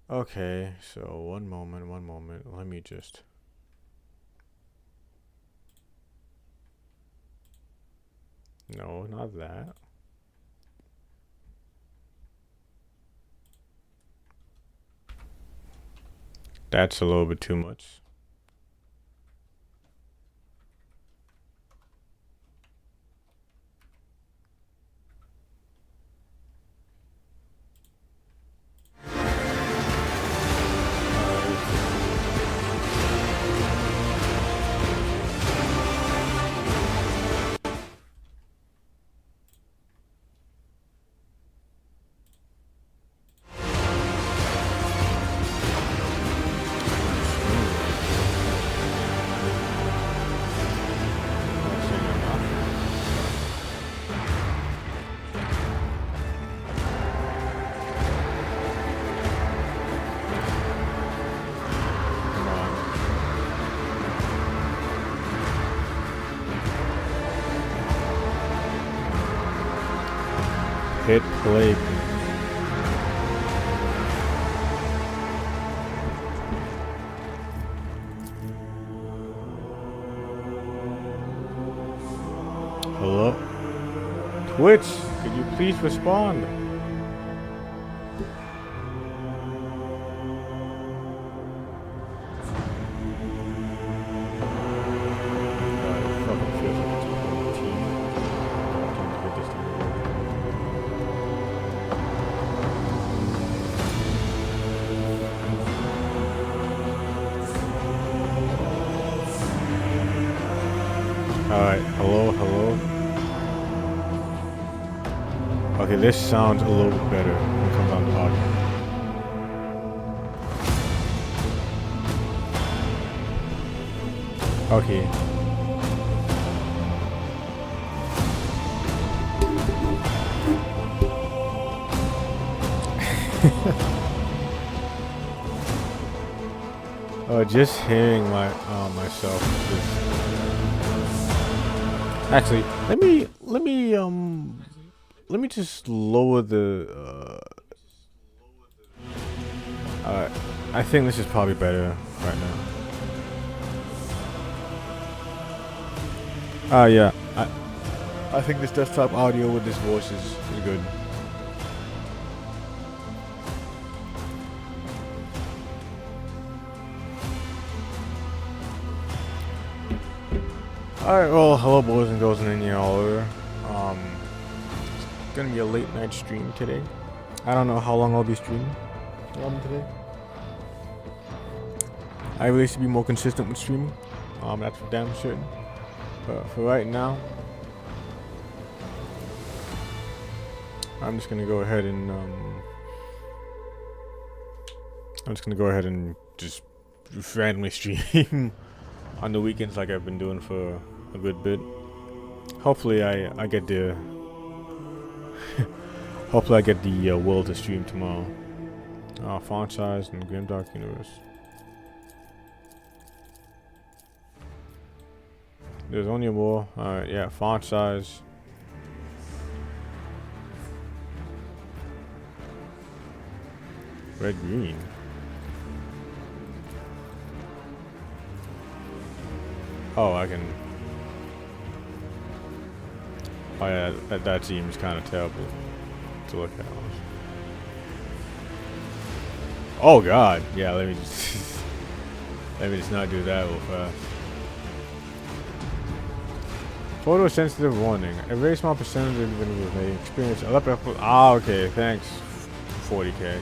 Okay, so one moment. Let me just. No, not that. That's a little bit too much. Hit play. Hello? Twitch, could you please respond? Alright, hello. Okay, this sounds a little bit better when it comes on the audio. Okay. Just hearing myself. Actually, let me just lower the. I think this is probably better right now. Yeah. I think this desktop audio with this voice is good. Alright, well, hello boys and girls and any all over. It's gonna be a late night stream today. I don't know how long I'll be streaming today. I really should be more consistent with streaming. That's for damn certain. But for right now, I'm just gonna go ahead and just randomly stream on the weekends like I've been doing for a good bit. Hopefully I get the will to stream tomorrow. Font size and Grimdark Universe. There's only more. Alright, yeah, font size. Red green. Oh, I can. Oh yeah, that seems kind of terrible to look at. Oh god, yeah. Let me just not do that real fast. Photosensitive warning. A very small percentage of individuals may experience electrical. Okay. Thanks. 40k.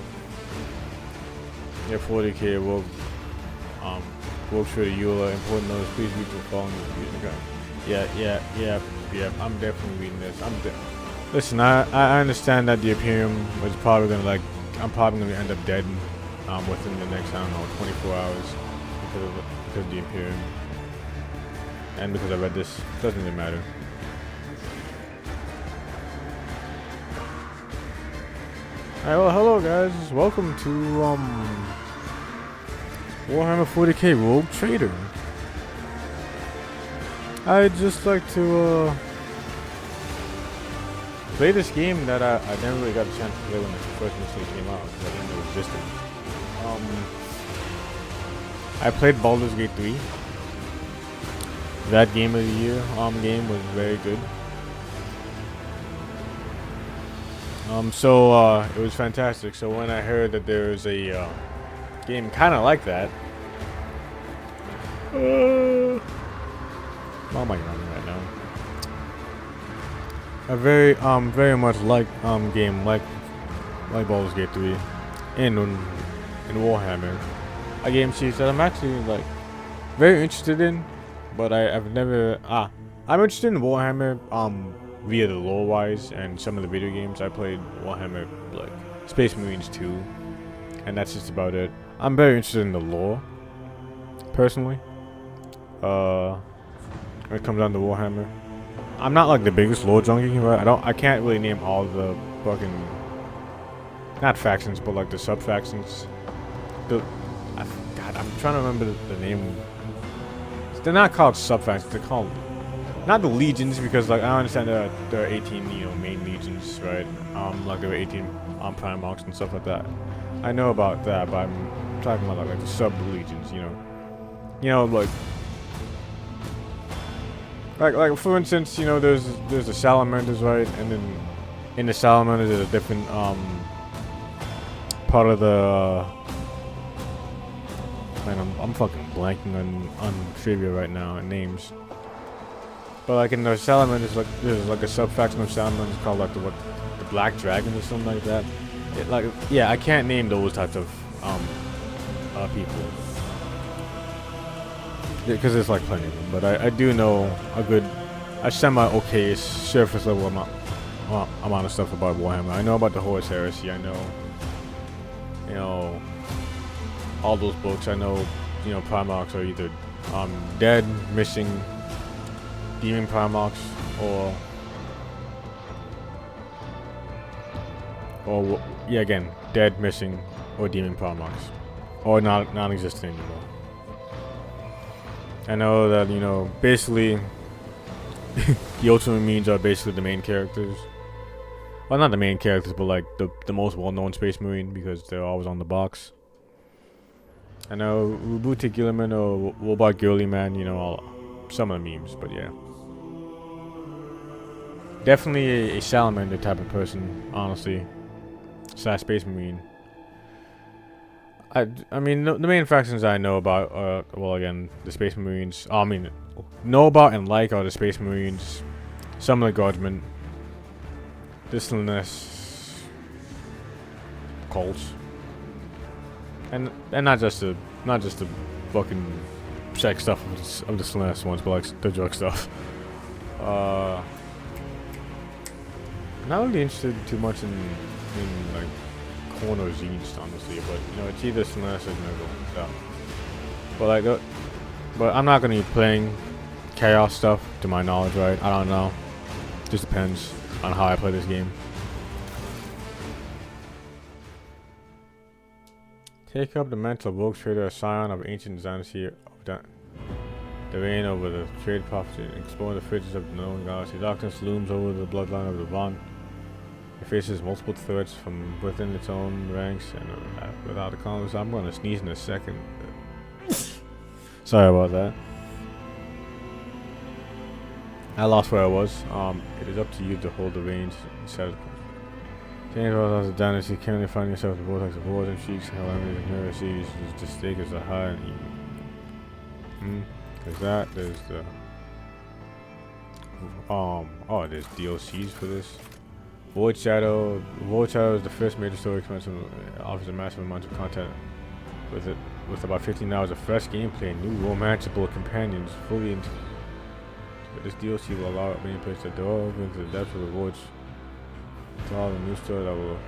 Yeah, 40k will works for the EULA. Important notice. Please read the following. Yeah. I'm definitely reading this. Listen, I understand that the Imperium is probably gonna I'm probably gonna end up dead within the next 24 hours because of the Imperium. And because I read this, doesn't really matter. Alright, well, hello guys. Welcome to Warhammer 40k Rogue Trader. I'd just like to play this game that I never really got a chance to play when it first initially came out because I didn't know it existed. I played Baldur's Gate 3. That game of the year game was very good. So it was fantastic. So when I heard that there was a game kind of like that, why am I yawning right now? A very much like game like Baldur's Gate 3 in Warhammer, a game series that I'm actually like very interested in, but I've never I'm interested in Warhammer via the lore wise and some of the video games. I played Warhammer like Space Marines 2, and that's just about it. I'm very interested in the lore personally. When it comes down to Warhammer, I'm not like the biggest lore junkie, right? I can't really name all the fucking, not factions, but like the sub factions. God, I'm trying to remember the name. They're not called sub factions. They're called not the legions, because like I understand there are 18 main legions, right? Like there were 18 Primarchs and stuff like that. I know about that, but I'm talking about like the sub legions. Like for instance, there's the salamanders, right? And then in the salamanders there's a different part of the man, I'm fucking blanking on trivia right now and names. But like in the salamanders, there's like a sub faction of salamanders called like the Black Dragon or something like that. I can't name those types of people. Because there's like plenty of them, but I do know a semi-okay surface level amount of stuff about Warhammer. I know about the Horus Heresy. I know, all those books. I know, Primarchs are either dead, missing, demon Primarchs, or again, dead, missing, or demon Primarchs, or non-existent anymore. I know that, basically, the Ultimate Marines are basically the main characters. Well, not the main characters, but like the most well-known Space Marine, because they're always on the box. I know Ubuti Gilliman or Robot Girly Man, some of the memes, but yeah. Definitely a salamander type of person, honestly. / Space Marine. I mean, the main factions I know about are, well, again, the Space Marines. Know about and like are the Space Marines, some of the Guardsmen, the Slanesh cults, and not just the fucking sex stuff of the Slanesh ones, but like the drug stuff. Not really interested too much in like corner zines, honestly, but it's either Slanesh or Nurgle. So. But I'm not gonna be playing chaos stuff to my knowledge, right? I don't know. Just depends on how I play this game. Take up the mantle of Rogue Trader, a scion of ancient dynasty of the reign over the trade prophecy, explore the fridges of the known galaxy. Darkness looms over the bloodline of the Vaughn. It faces multiple threats from within its own ranks and without a column. I'm going to sneeze in a second. Sorry about that. I lost where I was. It is up to you to hold the reins. Change as a dynasty, currently finding yourself in the vortex of wars and sheiks. However, the never sees the stake is a high and even. There's that. There's the there's DLCs for this. Void Shadow. Void Shadow is the first major story expansion. Offers a massive amount of content with about 15 hours of fresh gameplay and new romanceable companions fully into. This DLC will allow many players to delve into the depths of the void to all the new story that will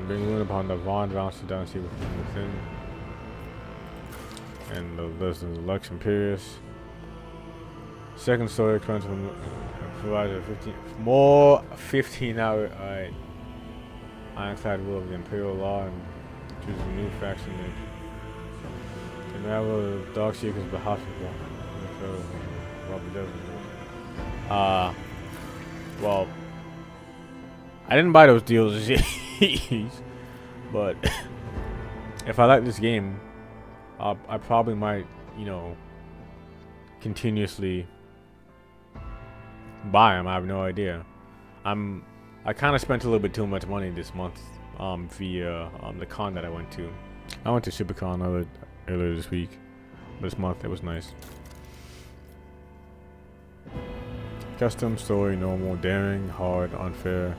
bring ruin upon the Vaughn Rounds to Dynasty within. And the lessons of Lux Imperius. Second story expansion provides a 15-hour ironclad rule of the Imperial law and chooses a new faction named Unravel the Darkseekers of the Hospital. Well, I didn't buy those deals. RPGs. But if I like this game, I probably might, you know, continuously buy them. I have no idea. I kind of spent a little bit too much money this month via the con that I went to. I went to SuperCon earlier this week. This month it was nice. Custom, story, normal, daring, hard, unfair.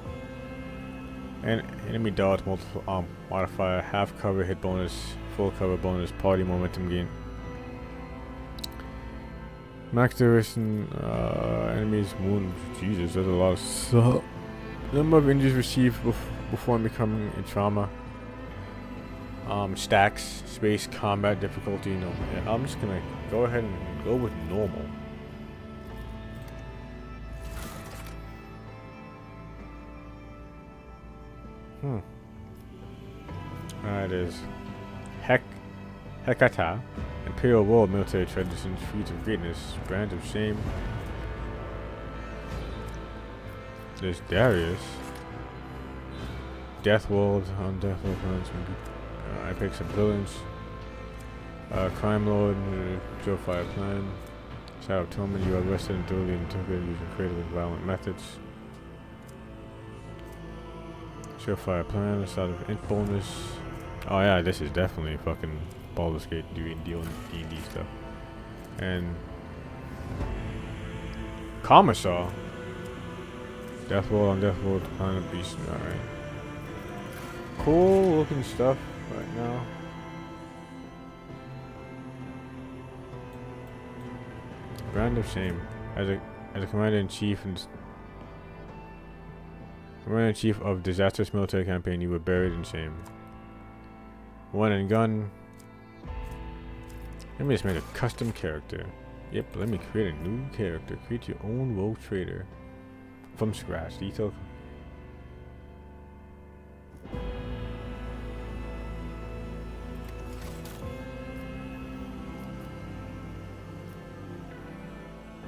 And enemy dodge, multiple modifier, half cover hit bonus, full cover bonus, party momentum gain. Max duration, enemies wound. Jesus, that's a lot of stuff. Number of injuries received before becoming a trauma. Stacks, space, combat difficulty, normal. Yeah, I'm just gonna go ahead and go with normal. It is Hekata, Imperial World Military Traditions, Feats of Greatness, Brand of Shame. There's Darius, Death World, Death World, Epics of Villains, Crime Lord, Surefire Plan, Shadow of Tillman. You are arrested and thoroughly interrogated using creative and violent methods. Surefire Plan, a sort of int bonus. Oh yeah, this is definitely fucking Baldur's Gate doing D&D stuff. And Commissar, Death World on Death World, Planet Beast. Alright, cool looking stuff right now. Brand of Shame. As a commander-in-chief and commander-in-chief of disastrous military campaign, you were buried in shame. One and gun. Let me just make a custom character. Yep, let me create a new character. Create your own rogue trader from scratch. Detail.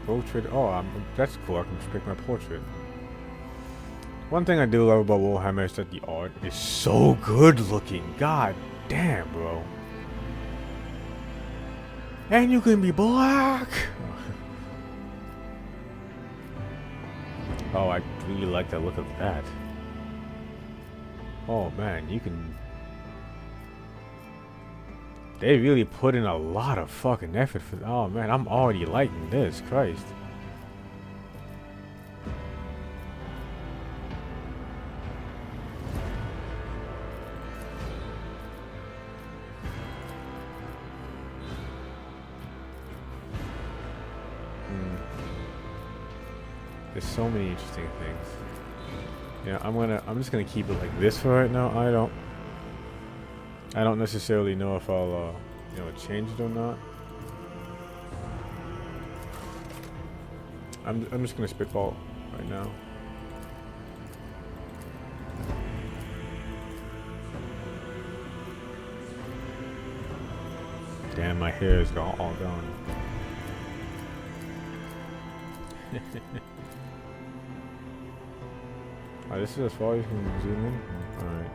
Rogue trader. Oh, that's cool. I can just pick my portrait. One thing I do love about Warhammer is that the art is so good looking. God damn, bro. And you can be black. Oh, I really like the look of that. Oh man, you can. They really put in a lot of fucking effort for. Oh man, I'm already liking this. Christ. There's so many interesting things. Yeah, I'm just gonna keep it like this for right now. I don't necessarily know if I'll change it or not. I'm just gonna spitball right now. Damn, my hair is all gone. Alright, this is as far as you can zoom in. Alright.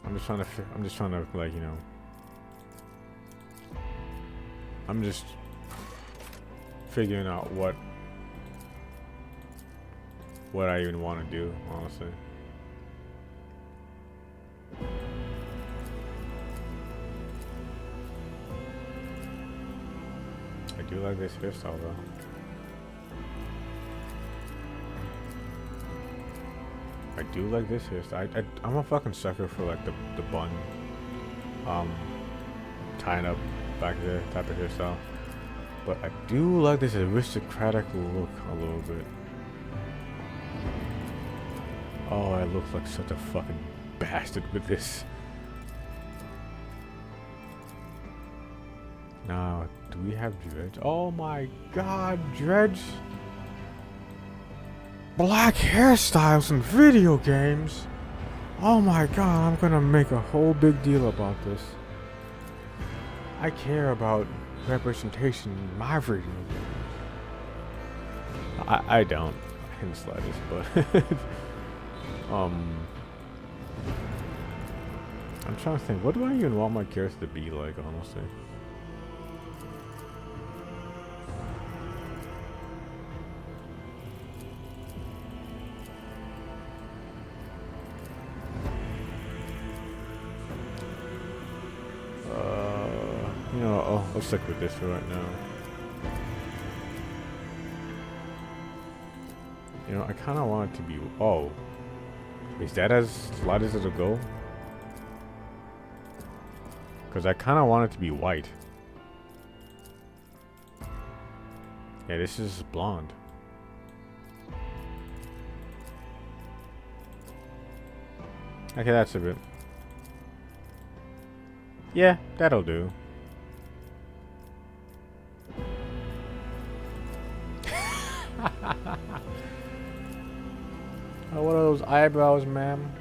I'm just trying to like, you know. I'm just figuring out what I even want to do, honestly. I do like this hairstyle though. I do like this hairstyle. I'm a fucking sucker for like the bun, tying up back there type of hairstyle. But I do like this aristocratic look a little bit. Oh, I look like such a fucking bastard with this. Now, do we have Dredge? Oh my god, Dredge! Black hairstyles in video games! Oh my god, I'm gonna make a whole big deal about this. I care about representation in my video games. I don't in the slightest, but I'm trying to think. What do I even want my character to be like, honestly? You know, I'll stick with this for right now. You know, I kind of want it to be. Oh, is that as light as it'll go? Because I kind of want it to be white. Yeah, this is blonde. Okay, that's a bit. Yeah, that'll do. Oh, what are those eyebrows, ma'am?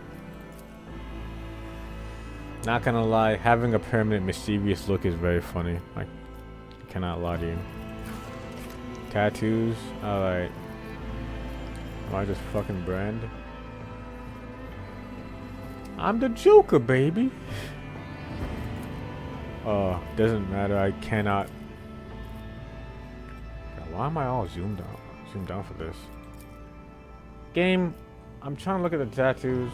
Not gonna lie, having a permanent mischievous look is very funny. I cannot lie to you. Tattoos? Alright. Am I just fucking brand? I'm the Joker, baby! Doesn't matter, I cannot. God, why am I all zoomed down for this? Game, I'm trying to look at the tattoos.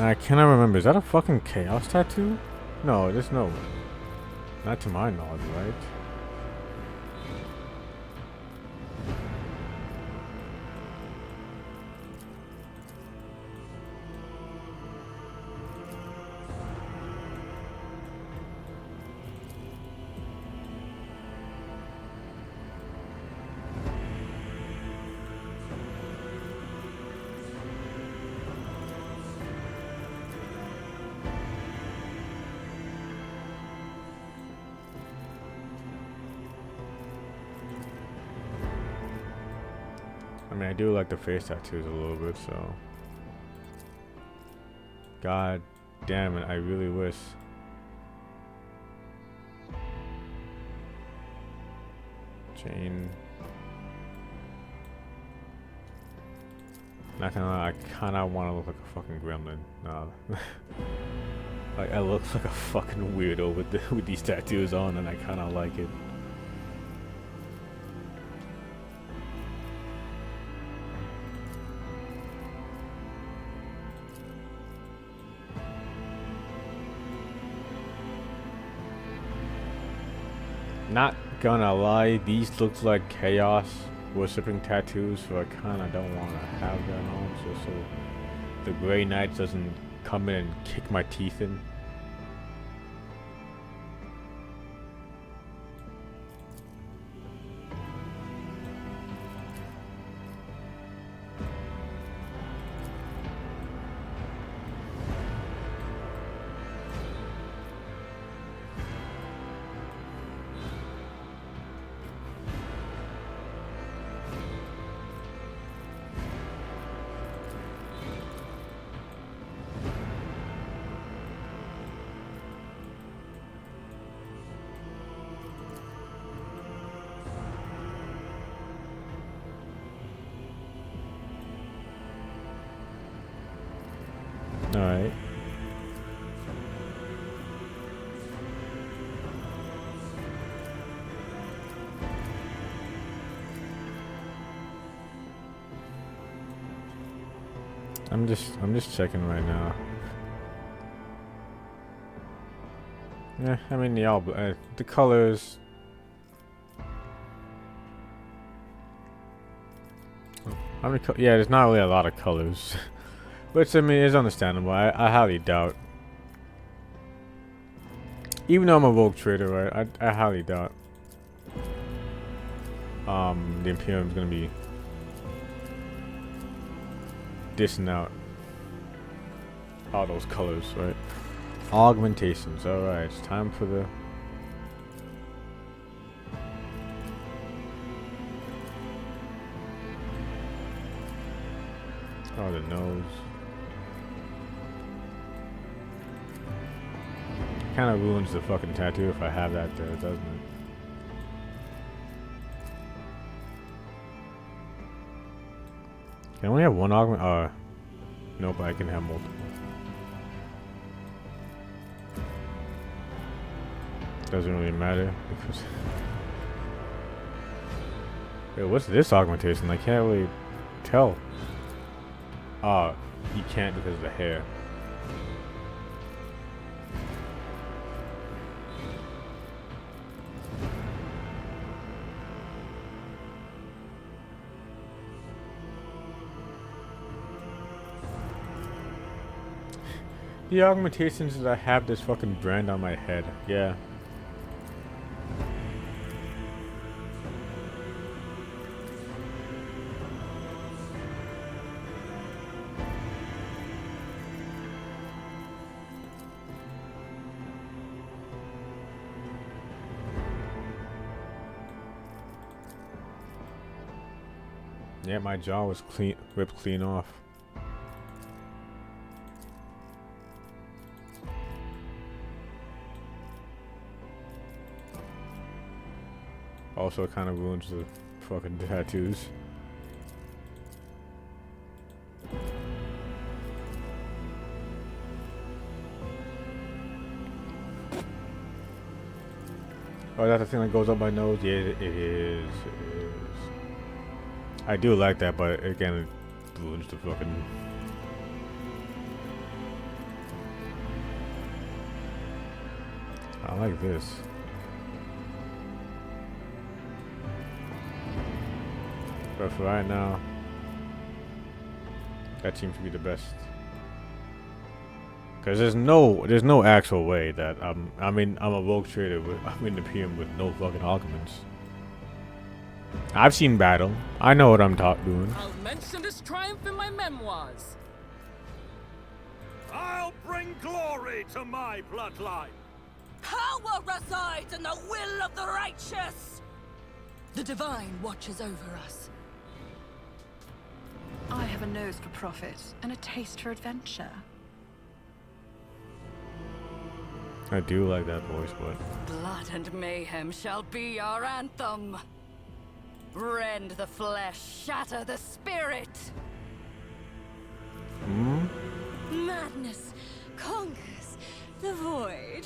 I cannot remember. Is that a fucking chaos tattoo? No, there's no. Not to my knowledge, right? I mean, I do like the face tattoos a little bit, so. God damn it, I really wish. Chain. Not gonna lie, I kinda wanna look like a fucking gremlin. No. Like, I look like a fucking weirdo with these tattoos on, and I kinda like it. Not gonna lie, these look like chaos worshipping tattoos, so I kinda don't wanna have that on, so the Grey Knight doesn't come in and kick my teeth in. Alright. I'm just checking right now. Yeah, I mean the colors. How many? Yeah, there's not really a lot of colors. Which, I mean, is understandable. I highly doubt. Even though I'm a rogue trader, right? I highly doubt. The Imperium's gonna be dishing out all those colors, right? Augmentations. Alright, it's time for the. Oh, the nose. Kind of ruins the fucking tattoo if I have that there, doesn't it? Can I only have one augment? Nope, I can have multiple. Doesn't really matter because. Wait, what's this augmentation? I can't really tell. You can't because of the hair. The augmentations that I have this fucking brand on my head. Yeah. Yeah, my jaw was ripped clean off. Also, it kind of ruins the fucking tattoos. Oh, that's the thing that goes up my nose? Yeah, it is. It is. I do like that, but again, it ruins the fucking... I like this. But for right now, that seems to be the best. Cause there's no actual way that I'm a rogue trader I'm in the PM with no fucking arguments. I've seen battle. I know what I'm doing. I'll mention this triumph in my memoirs. I'll bring glory to my bloodline. Power resides in the will of the righteous. The divine watches over us. I have a nose for profit and a taste for adventure. I do like that voice, but... Blood and mayhem shall be our anthem. Rend the flesh, shatter the spirit. Hmm? Madness conquers the void.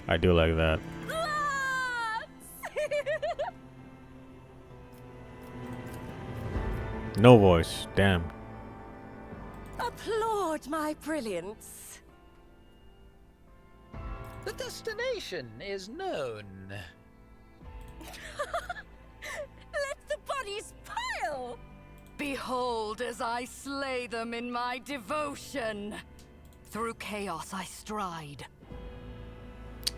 I do like that. No voice. Damn. Applaud my brilliance. The destination is known. Let the bodies pile! Behold as I slay them in my devotion. Through chaos I stride.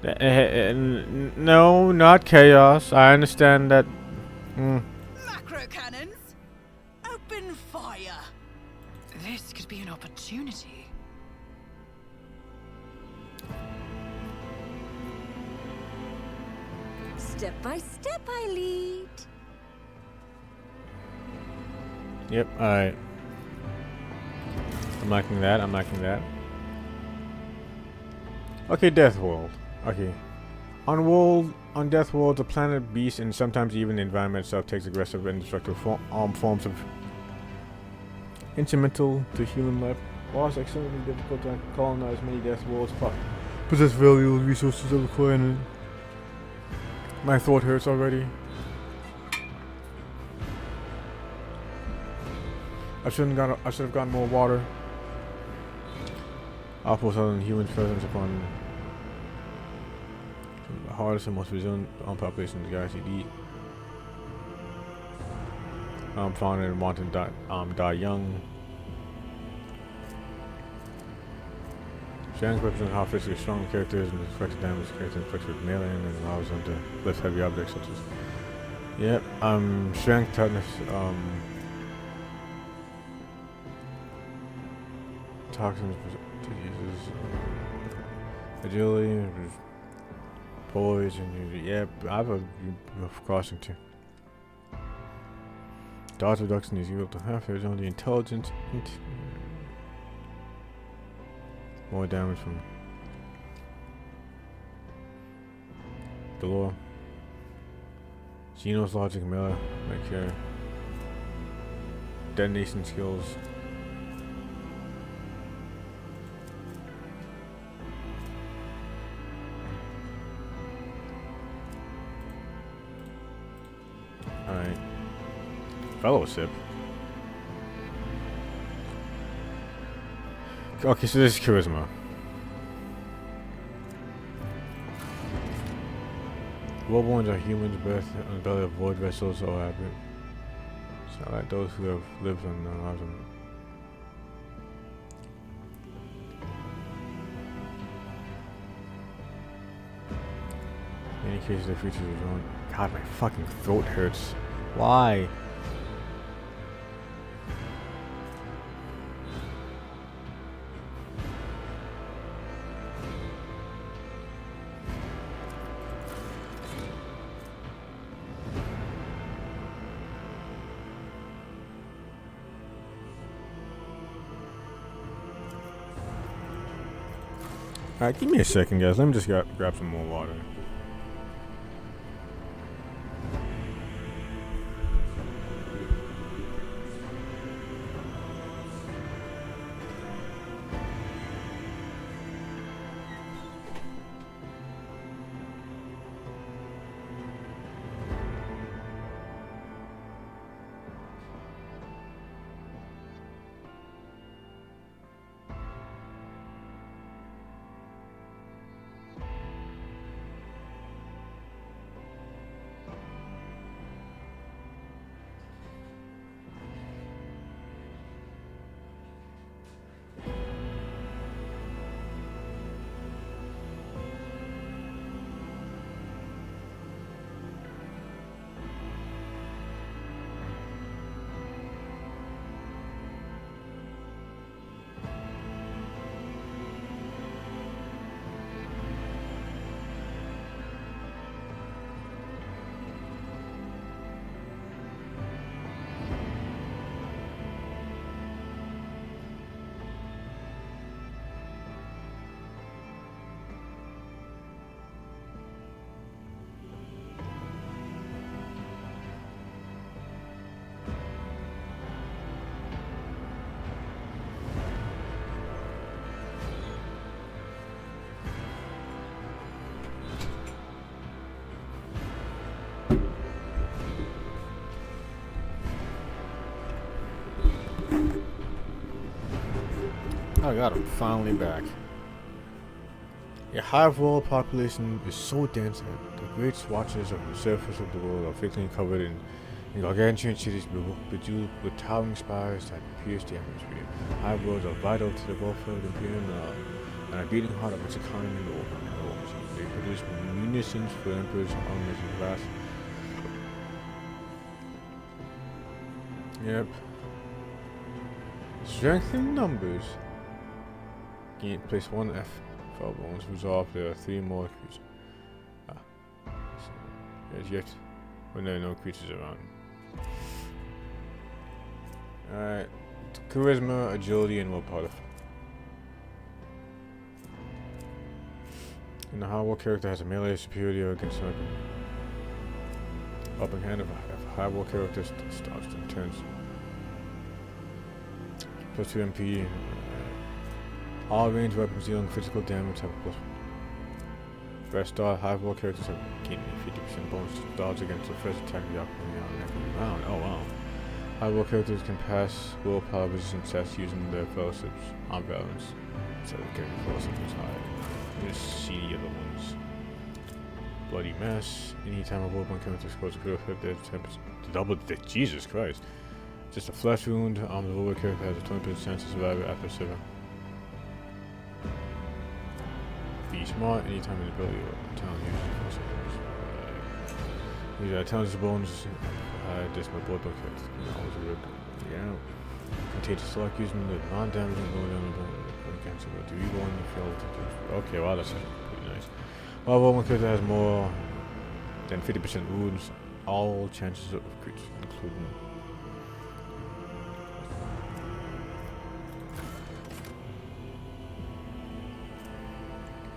No, not chaos. I understand that. Macro cannons, open fire. This could be an opportunity. Step by step I lead. Yep, alright. I'm liking that, I'm liking that. Okay, Death World. Okay. On Death World, the planet, beast, and sometimes even the environment itself takes aggressive and destructive forms of instrumental to human life. While it's extremely difficult to colonize many Death Worlds, possess valuable resources of the planet. My throat hurts already. I should have gotten more water. Awful southern humans' presence upon the hardest and most resilient population in the galaxy to eat. Found and wanted die young. Strength represents how physically strong characters and effective damage characters inflict with melee and allows them to lift heavy objects such as... Yep, strength, toughness, toxins, diseases, agility, poise, and... Yep, I have a crossing too. Dodge reduction is equal to half. There's only intelligence. More damage from below. Geno's logic melee. Okay. Detonation skills. Alright. Fellowship. Okay, so this is charisma. Warborns are humans birthed on the belly of void vessels or habit. So like those who have lived on the horizon. In any case, the features are wrong. God, my fucking throat hurts. Why? Alright, give me a second, guys. Let me just grab some more water. Oh god, I'm finally back. A hive world population is so dense that the great swatches of the surface of the world are thickly covered in gargantuan cities bejeweled with towering spires that pierce the atmosphere. Hive worlds are vital to the welfare of the Imperium and a beating heart of its economy and enormity. They produce munitions for the Emperor's armies and vast. Yep. Strength in numbers. Gain place 1 F. Fell bones. Resolve. There are 3 more creatures. So there's yet when there are no creatures around. Alright. Charisma, agility, and willpower. And the high-war character has a melee superiority against sniper. Up in hand of a high-war character starts and turns. Plus 2 MP. All range weapons dealing physical damage have a plus. First start, high war characters have gained a 50% bonus to dodge against the first attack of the upcoming round. Oh wow. High war characters can pass willpower resistance tests using their fellowships on balance. Instead of getting fellowships high. Just see the other ones. Bloody mess. Anytime a weapon character scores a critical hit, there's 10% to double the Jesus Christ. Just a flesh wound, the lower character has a 20% chance to survive after 7. Be smart anytime an ability or talent uses talents bones. Just my blood book always a good. Yeah. Contagious select using the non-damaging low down against it. Do you want to feel? Okay, wow, that's pretty nice. While one character has more than 50% wounds, all chances of creatures, including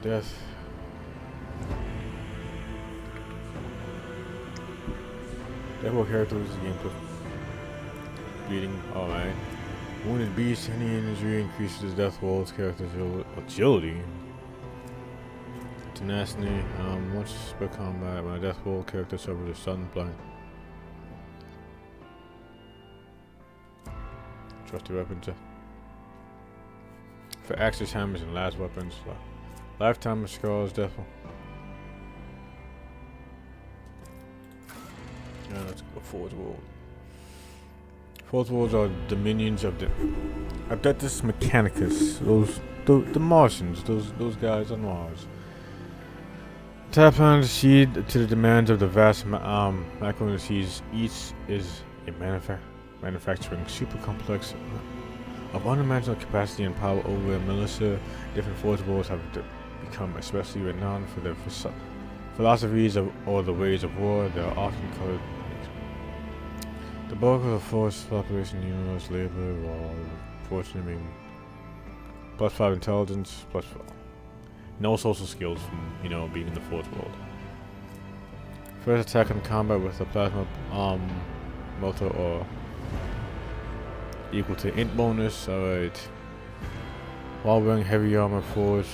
Death. Devil character loses game plus bleeding. Alright. Wounded beast, any injury increases death rolls character's agility. Tenacity. Once per combat, when a death roll character suffers a sudden blind. Trusty weapons. For axes, hammers, and last weapons. Lifetime of scars, death roll. Yeah, let's go Forge World. Forge Worlds are dominions of the Adeptus Mechanicus. The Martians, those guys on Mars. Tap planet accede to the demands of the vast macro seas. Each is a manufacturing super complex of unimaginable capacity and power over a militia. Different Forge Worlds have become especially renowned for their philosophies or the ways of war. They are often colored. The bulk of the force population universe labor, while fortunately being +5 intelligence, +4. No social skills from, being in the Forge World. First attack in combat with a plasma motor or equal to int bonus. Alright. While wearing heavy armor forge.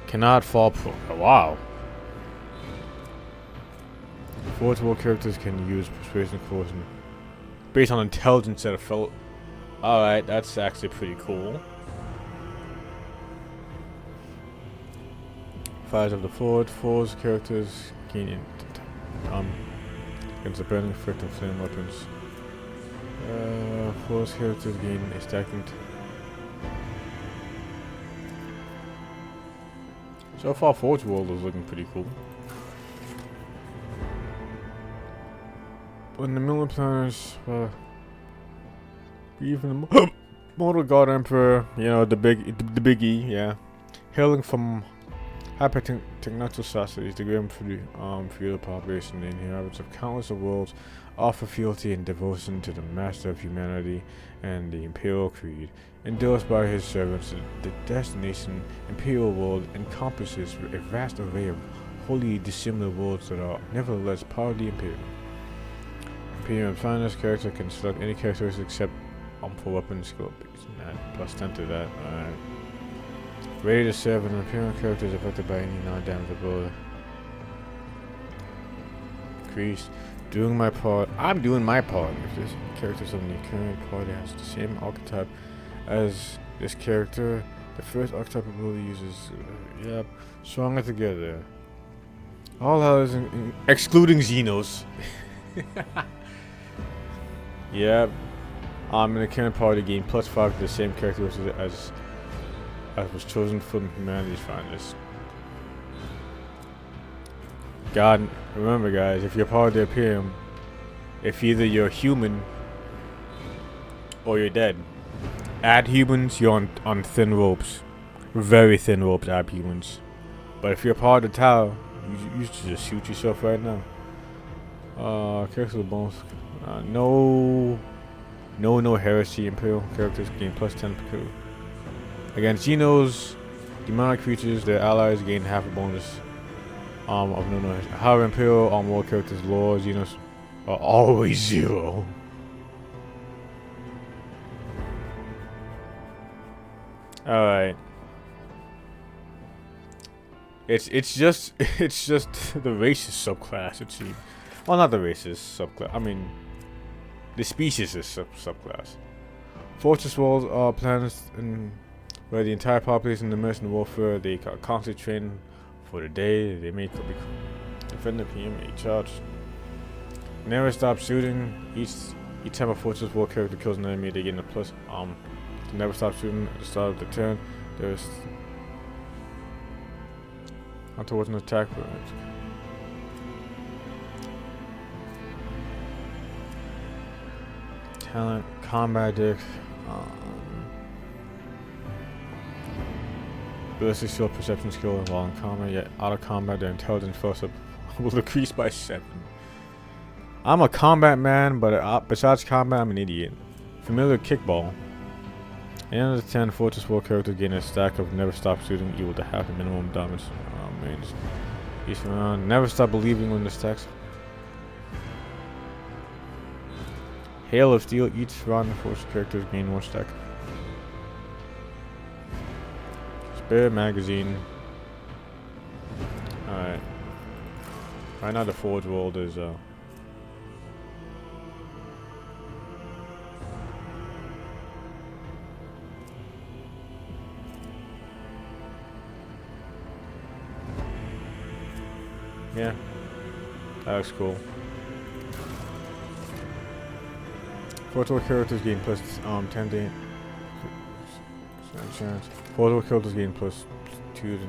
Cannot fall pro. Oh, wow. Forge World characters can use persuasion quotient based on intelligence that a fellow. Alright, that's actually pretty cool. Fires of the Forge characters gain against the burning effect of flame weapons. Forge characters gain a stacking. So far, Forge World is looking pretty cool. When the Million Planners, even the Mortal God Emperor, the big E, yeah, hailing from hyper-technological societies, the grim feudal population, the inhabitants of countless of worlds, offer fealty and devotion to the master of humanity and the imperial creed. Endorsed by his servants, the destination imperial world encompasses a vast array of wholly dissimilar worlds that are nevertheless part of the imperium. Imperium finest character can select any characteristics except for weapon skill base. +10 to that. Alright. Ready to serve, an Imperial character is affected by any non-damageable increase. Doing my part. I'm doing my part. If this character from the current party has the same archetype as this character, the first archetype ability uses yep. Stronger together. All others excluding Xenos. Yep. In the current party gain +5 to the same characteristics as was chosen from humanity's finest. God, remember guys, if you're part of the Imperium, if either you're human or you're dead. Add humans, you're on thin ropes. Very thin ropes, add humans. But if you're part of the tower, you should just shoot yourself right now. Characters with bones. No heresy. Imperial characters gain +10 per crew. Against Xenos, demonic creatures, their allies gain half a bonus of no noise. However, Imperial world characters, lore, Xenos are always 0. Alright. It's just the racist subclass, it seems. Well, not the racist subclass. I mean, the species is subclass. Fortress worlds are planets where the entire population immersed in warfare. They constantly train for the day. They may defend the PM. They charge. Never stop shooting. Each time a Fortress world character kills an enemy, they gain a plus. To never stop shooting at the start of the turn. There's not towards an attack, but talent, combat dick, ballistic skill, perception skill while in combat, yet out of combat their intelligence force up will decrease by 7. I'm a combat man, but besides combat I'm an idiot. Familiar kickball. At the end of the 10, Fortress War characters gain a stack of Never Stop Shooting equal to half the minimum damage. Oh man, each round. Never stop believing when the stacks. Hail of Steel. Each round, Fortress characters gain 1 stack. Spare magazine. Alright. Right now the Forge World is yeah. That looks cool. Forge characters gain plus 10 to chance. Forge characters gain plus 2 to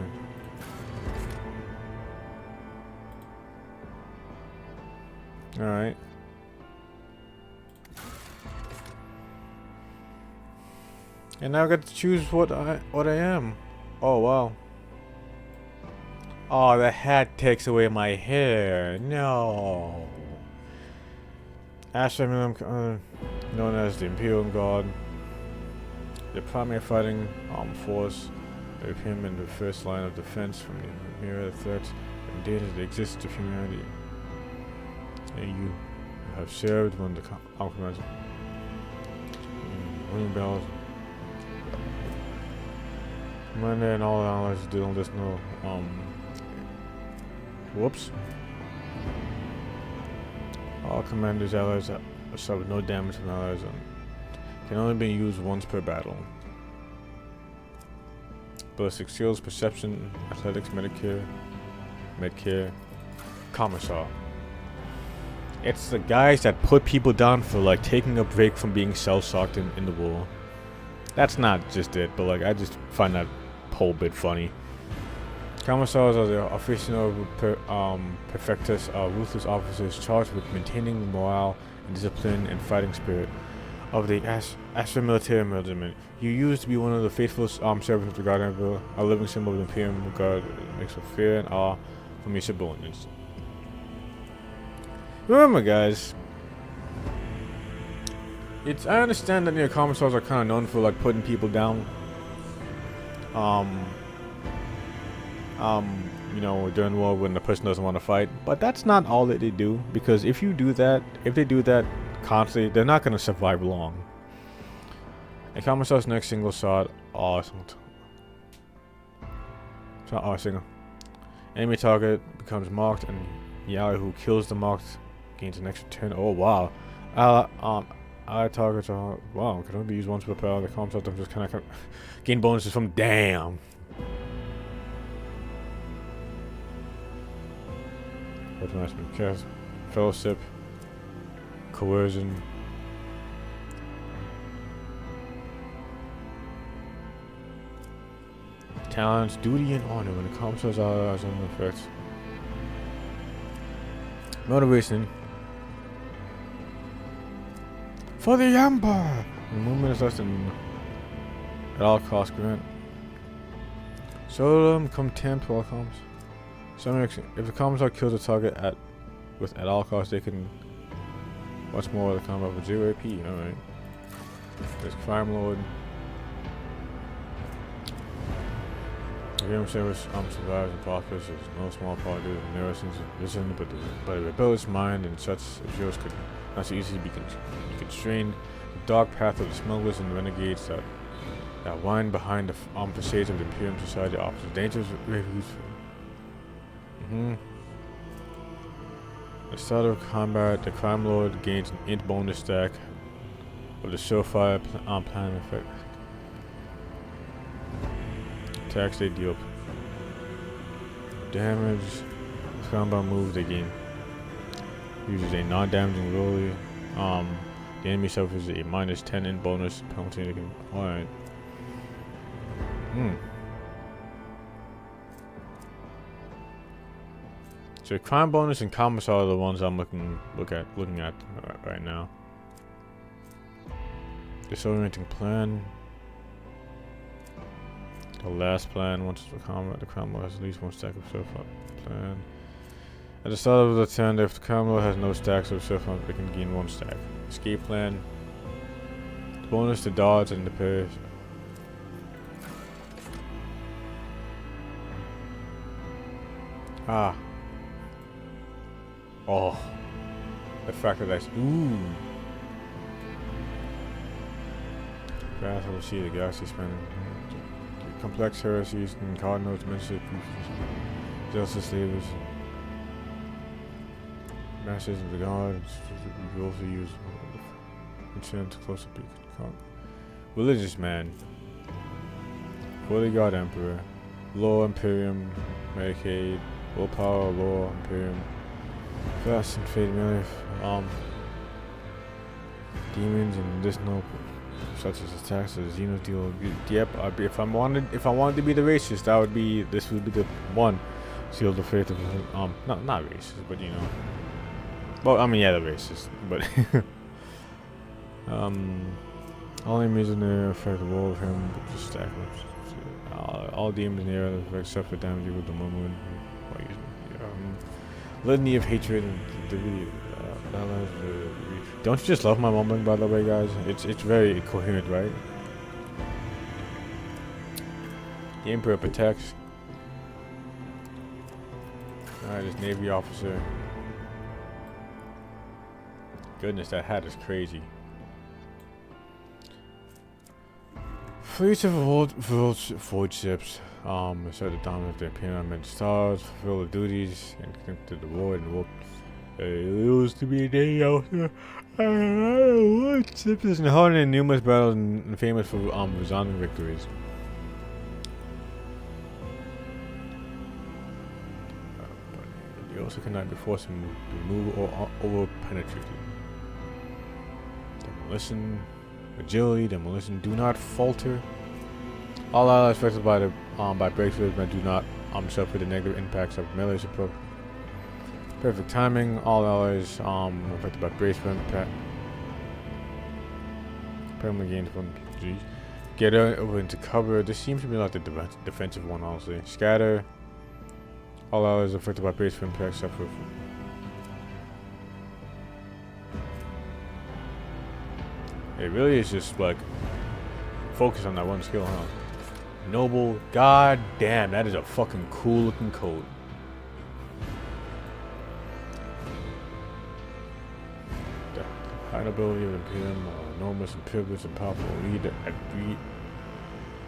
alright. And now I get to choose what I am. Oh wow. Oh, the hat takes away my hair. No. Ash Emblem, known as the Imperial Guard, the primary fighting force of him in the first line of defense from the myriad threats and dangers that exist to humanity. And you have served when the compromise. Ring bells. Commander and all allies doing this no whoops. All commanders allies suffer no damage from allies and can only be used once per battle. Ballistic skills, perception, athletics, medcare, commissar. It's the guys that put people down for like taking a break from being cell-socked in the war. That's not just it, but like I just find that whole bit funny. Commissars are the official perfectus, ruthless officers charged with maintaining morale and discipline and fighting spirit of the Astra military regiment. You used to be one of the faithful servants of the Guard Emperor, a living symbol of the Imperial Guard, mixed with fear and awe from your subordinates. Remember, guys, I understand that your commissars are kind of known for like putting people down. You know, during war when the person doesn't want to fight, but that's not all that they do, because if they do that constantly, they're not going to survive long. A commissar's next single shot, single. Enemy target becomes marked, and the ally who kills the marked gains an extra 10. Oh wow. Ally targets are can only be used once per power. The commissar just kind of gain bonuses from damn. Recognizement, fellowship, coercion, talents, duty, and honor when the commissars are as on effects. Motivation for the Empire. The movement is less than at all costs grant. So come tempt while comes. If the commissar kills a target at all costs, they can watch more of the combat with 0 AP. Alright. There's Crime Lord. The game service survives and prospers is no small part due to the narrow-sense of vision, but a rebellious mind and such as yours could not so easily be constrained. The dark path of the smugglers and renegades that wind behind the facades of the Imperial Society offers dangerous refuge. At the start of combat, the Crime Lord gains an int bonus stack of the Surefire plan effect. Attacks they deal damage. With combat moves they gain. Uses a non-damaging ability. The enemy suffers a -10 int bonus penalty. Alright. So crime bonus and commissar are the ones I'm looking at right now. Disorienting plan. The last plan, once the combat, the crime lord has at least 1 stack of surf plan. At the start of the turn, if the crime lord has no stacks of surf, they can gain 1 stack. Escape plan. The bonus to dodge and the parry. Ah. Oh. The fact that ooh. Grass will see the galaxy spanning. Complex heresies and cardinals, mentioned justice slavers. Masters of the gods. We also use intent close to religious man. Holy God Emperor. Law Imperium. Medicaid. Willpower, Law Imperium. Fast and fade melee. Demons and medicinal, such as attacks as Xenos deal. Yep, if I wanted to be the racist, this would be the one. Seal the fate of not racist, but you know. Well, I mean, yeah, the racist, but all enemies in the effect of all of him, but just stack up. All demons in the area except for damage with the moment. Litany of hatred and don't you just love my mumbling, by the way, guys? It's very coherent, right? The Emperor protects. Alright, this Navy officer. Goodness, that hat is crazy. Fleets of void ships. Assert the dominance of the Imperial stars, fulfill the duties, and connect to the war and warp. It used to be a day after. What ships is hard in numerous battles and famous for resounding victories. You also cannot be forced to remove or over penetrated. Demolition, agility, demolition. Do not falter. All allies affected by the by breakthroughs but do not suffer the negative impacts of melee support. Perfect timing. All allies affected by bracelet impact. Permanently gained from PG. Get over into cover. This seems to be like the defensive one, honestly. Scatter. All allies affected by bracelet impact suffer. It really is just like focus on that one skill, huh? Noble. God damn, that is a fucking cool looking code. The high nobility of Imperium, enormous and privileged and powerful leader at Breed.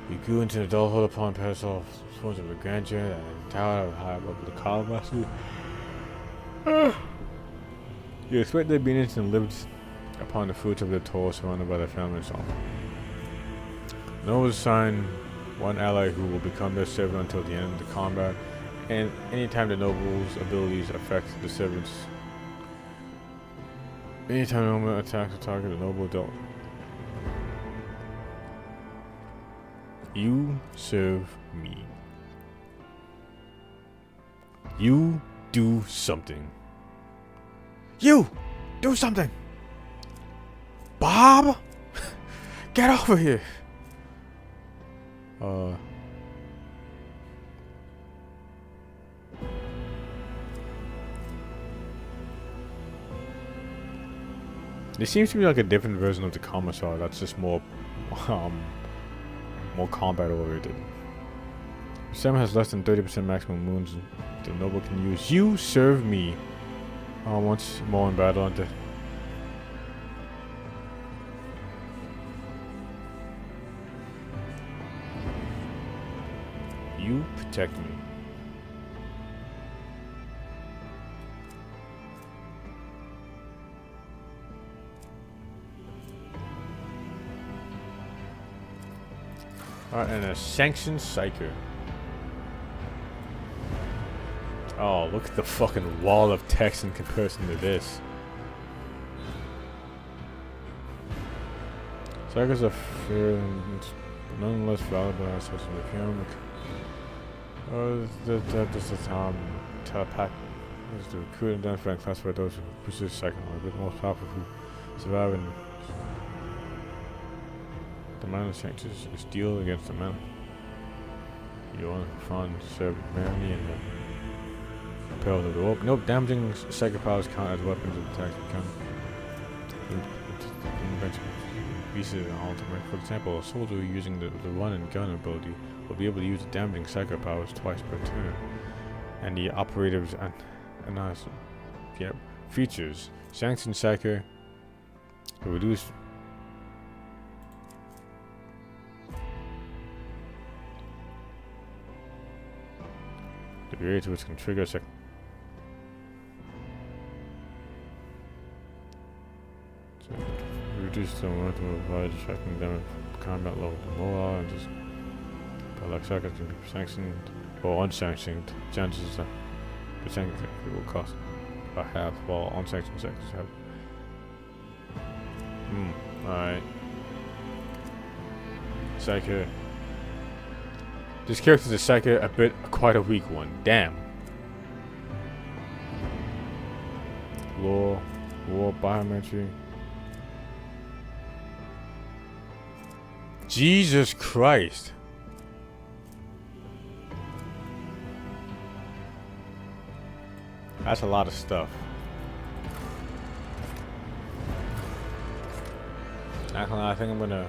He grew into adulthood upon pedestal forms of a grandeur and tower of high above the column master. You expect to be innocent and lived upon the fruits of their toil, surrounded by their family and so on. Nobles assign one ally who will become their servant until the end of the combat, and anytime the noble's abilities affect the servants. Anytime the noble attacks a target, the noble don't. You serve me. You do something. You do something. Bob, get over here. There seems to be like a different version of the commissar that's just more combat oriented. Sam has less than 30% maximum wounds the noble can use. You serve me. Once more in battle until you protect me. Alright, and a sanctioned psyker. Oh, look at the fucking wall of text in comparison to this. Psychers are fair and nonetheless valuable assets in the pyramid. This is telepath is the recruit and identify and classify those who possess psychology, but the most powerful who survive in the minor sanctions is steel against the men. You want to find serve humanity and the perils of the warp. Nope, damaging psychic powers count as weapons of attack. Pieces and ultimate. For example, a soldier using the run and gun ability will be able to use the damaging psychic powers twice per turn. And the operatives and yep. Features. Sanctioned Psyker. Reduced. The variety which can trigger sec. So, reduce the momentum of the body, distracting damage from combat level to morale, and just. But like Psyker can be sanctioned or unsanctioned. Chances are the sanctioned will cost a half, while unsanctioned sectors have. Alright. Psyker. This character's a Psyker, quite a weak one. Damn. War biometry. Jesus Christ. That's a lot of stuff. I think I'm gonna.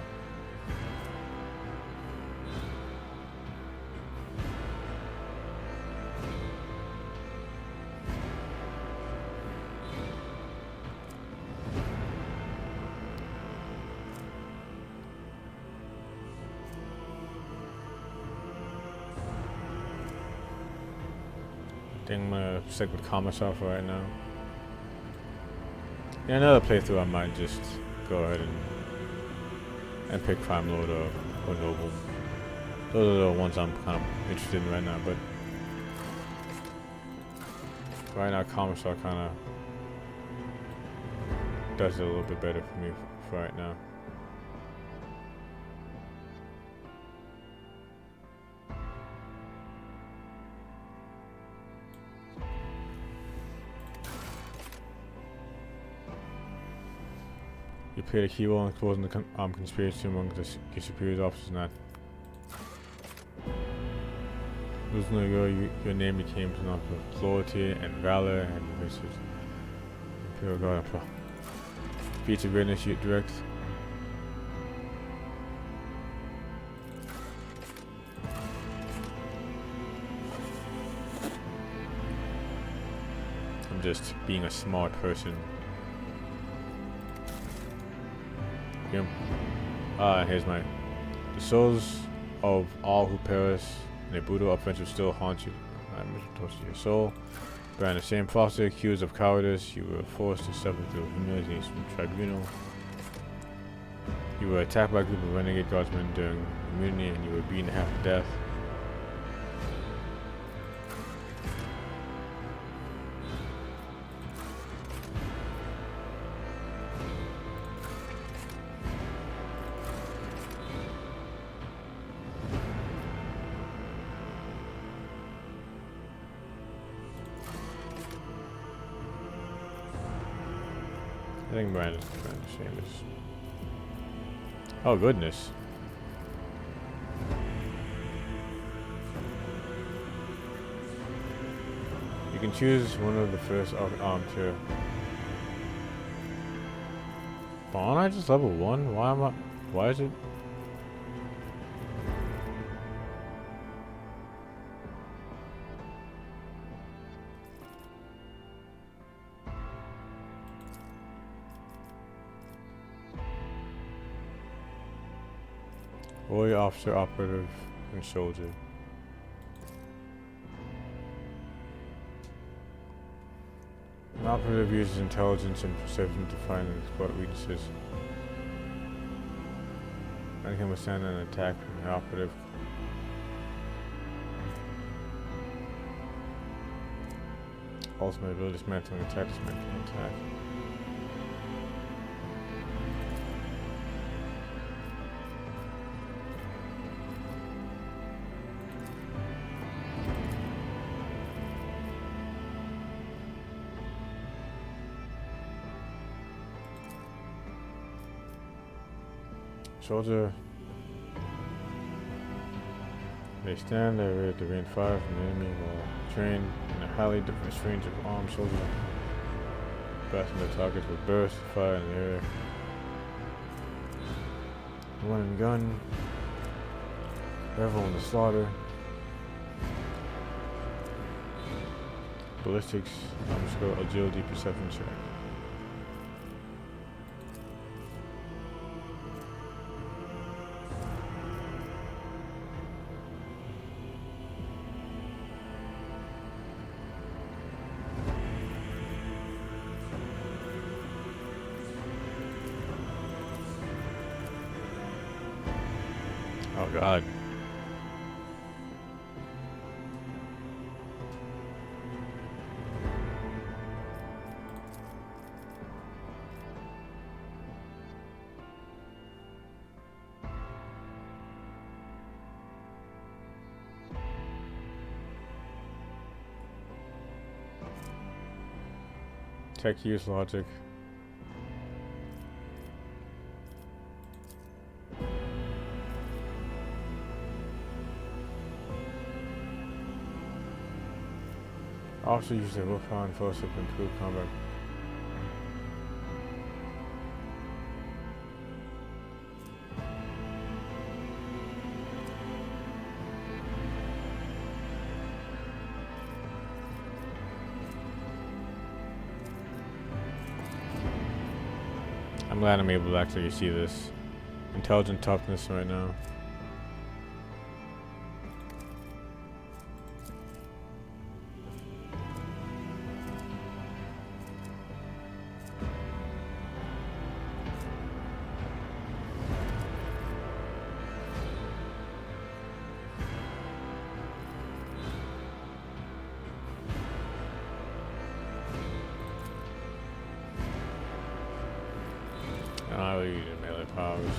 I think I'm gonna stick with Commissar for right now. In another playthrough, I might just go ahead and pick Crime Lord or Noble. Those are the ones I'm kind of interested in right now, but right now Commissar kind of does it a little bit better for me for right now. You played a key role in exposing the conspiracy among your superior officers. Not losing your name became synonymous with loyalty and valor and research. Imperial Guard. Featured witness you direct. I'm just being a smart person. Here's my. The souls of all who perish in a brutal offensive still haunt you. I'm toast to your soul. Bearing the same foster, accused of cowardice, you were forced to suffer through humiliation tribunal. You were attacked by a group of renegade guardsmen during the mutiny, and you were beaten half to death. I think Brandon's famous. Oh goodness. You can choose one of the first armchair. Aren't I just level 1? Why is it? Warrior, officer, operative, and soldier. An operative uses intelligence and perception to find and exploit weaknesses. And can withstand an attack from the operative. Ultimate ability, dismantling attack, dismantling attack. Soldier. They stand there ready to rain fire from the enemy while trained in a highly diverse range of armed soldiers. Blasting their targets with bursts of fire in the air. One and gun. Everyone to slaughter. Ballistics, _ agility, perception check. Oh god. Tech use logic. Also use the willpower and force to improve combat. I'm glad I'm able to actually see this. Intelligent toughness right now. I will use melee powers.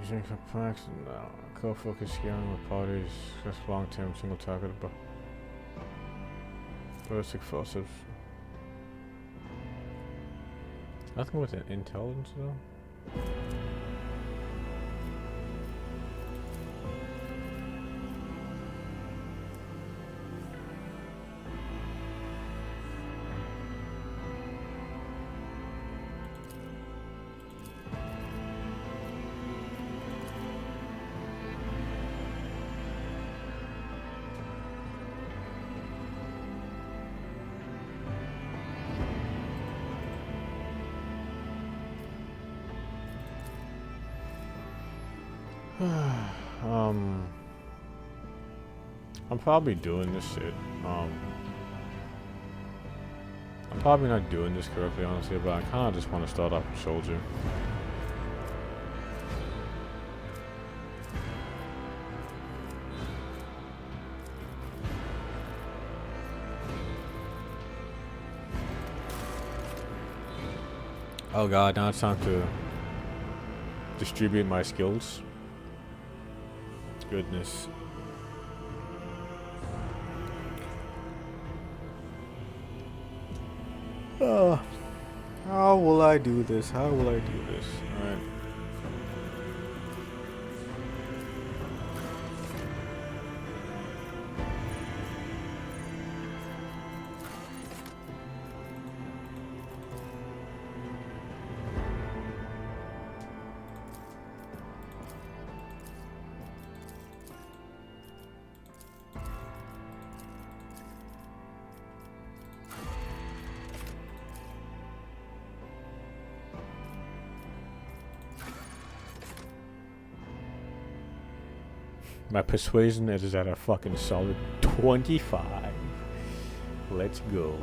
Using complex and co-focus scaling with parties, just long-term single target ballistic forces. Nothing with an intelligence though. I'm probably doing this shit. I'm probably not doing this correctly, honestly, but I kind of just want to start off with soldier. Oh god, now it's time to distribute my skills. Goodness. How will I do this? How will I do this? Alright. My persuasion is at a fucking solid 25. Let's go.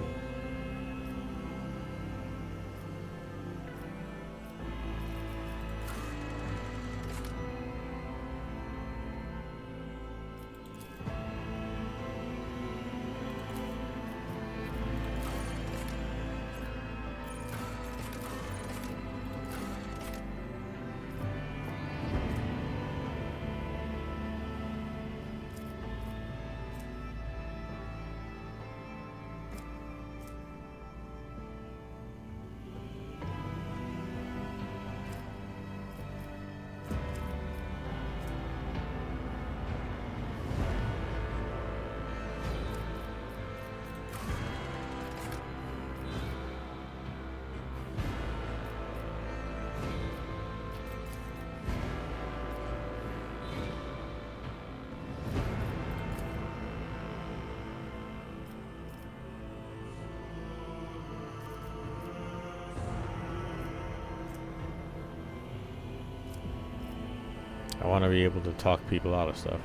I want to be able to talk people out of stuff.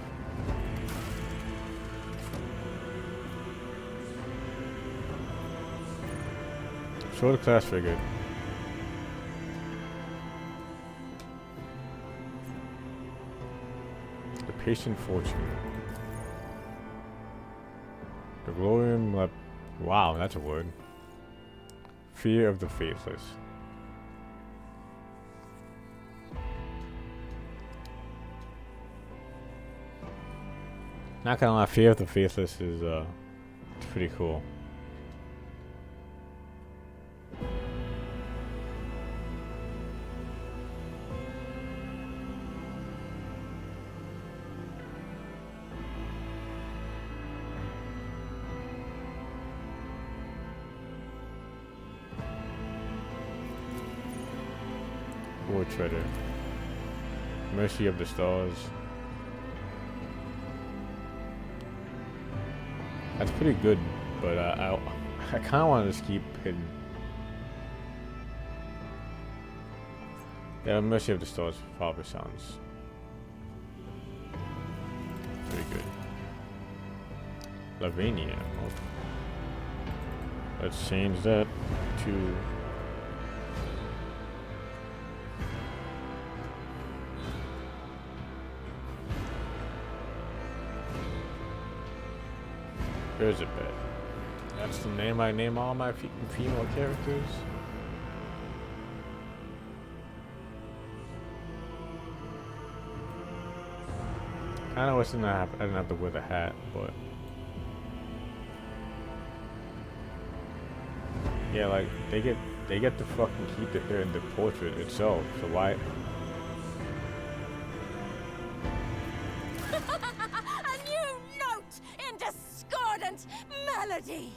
Show the class figure. The patient fortune. The glorium. Wow, that's a word. Fear of the faithless. Not gonna lie, Fear of the Faithless is it's pretty cool. War Treader. Mercy of the Stars. That's pretty good, but I kind of want to just keep hidden. Yeah, Mercy of the Stars probably sounds pretty good. Lavinia. Oh. Let's change that to There's a bit. That's the name I name all my female characters. Kinda wish I didn't have to wear the hat, but yeah, like they get to fucking keep the hair in the portrait itself. So why? A new note in discordant melody.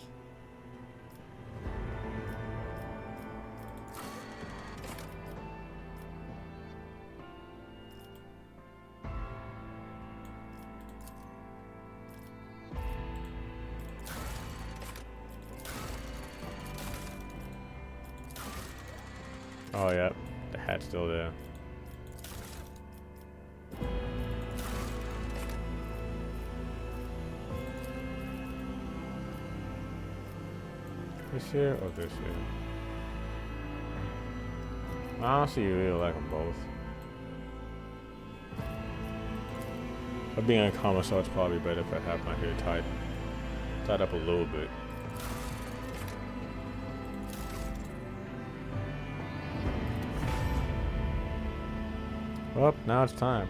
Oh yeah, the hat's still there. This here or this here? Honestly, you really like them both. But being uncommon, so it's probably better if I have my hair tied up a little bit. Well, now it's time.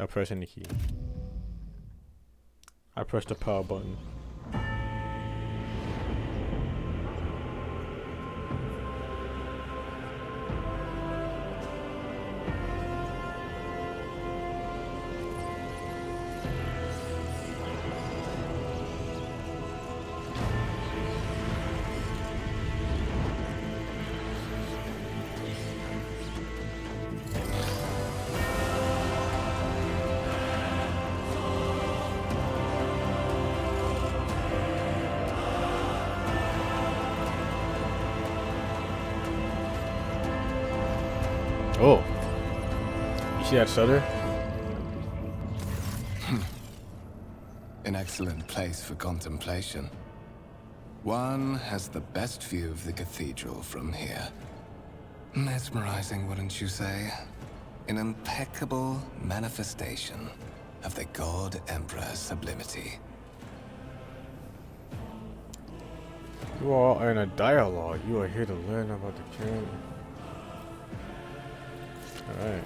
I'll press any key. I press the power button. Oh, you see that stutter? An excellent place for contemplation. One has the best view of the cathedral from here. Mesmerizing, wouldn't you say? An impeccable manifestation of the God Emperor's sublimity. You are in a dialogue. You are here to learn about the king. Alright.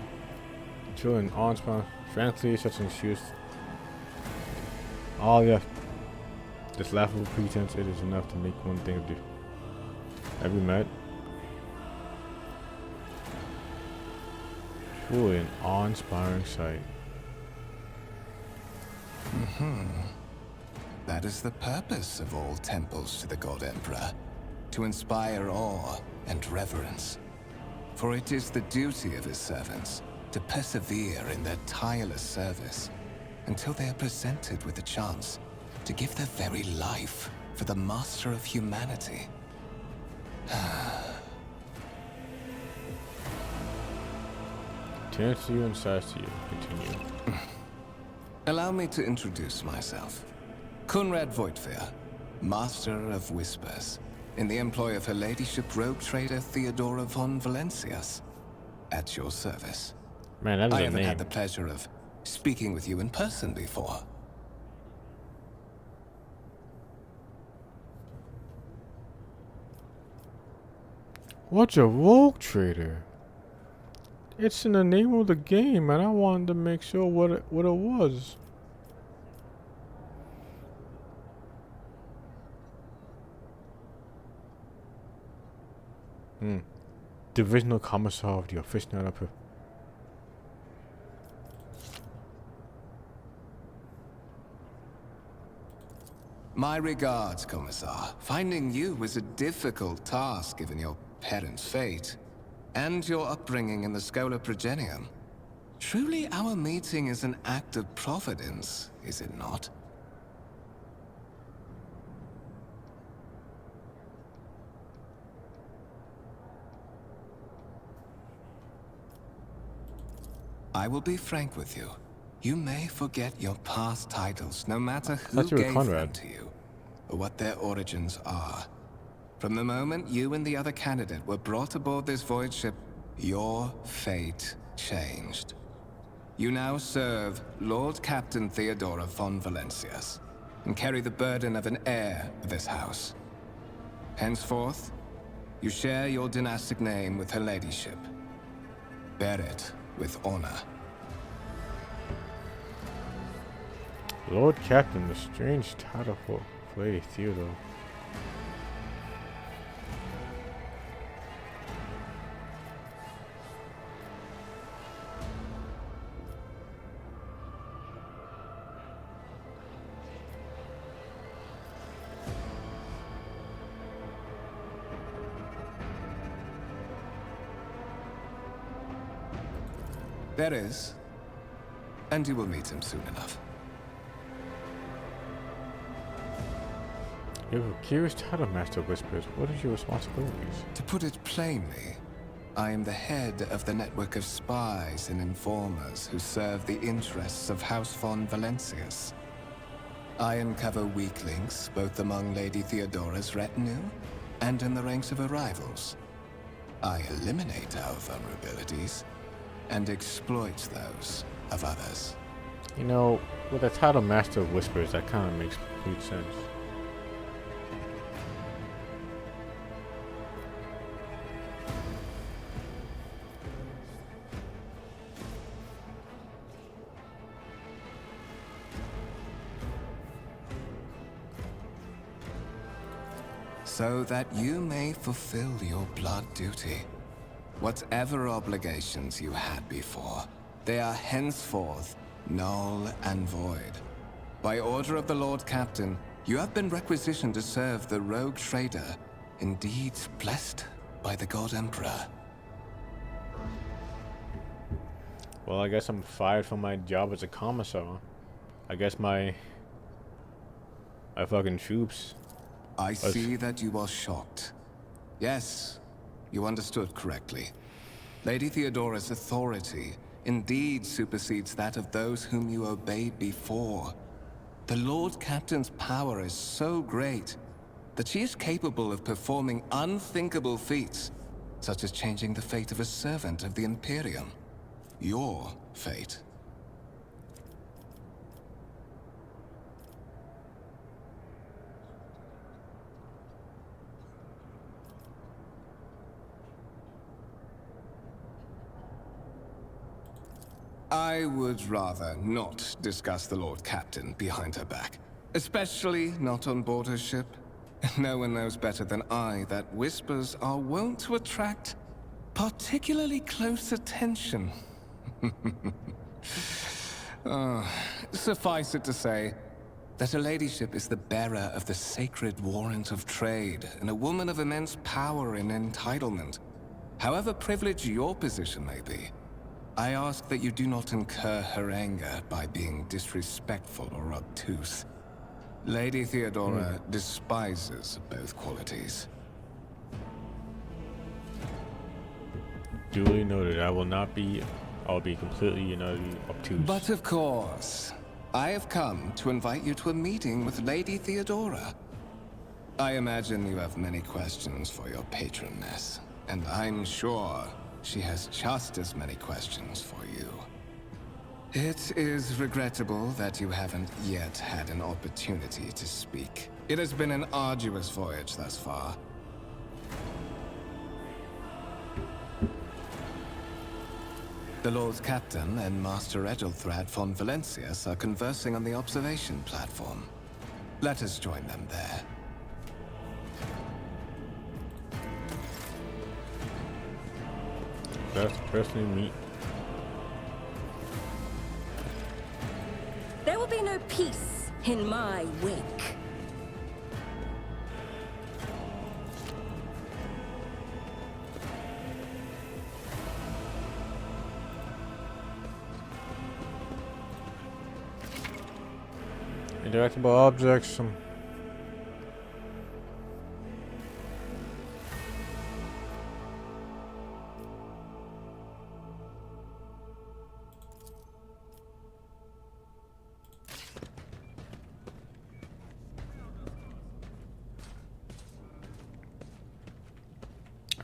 Children on spawn. Frankly, such an excuse. All yeah. This laughable pretense, it is enough to make one thing of you. Have you met? Truly an awe-inspiring sight. That is the purpose of all temples to the God Emperor. To inspire awe and reverence. For it is the duty of his servants to persevere in their tireless service until they are presented with the chance to give their very life for the master of humanity. Turns to you and says to you. Continue. Allow me to introduce myself. Conrad Voigtveer, Master of Whispers, in the employ of Her Ladyship Rogue Trader Theodora von Valencias, at your service. Man, that is I a haven't name. had the pleasure of speaking with you in person before. What's a rogue trader? It's in the name of the game, and I wanted to make sure what it was. Divisional Commissar of the Official Upper. My regards, Commissar. Finding you was a difficult task given your parents' fate and your upbringing in the Schola Progenium. Truly, our meeting is an act of providence, is it not? I will be frank with you. You may forget your past titles, no matter who Thought you were gave Conrad. them to you, or what their origins are. From the moment you and the other candidate were brought aboard this void ship, your fate changed. You now serve Lord Captain Theodora von Valencias, and carry the burden of an heir of this house. Henceforth, you share your dynastic name with Her Ladyship. Bear it with honor. Lord Captain, the strange title for Lady Theodore. There is. And you will meet him soon enough. You have a curious title, Master of Whispers. What is your responsibilities? To put it plainly, I am the head of the network of spies and informers who serve the interests of House von Valencias. I uncover weak links both among Lady Theodora's retinue and in the ranks of her rivals. I eliminate our vulnerabilities and exploit those of others. You know, with the title Master of Whispers, that kind of makes complete sense. So that you may fulfill your blood duty. Whatever obligations you had before, they are henceforth null and void. By order of the Lord Captain, you have been requisitioned to serve the rogue trader, indeed blessed by the God Emperor. Well, I guess I'm fired from my job as a commissar. I guess my fucking troops. I see that you are shocked. Yes, you understood correctly. Lady Theodora's authority indeed supersedes that of those whom you obeyed before. The Lord Captain's power is so great that she is capable of performing unthinkable feats, such as changing the fate of a servant of the Imperium. Your fate. I would rather not discuss the Lord Captain behind her back. Especially not on board her ship. No one knows better than I that whispers are wont to attract particularly close attention. Suffice it to say that her ladyship is the bearer of the sacred warrant of trade and a woman of immense power and entitlement. However privileged your position may be, I ask that you do not incur her anger by being disrespectful or obtuse. Lady Theodora despises both qualities. Duly noted. I'll be completely, obtuse. But of course, I have come to invite you to a meeting with Lady Theodora. I imagine you have many questions for your patroness, and I'm sure she has just as many questions for you. It is regrettable that you haven't yet had an opportunity to speak. It has been an arduous voyage thus far. The Lord Captain and Master Edelthrad von Valencius are conversing on the observation platform. Let us join them there. That's the person you meet. There will be no peace in my wake. Interactable objects.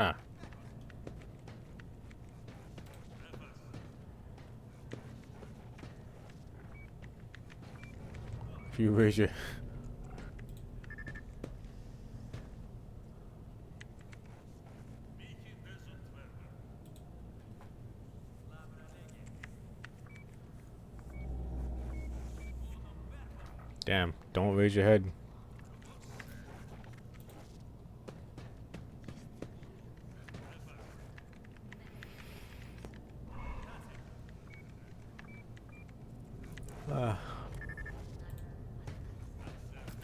Ah. If you raise your... Damn, don't raise your head.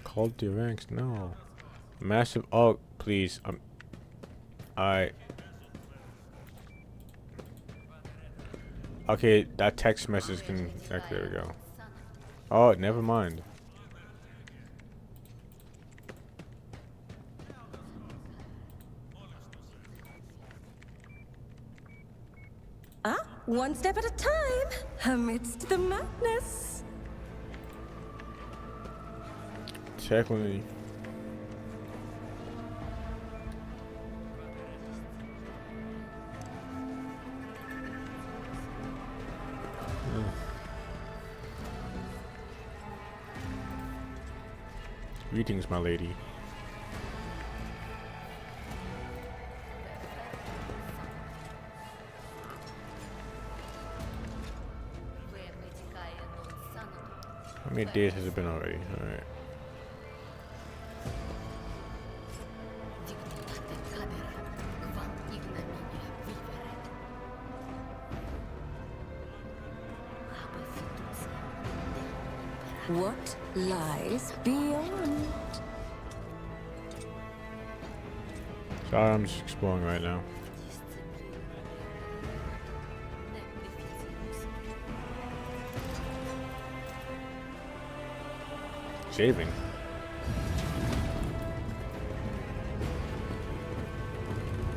Called to your ranks, no. Massive, oh, please, okay, that text message can, okay, there we go. Oh, never mind. One step at a time, amidst the madness. Technically. Greetings, my lady. How many days has it been already? Alright. What lies beyond? Sorry, I'm just exploring right now. Saving.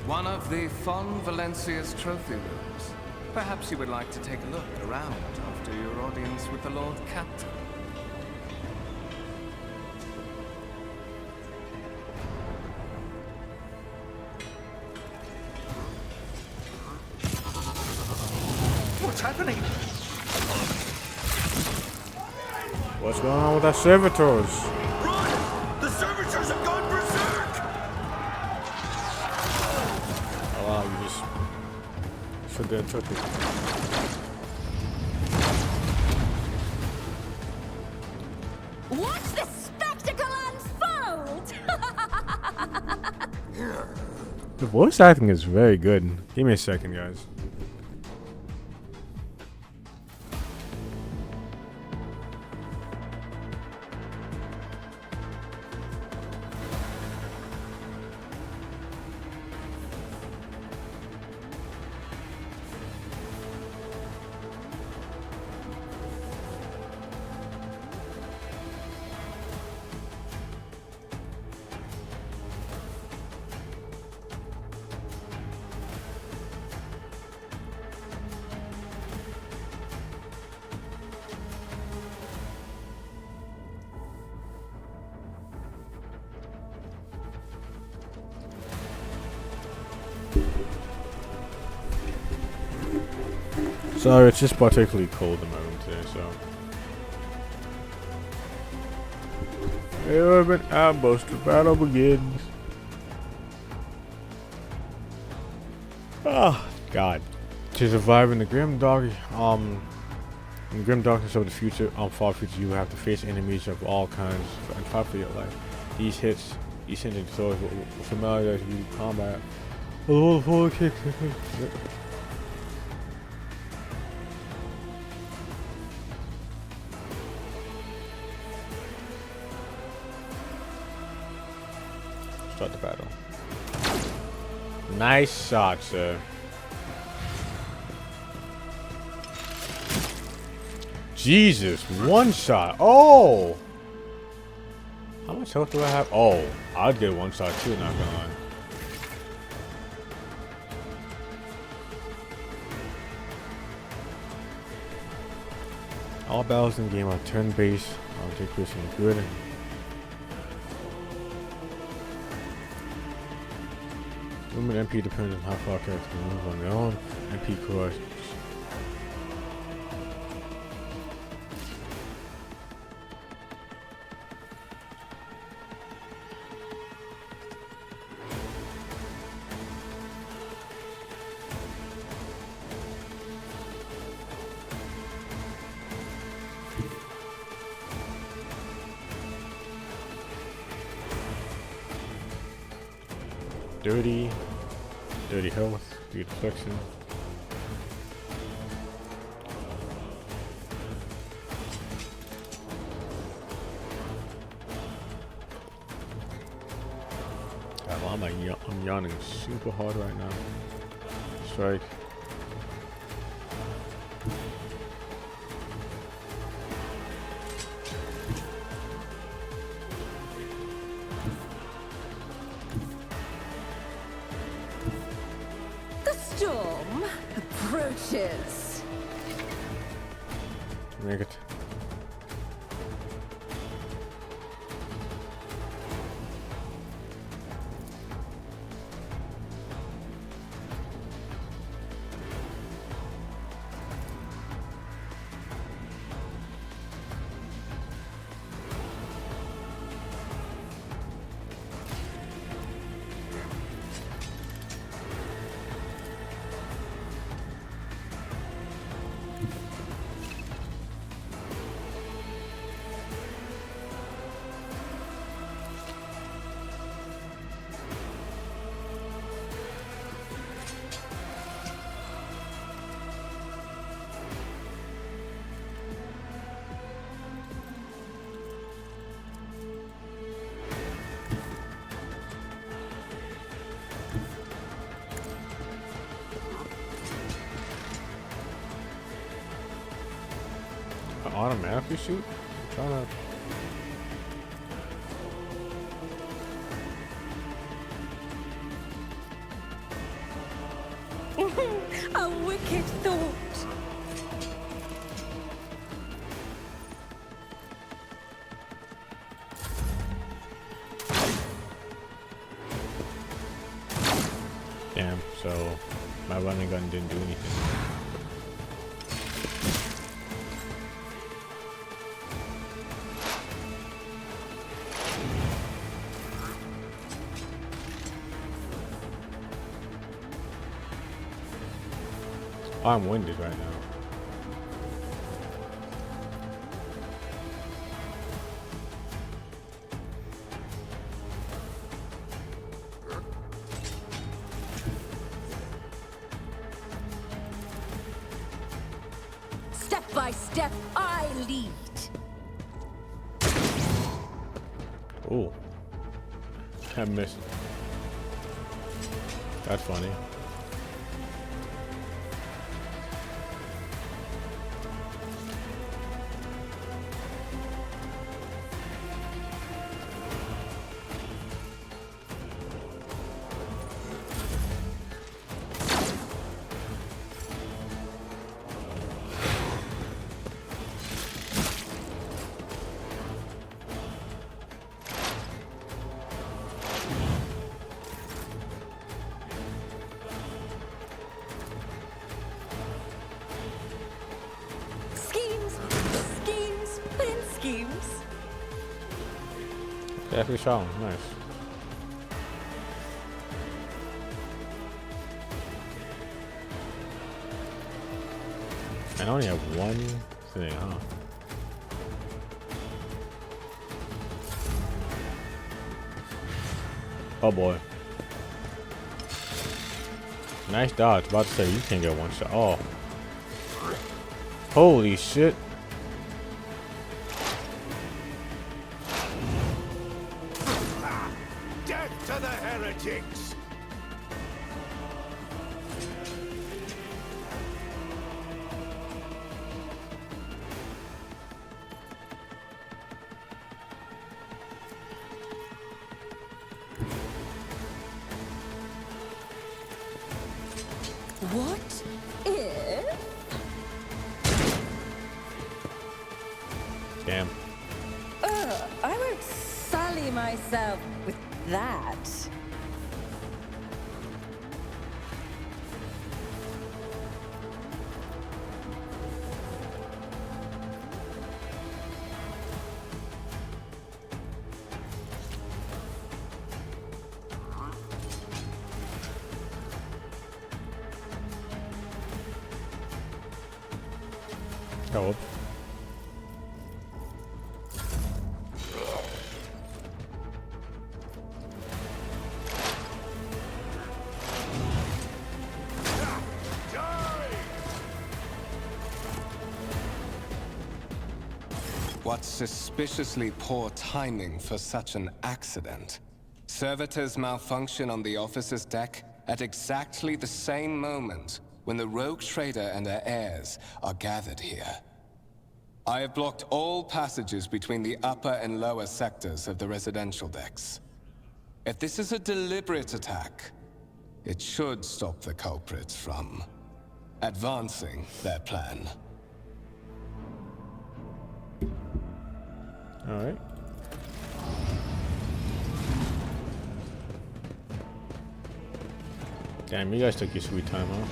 One of the Von Valencia's trophy rooms. Perhaps you would like to take a look around after your audience with the Lord Captain. What's happening? What's going on with our servitors? Run! The servitors have gone berserk! Oh wow, you just stood there and took it. Watch this spectacle unfold! The voice acting is very good. Give me a second, guys. Sorry, it's just particularly cold in my room today, so. You have been ambushed. The battle begins. Oh, God. To survive in the grim darkness of the future, far future, you have to face enemies of all kinds and fight for your life. These hits, those swords will familiarize you with combat. Start the battle. Nice shot, sir. Jesus, one shot. Oh! How much health do I have? Oh, I'd get one shot too, not gonna lie. All battles in the game are turn-based. I'll take this in good. Movement MP depends on how far characters can move on their own. MP course. Dirty health, good deflection. Well, I'm yawning super hard right now. Strike. Storm approaches. Make it. Automatically shoot? I'm trying to. A wicked thought. Damn, so my running gun didn't do anything. I'm winded right now. Step by step, I lead. Oh, I missed. That's funny. Actually shot one. Nice. I only have one thing, huh? Oh boy. Nice dodge. About to say you can't get one shot. Oh. Holy shit. Death to the heretics! What if? Damn. I won't sully myself with that. Oh, whoops. What suspiciously poor timing for such an accident. Servitors malfunction on the officer's deck at exactly the same moment when the rogue trader and her heirs are gathered here. I have blocked all passages between the upper and lower sectors of the residential decks. If this is a deliberate attack, it should stop the culprits from advancing their plan. All right. Damn, you guys took your sweet time, huh?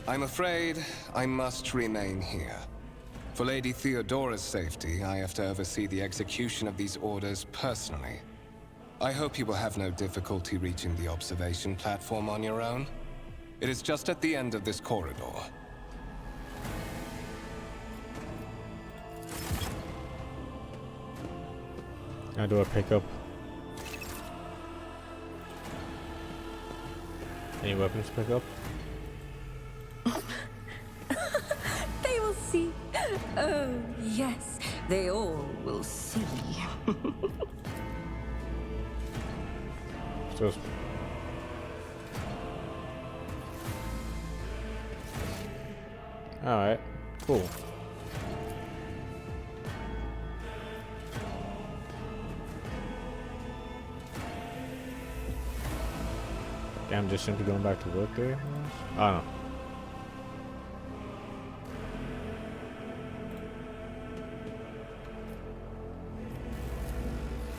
I'm afraid I must remain here. For Lady Theodora's safety, I have to oversee the execution of these orders personally. I hope you will have no difficulty reaching the observation platform on your own. It is just at the end of this corridor. How do I pick up any weapons to pick up? They will see. Oh, yes, they all will see. Just all right, cool. Damn, just simply going back to work there? I don't know.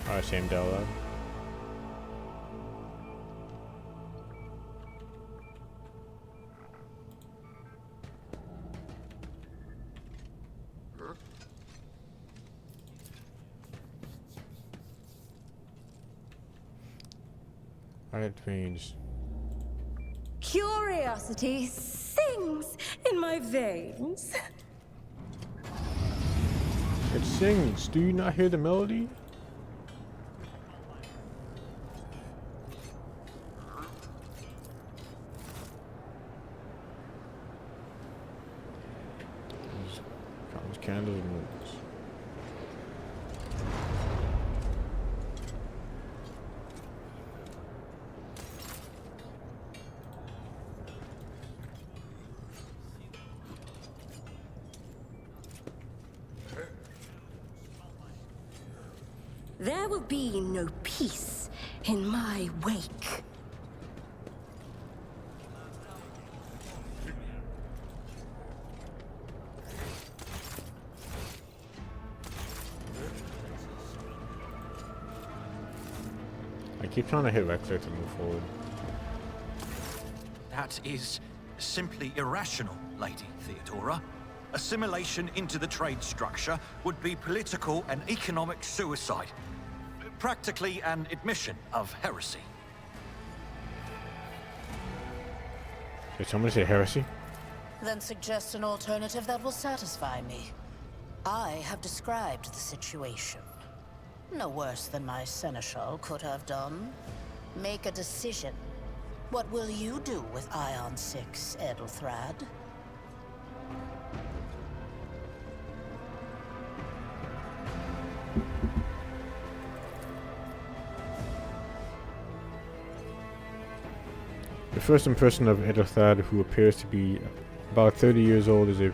Alright, same dialogue. Alright, means Curiosity sings in my veins. it sings. Do you not hear the melody? Comes candles and moons. There will be no peace in my wake. I keep trying to hit Vector to move forward. That is simply irrational, Lady Theodora. Assimilation into the trade structure would be political and economic suicide. Practically an admission of heresy. Did somebody say heresy? Then suggest an alternative that will satisfy me. I have described the situation. No worse than my seneschal could have done. Make a decision. What will you do with Ion 6, Edelthrad? The first impression of Edelthrad, who appears to be about 30 years old, is a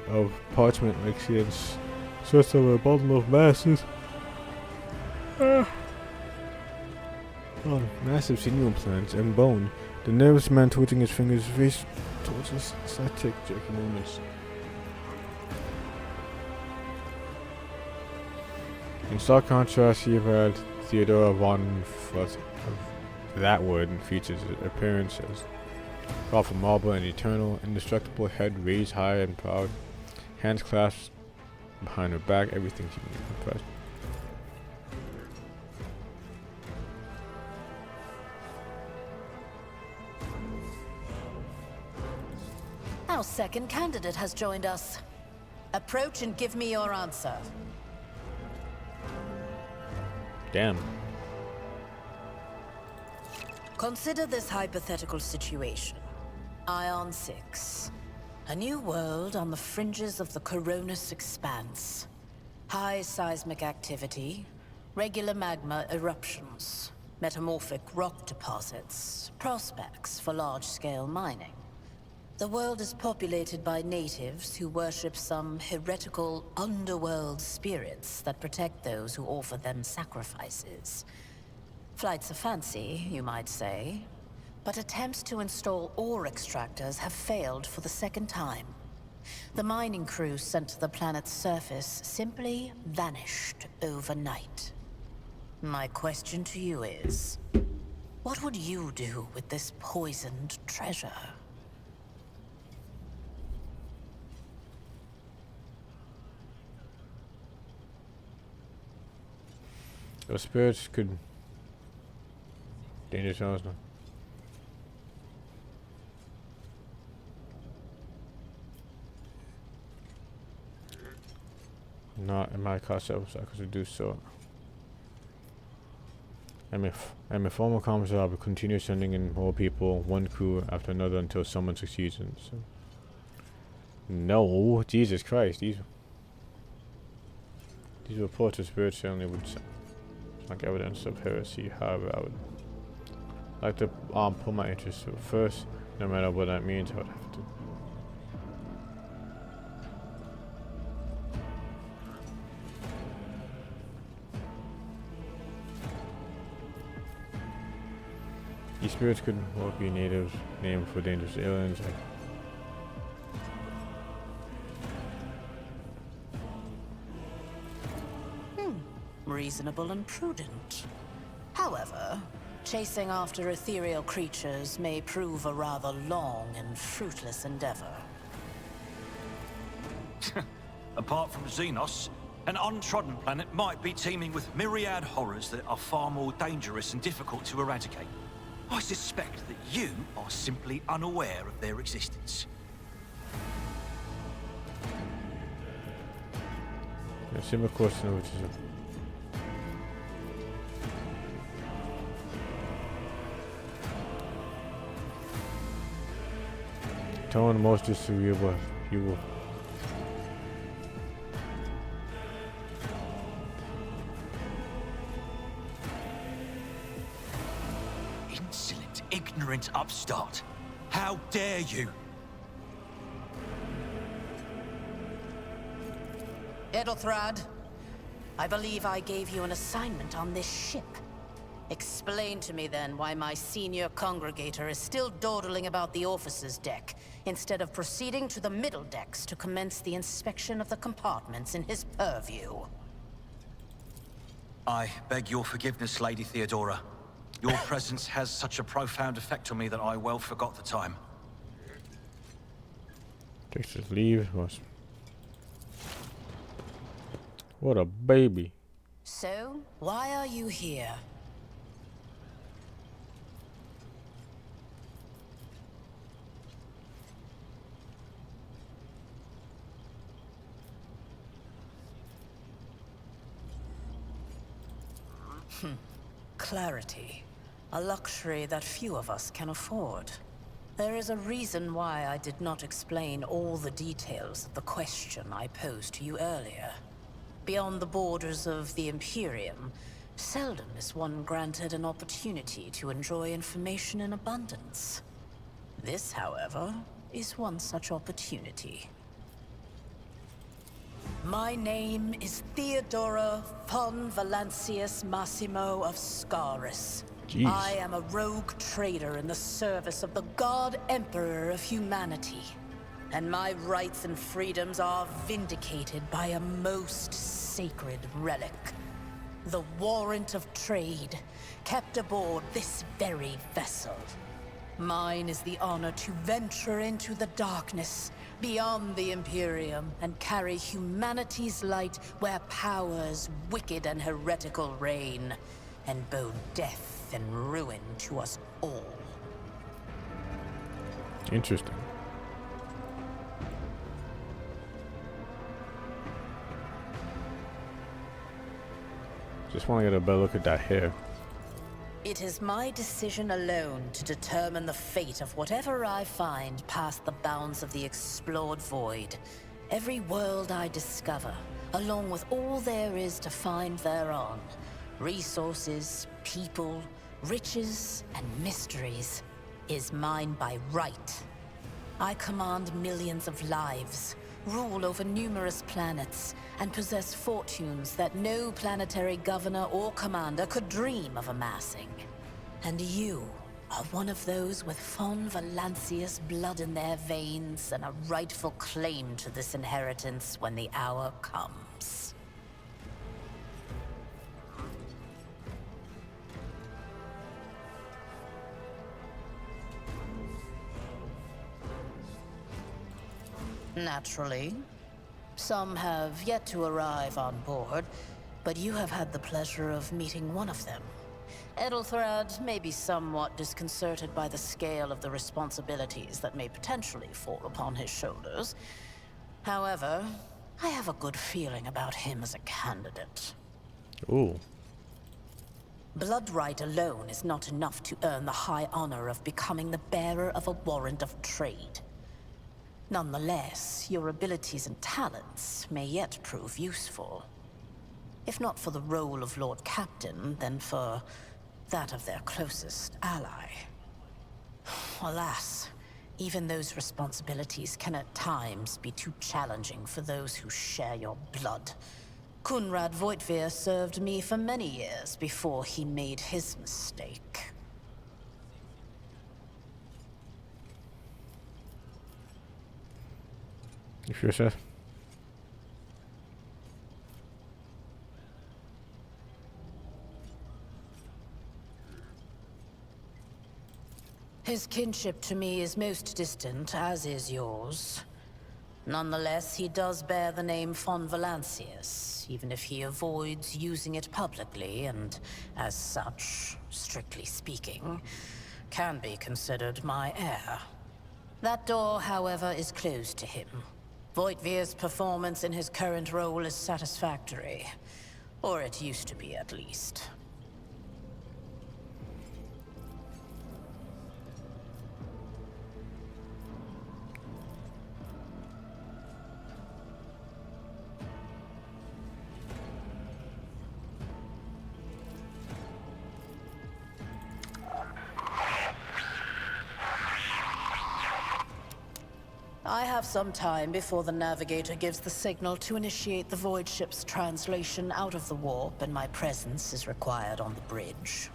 of parchment-like skins, sorts of a bundle of masses. Massive sinew implants and bone. The nervous man twitching his fingers, face towards us, static jerky movements. In stark contrast, you've had Theodora von Fuss. That word features appearance as carved from marble and eternal, indestructible head raised high and proud, hands clasped behind her back, everything seems impressed. Our second candidate has joined us. Approach and give me your answer. Damn. Consider this hypothetical situation. Ion 6. A new world on the fringes of the Coronis expanse. High seismic activity, regular magma eruptions, metamorphic rock deposits, prospects for large-scale mining. The world is populated by natives who worship some heretical underworld spirits that protect those who offer them sacrifices. Flights of fancy, you might say, but attempts to install ore extractors have failed for the second time. The mining crew sent to the planet's surface simply vanished overnight. My question to you is, what would you do with this poisoned treasure? Those spirits could dangerous zones now. Not in my cost so I could do so. And my former comments I will continue sending in more people, one crew after another until someone succeeds in so. No, Jesus Christ, these reports of spirits certainly would sound like evidence of heresy. However, I would like to put my interest first, no matter what that means. I would have to. These spirits could well be natives named for dangerous aliens. Reasonable and prudent. However, chasing after ethereal creatures may prove a rather long and fruitless endeavor. Apart from Xenos, an untrodden planet might be teeming with myriad horrors that are far more dangerous and difficult to eradicate. I suspect that you are simply unaware of their existence. A similar question, which is tone most disagreeable. You will. Insolent, ignorant upstart. How dare you? Edelthrad, I believe I gave you an assignment on this ship. Explain to me then why my senior congregator is still dawdling about the officer's deck, instead of proceeding to the middle decks to commence the inspection of the compartments in his purview. I beg your forgiveness, Lady Theodora. Your presence has such a profound effect on me that I well forgot the time. Takes his leave. What a baby. So, why are you here? Clarity. A luxury that few of us can afford. There is a reason why I did not explain all the details of the question I posed to you earlier. Beyond the borders of the Imperium, seldom is one granted an opportunity to enjoy information in abundance. This, however, is one such opportunity. My name is Theodora von Valancius Massimo of Scaris. Jeez. I am a rogue trader in the service of the God Emperor of humanity. And my rights and freedoms are vindicated by a most sacred relic. The warrant of trade, kept aboard this very vessel. Mine is the honor to venture into the darkness, beyond the Imperium, and carry humanity's light where powers wicked and heretical reign, and bow death and ruin to us all. Interesting. Just want to get a better look at that hair. It is my decision alone to determine the fate of whatever I find past the bounds of the explored void. Every world I discover, along with all there is to find thereon. Resources, people, riches, and mysteries, is mine by right. I command millions of lives, rule over numerous planets, and possess fortunes that no planetary governor or commander could dream of amassing. And you are one of those with von Valancius blood in their veins and a rightful claim to this inheritance when the hour comes. Naturally. Some have yet to arrive on board, but you have had the pleasure of meeting one of them. Edelthrad may be somewhat disconcerted by the scale of the responsibilities that may potentially fall upon his shoulders. However, I have a good feeling about him as a candidate. Ooh. Blood right alone is not enough to earn the high honor of becoming the bearer of a warrant of trade. Nonetheless, your abilities and talents may yet prove useful. If not for the role of Lord Captain, then for that of their closest ally. Alas, even those responsibilities can at times be too challenging for those who share your blood. Kunrad Voitvir served me for many years before he made his mistake. You sure, Seth? His kinship to me is most distant, as is yours. Nonetheless, he does bear the name von Valancius, even if he avoids using it publicly, and as such, strictly speaking, can be considered my heir. That door, however, is closed to him. Voitvir's performance in his current role is satisfactory. Or it used to be, at least. I have some time before the navigator gives the signal to initiate the void ship's translation out of the warp, and my presence is required on the bridge.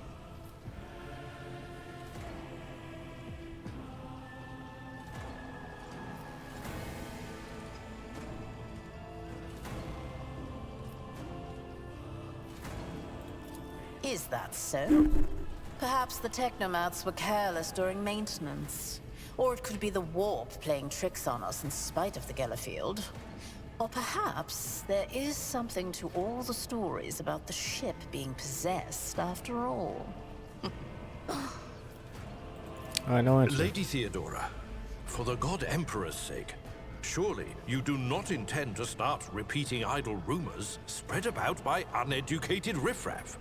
Is that so? Perhaps the technomats were careless during maintenance. Or it could be the warp playing tricks on us in spite of the Gellerfield. Or perhaps there is something to all the stories about the ship being possessed after all. I know it's Lady Theodora, for the God Emperor's sake, surely you do not intend to start repeating idle rumors spread about by uneducated riffraff.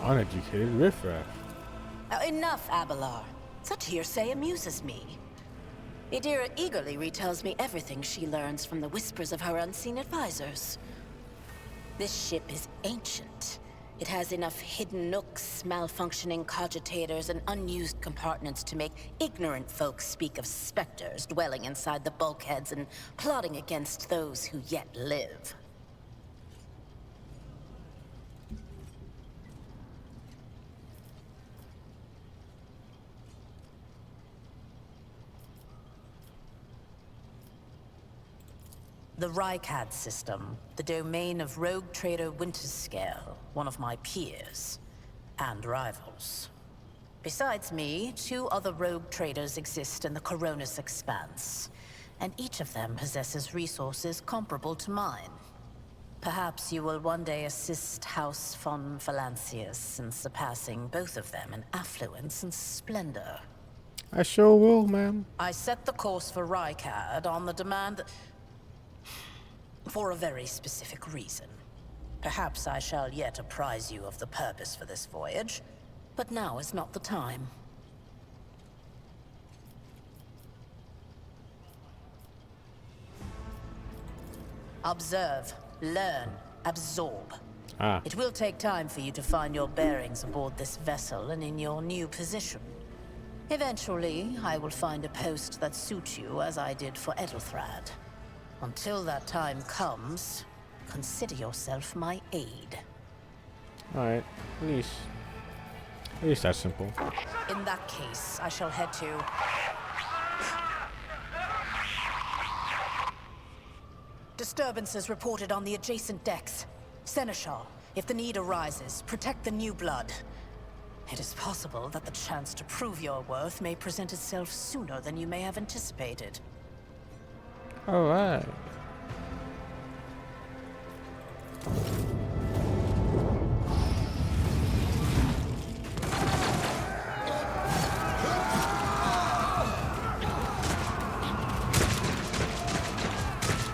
uneducated riffraff. Now, enough, Abelard. Such hearsay amuses me. Idira eagerly retells me everything she learns from the whispers of her unseen advisors. This ship is ancient. It has enough hidden nooks, malfunctioning cogitators, and unused compartments to make ignorant folks speak of specters dwelling inside the bulkheads and plotting against those who yet live. The Rykad system, the domain of rogue trader Winterscale, one of my peers, and rivals. Besides me, 2 other rogue traders exist in the Coronis Expanse, and each of them possesses resources comparable to mine. Perhaps you will one day assist House von Valancius in surpassing both of them in affluence and splendor. I sure will, ma'am. I set the course for Rykad on the demand that... for a very specific reason. Perhaps I shall yet apprise you of the purpose for this voyage, but now is not the time. Observe, learn, absorb. It will take time for you to find your bearings aboard this vessel and in your new position. Eventually, I will find a post that suits you as I did for Edelthrad. Until that time comes, consider yourself my aide. Alright, at least that's simple. In that case, I shall head to... Disturbances reported on the adjacent decks. Seneschal, if the need arises, protect the new blood. It is possible that the chance to prove your worth may present itself sooner than you may have anticipated. Alright.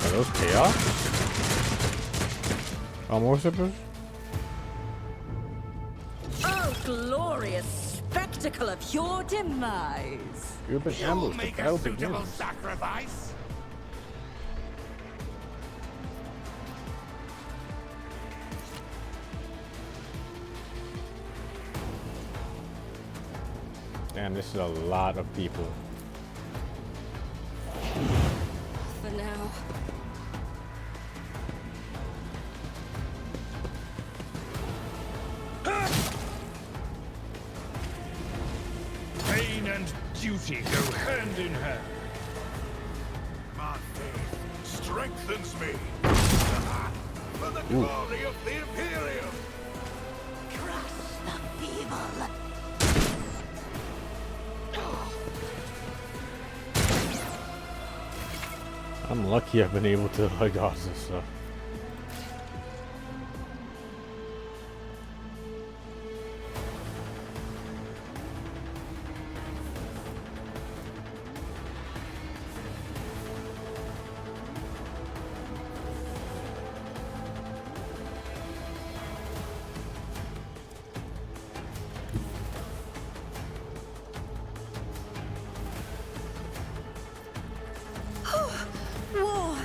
Are those chaos? Worshippers? Oh, glorious spectacle of your demise! You've been ambushed. The battle begins. Sacrifice. Damn, this is a lot of people. For now. Pain and duty go hand in hand. My faith strengthens me. For the glory of the Imperium. Crush the feeble. I'm lucky I've been able to like dodge this stuff. War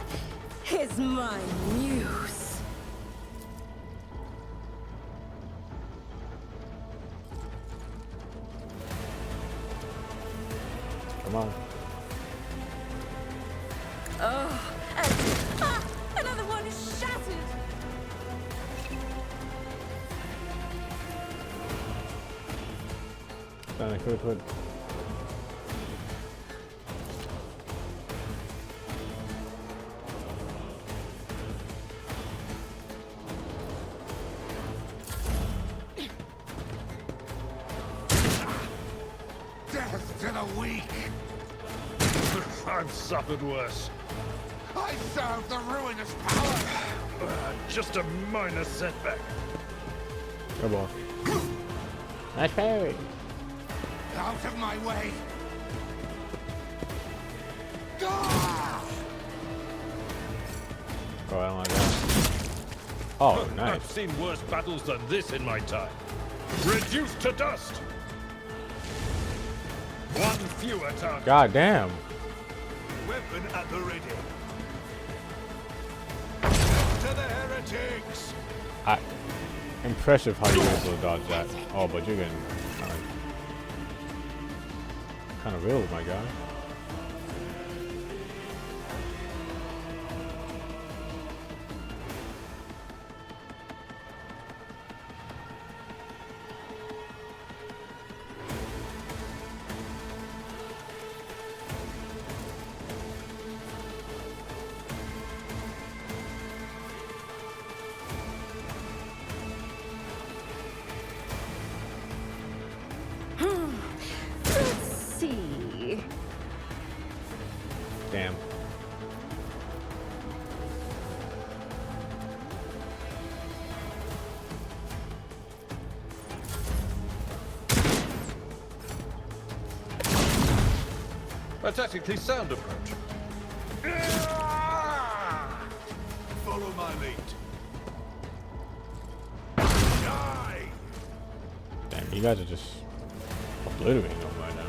is my muse. Come on. Oh, and another one is shattered. Quick. to the weak. I've suffered worse. I serve the ruinous power. Just a minor setback. Come on. Nice parry. Out of my way. Ah! Oh, I don't like that. Oh, nice. I've seen worse battles than this in my time. Reduced to dust. One fewer target. God damn. Weapon at the ready. To the heretics. Impressive how you were able to dodge that. Oh, but you're getting kind of real, my guy. Damn. A tactically sound approach. Follow my lead. Die! Damn, you guys are just obliterating them right now.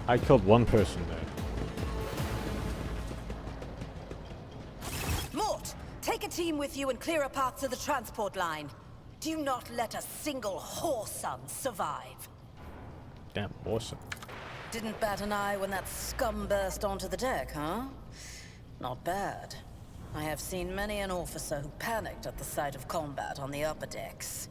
I killed one person there. Mort, take a team with you and clear a path to the transport line. Do not let a single whoreson survive. Damn, awesome. Didn't bat an eye when that scum burst onto the deck, huh? Not bad. I have seen many an officer who panicked at the sight of combat on the upper decks.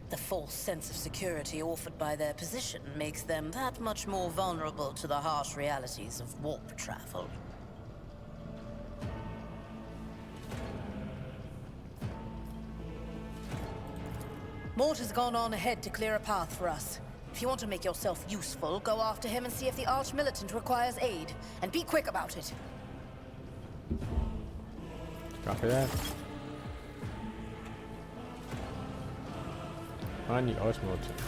The false sense of security offered by their position makes them that much more vulnerable to the harsh realities of warp travel. Mort has gone on ahead to clear a path for us. If you want to make yourself useful, go after him and see if the Arch-Militant requires aid. And be quick about it. Copy that. Find the Arch-Militant.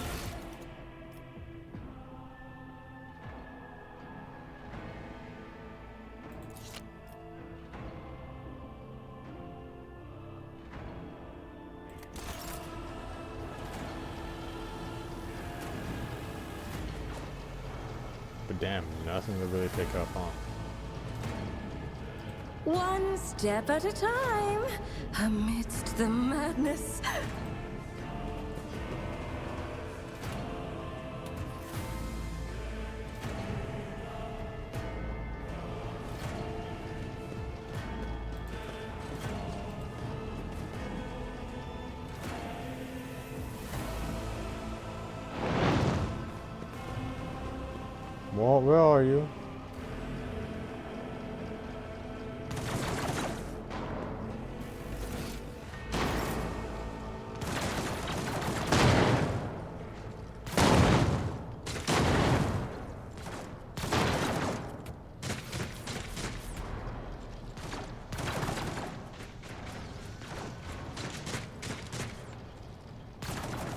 But damn, nothing to really pick up on. One step at a time, amidst the madness. Well, where are you?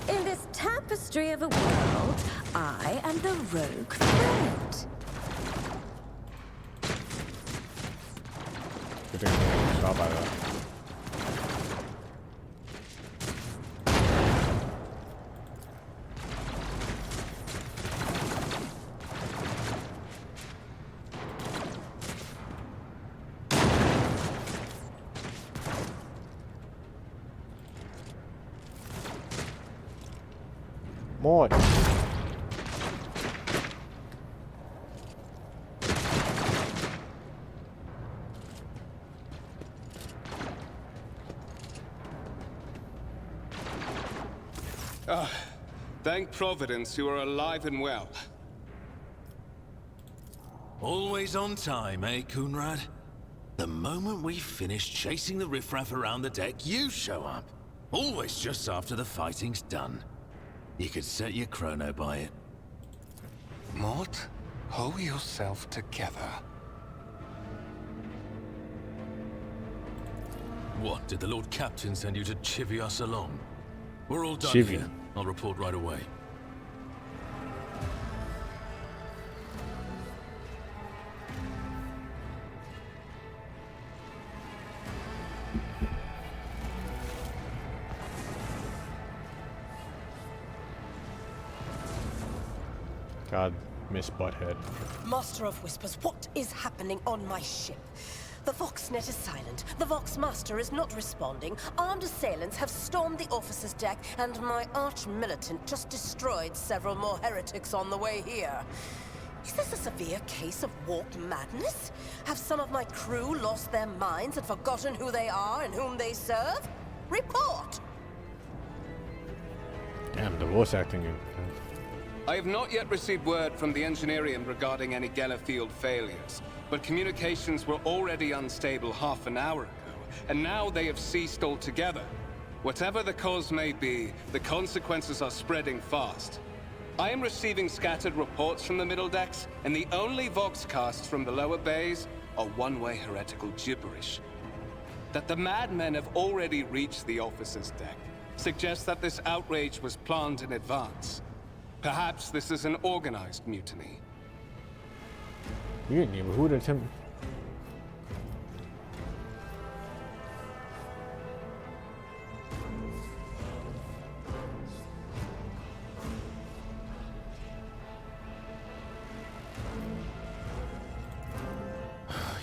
In this tapestry of a world, I am the rogue threat. Good thing I shot by that. More. Thank Providence you are alive and well. Always on time, eh, Coonrad? The moment we finish chasing the riffraff around the deck, you show up. Always just after the fighting's done. You could set your chrono by it. Mort, hold yourself together. What, did the Lord Captain send you to chivvy us along? We're all done Chivvy. here. I'll report right away. God, Miss Butthead. Master of Whispers, what is happening on my ship? The Voxnet is silent. The Voxmaster is not responding. Armed assailants have stormed the officer's deck, and my arch-militant just destroyed several more heretics on the way here. Is this a severe case of warp madness? Have some of my crew lost their minds and forgotten who they are and whom they serve? Report! Damn, the voice acting. I have not yet received word from the Engineering regarding any Gellerfield failures, but communications were already unstable half an hour ago, and now they have ceased altogether. Whatever the cause may be, the consequences are spreading fast. I am receiving scattered reports from the middle decks, and the only Voxcasts from the lower bays are one-way heretical gibberish. That the madmen have already reached the officer's deck suggests that this outrage was planned in advance. Perhaps this is an organized mutiny. You didn't even who did him.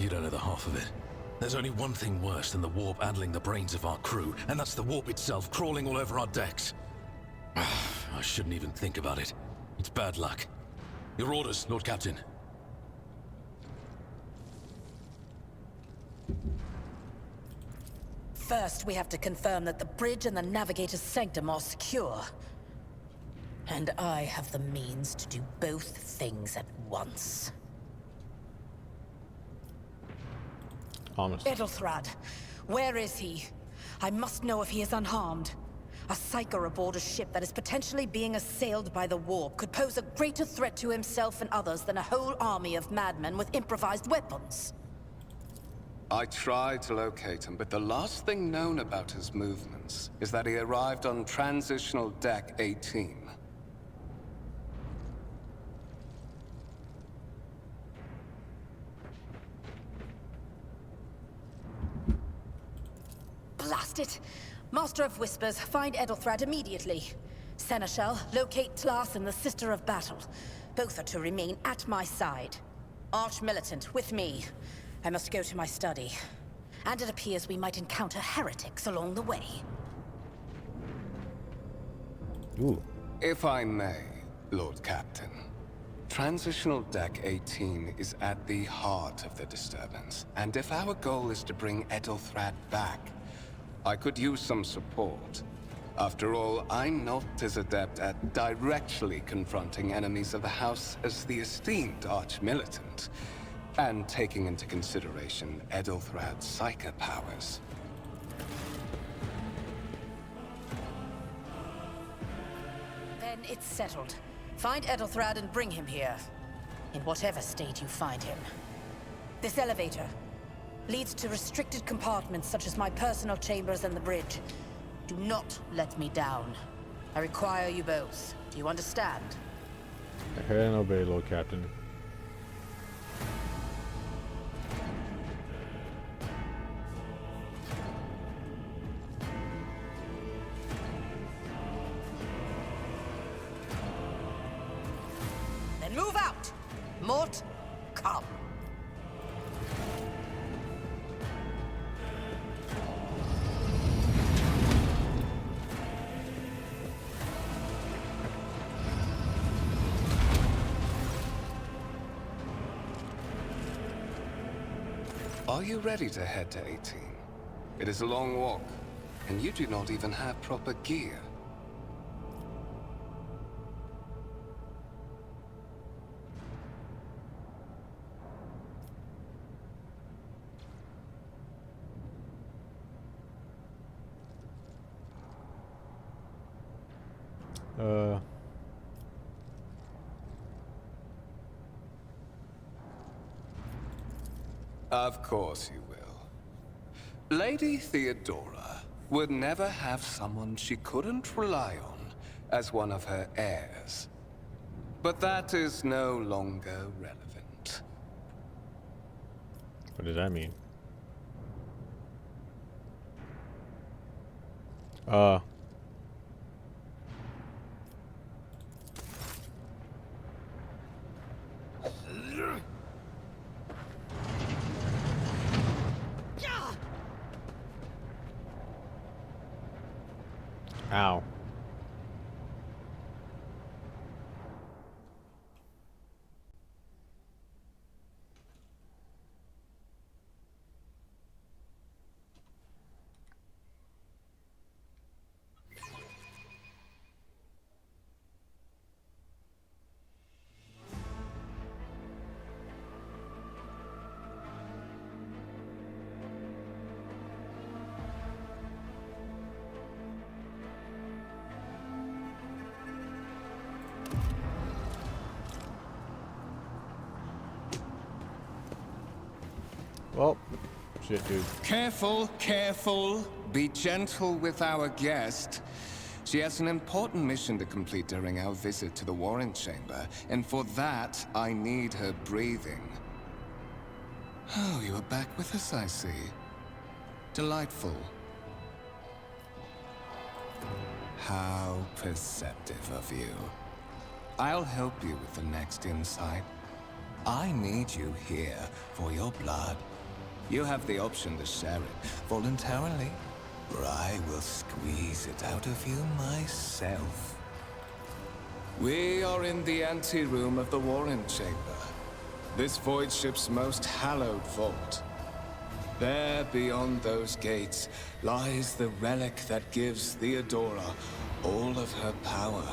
You don't know the half of it. There's only one thing worse than the warp addling the brains of our crew, and that's the warp itself crawling all over our decks. I shouldn't even think about it. It's bad luck. Your orders, Lord Captain. First, we have to confirm that the bridge and the navigator's sanctum are secure. And I have the means to do both things at once. Honest. Edelthrad, where is he? I must know if he is unharmed. A psyker aboard a ship that is potentially being assailed by the warp could pose a greater threat to himself and others than a whole army of madmen with improvised weapons. I tried to locate him, but the last thing known about his movements is that he arrived on Transitional Deck 18. Blast it! Master of Whispers, find Edelthrad immediately. Seneschal, locate Tlas and the Sister of Battle. Both are to remain at my side. Arch-militant, with me. I must go to my study. And it appears we might encounter heretics along the way. Ooh. If I may, Lord Captain. Transitional Deck 18 is at the heart of the disturbance, and if our goal is to bring Edelthrad back, I could use some support. After all, I'm not as adept at directly confronting enemies of the House as the esteemed Arch-Militant, and taking into consideration Edelthrad's psyker powers. Then it's settled. Find Edelthrad and bring him here. In whatever state you find him. This elevator leads to restricted compartments such as my personal chambers and the bridge. Do not let me down. I require you both. Do you understand? I hear and obey, Lord Captain. Then move out! Mort, come. Are you ready to head to 18? It is a long walk, and you do not even have proper gear. Of course you will. Lady Theodora would never have someone she couldn't rely on as one of her heirs. But that is no longer relevant. What does that mean? Ow. Well, shit, dude. Careful, careful. Be gentle with our guest. She has an important mission to complete during our visit to the Warren Chamber, and for that, I need her breathing. Oh, you are back with us, I see. Delightful. How perceptive of you. I'll help you with the next insight. I need you here for your blood. You have the option to share it voluntarily, or I will squeeze it out of you myself. We are in the anteroom of the Warren Chamber, this void ship's most hallowed vault. There, beyond those gates, lies the relic that gives Theodora all of her power.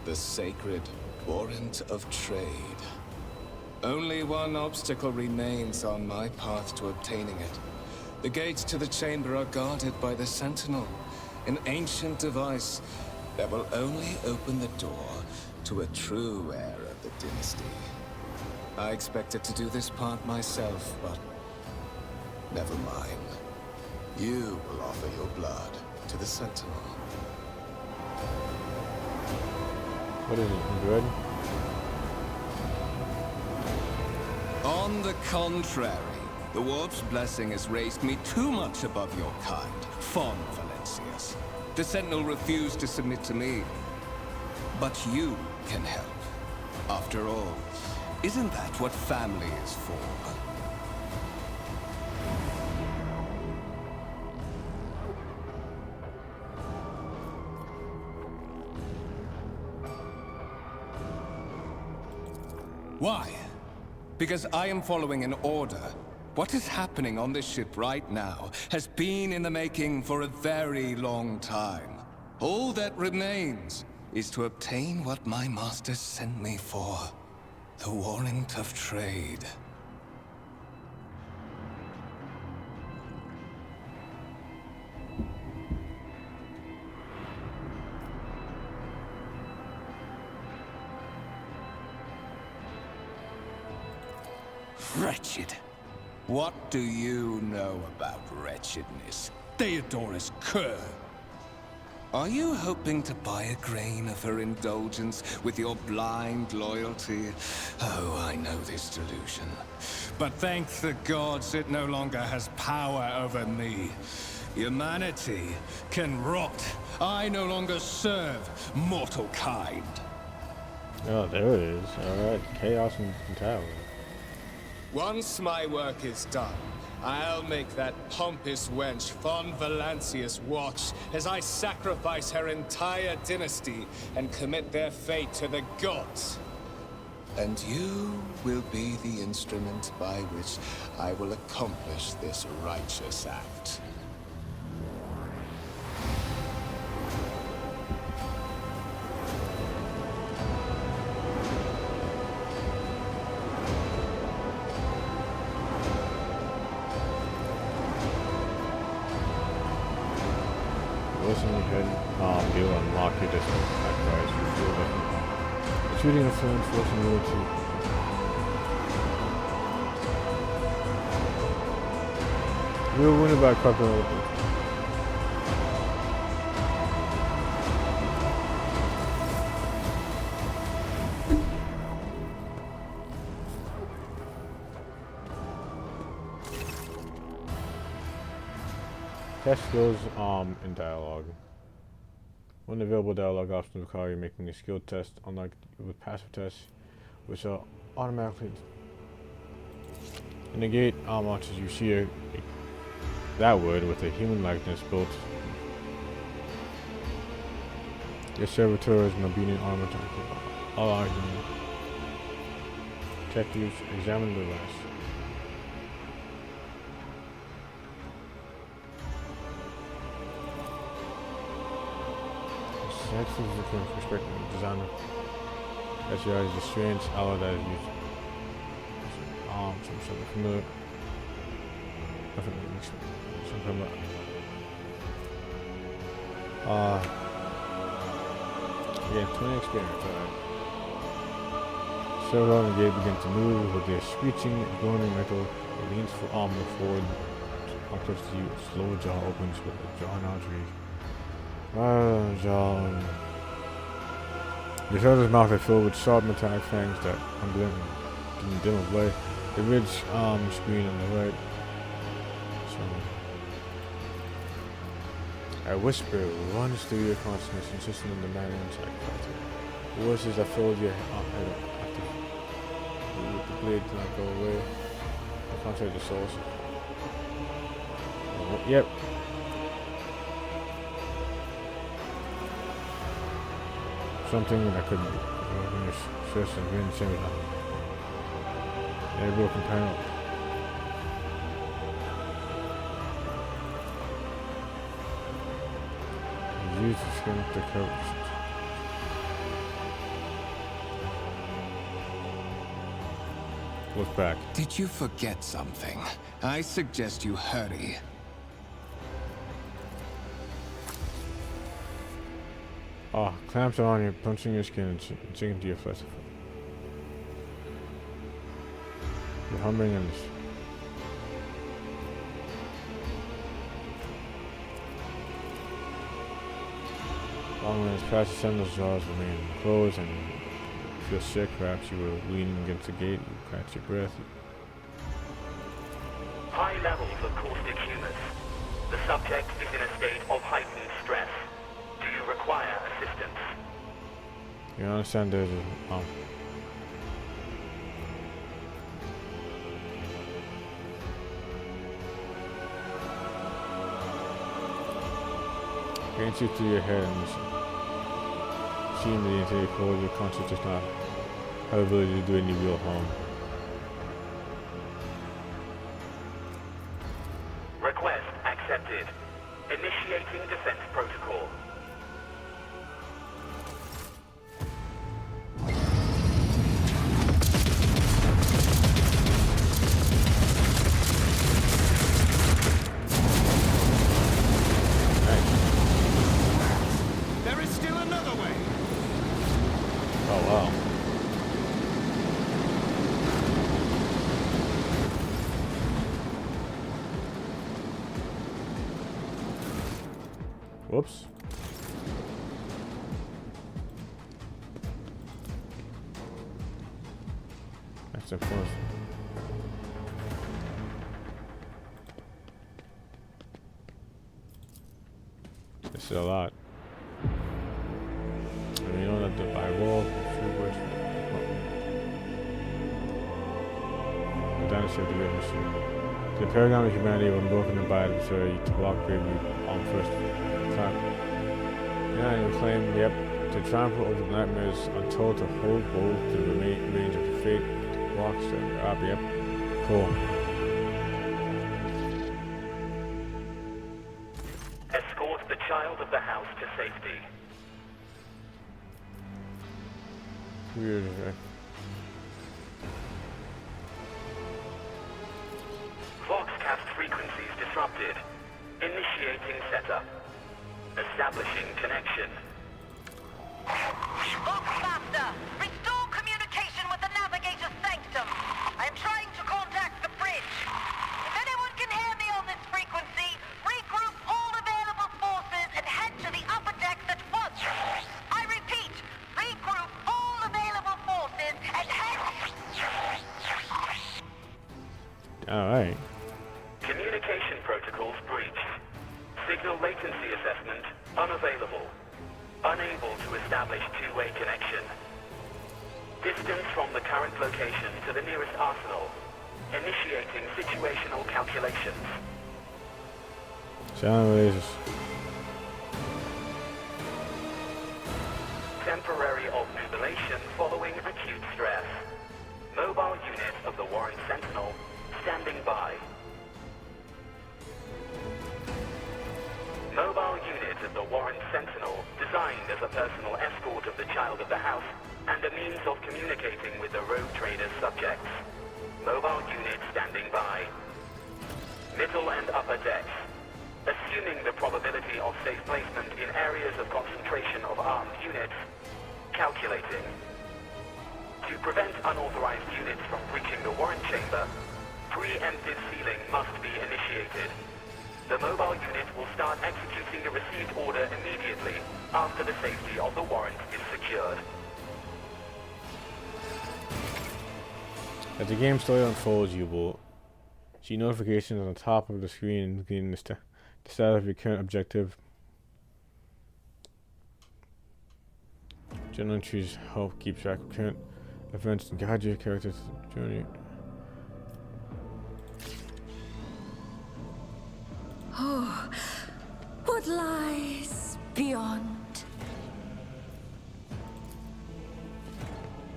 The sacred Warrant of Trade. Only one obstacle remains on my path to obtaining it. The gates to the chamber are guarded by the Sentinel, an ancient device that will only open the door to a true heir of the dynasty. I expected to do this part myself, but never mind. You will offer your blood to the Sentinel. What is it, good? On the contrary, the Warp's blessing has raised me too much above your kind, fond Valencius. The Sentinel refused to submit to me. But you can help. After all, isn't that what family is for? Why? Because I am following an order. What is happening on this ship right now has been in the making for a very long time. All that remains is to obtain what my master sent me for. The Warrant of Trade. Wretched. What do you know about wretchedness? Theodora's cur. Are you hoping to buy a grain of her indulgence with your blind loyalty? Oh, I know this delusion. But thank the gods it no longer has power over me. Humanity can rot. I no longer serve mortal kind. Oh, there it is. Alright, chaos and tower. Once my work is done, I'll make that pompous wench Von Valancius watch as I sacrifice her entire dynasty and commit their fate to the gods. And you will be the instrument by which I will accomplish this righteous act. Listen, you can do unlock your distant sacrifice. Shooting influence, forcing you to We were wounded by a couple. Test skills in dialogue. One available dialogue options require you making a skill test, unlike with passive tests, which are automatically negate options. You see that word with a human likeness built. Your servitor is an obedient armor. All argument. Check use. Examine the rest. Next is the perspective of designer. As you are the strange ally that is used. Something familiar. Something again, 20 experience, alright. Servo and gate begin to move with their screeching, groaning metal. It leans for armor forward. Up close to you, slow jaw opens with a jaw and arteries. The shoulders mouth are filled with sharp metallic fangs that undulate in the dim of light. The ridge screen on the right. So, a whisper runs through your consciousness, insisting on the man inside. The voices that filled your head active. With the blade to not go away. The contact the souls. Yep. Something that could open your chest and win similar. A broken panel. Use the skin to cover. Look back. Did you forget something? I suggest you hurry. Oh, clamps are on you, punching your skin and sinking to your flesh. You're humming in this. Long when it's past, the sentinel's jaws remain closed and you feel sick. Perhaps you were leaning against the gate, you catch your breath. High levels of caustic humus. The subject is in a state of heightened stress. Do you require assistance? You understand there's a Gains you through your head and you see the entire core, your conscience does not have the ability to do any real harm. Request accepted. Initiating defense protocol. There is still another way. Oh wow. Whoops. That's of course. This is a lot. And you know that the Bible, the dynasty of the great machine. The paragon of humanity when broken and by adversary to walk bravely on first time. Yeah, and you claim, yep, to triumph over the nightmares until to hold both to the range of the fate walks up, yep. Cool. Escort the child of the house to safety. Weird, okay. Voxcast frequencies disrupted. Initiating setup. Establishing connection. Voxmaster, restore communication with the navigator's sanctum. I am trying to contact the bridge. If anyone can hear me on this frequency, Alright. Communication protocols breached. Signal latency assessment unavailable. Unable to establish two-way connection. Distance from the current location to the nearest arsenal. Initiating situational calculations. Sound lasers. Temporary obnubilation following acute stress. Mobile unit of the Warren Sentinel standing by. Mobile unit of the Warren Sentinel designed as a personal escort of the child of the house and a means of communicating with the rogue trader's subjects. Mobile unit standing by. Middle and upper decks. Assuming the probability of safe placement in areas of concentration of armed units. Calculating. To prevent unauthorized units from breaching the warrant chamber, preemptive sealing must be initiated. The mobile unit will start executing the received order immediately after the safety of the warrant is secured. As the game story unfolds, you will see notifications on the top of the screen indicating the status of your current objective. Journal entries help keep track of current events and guide your character's journey. Oh, what lies beyond?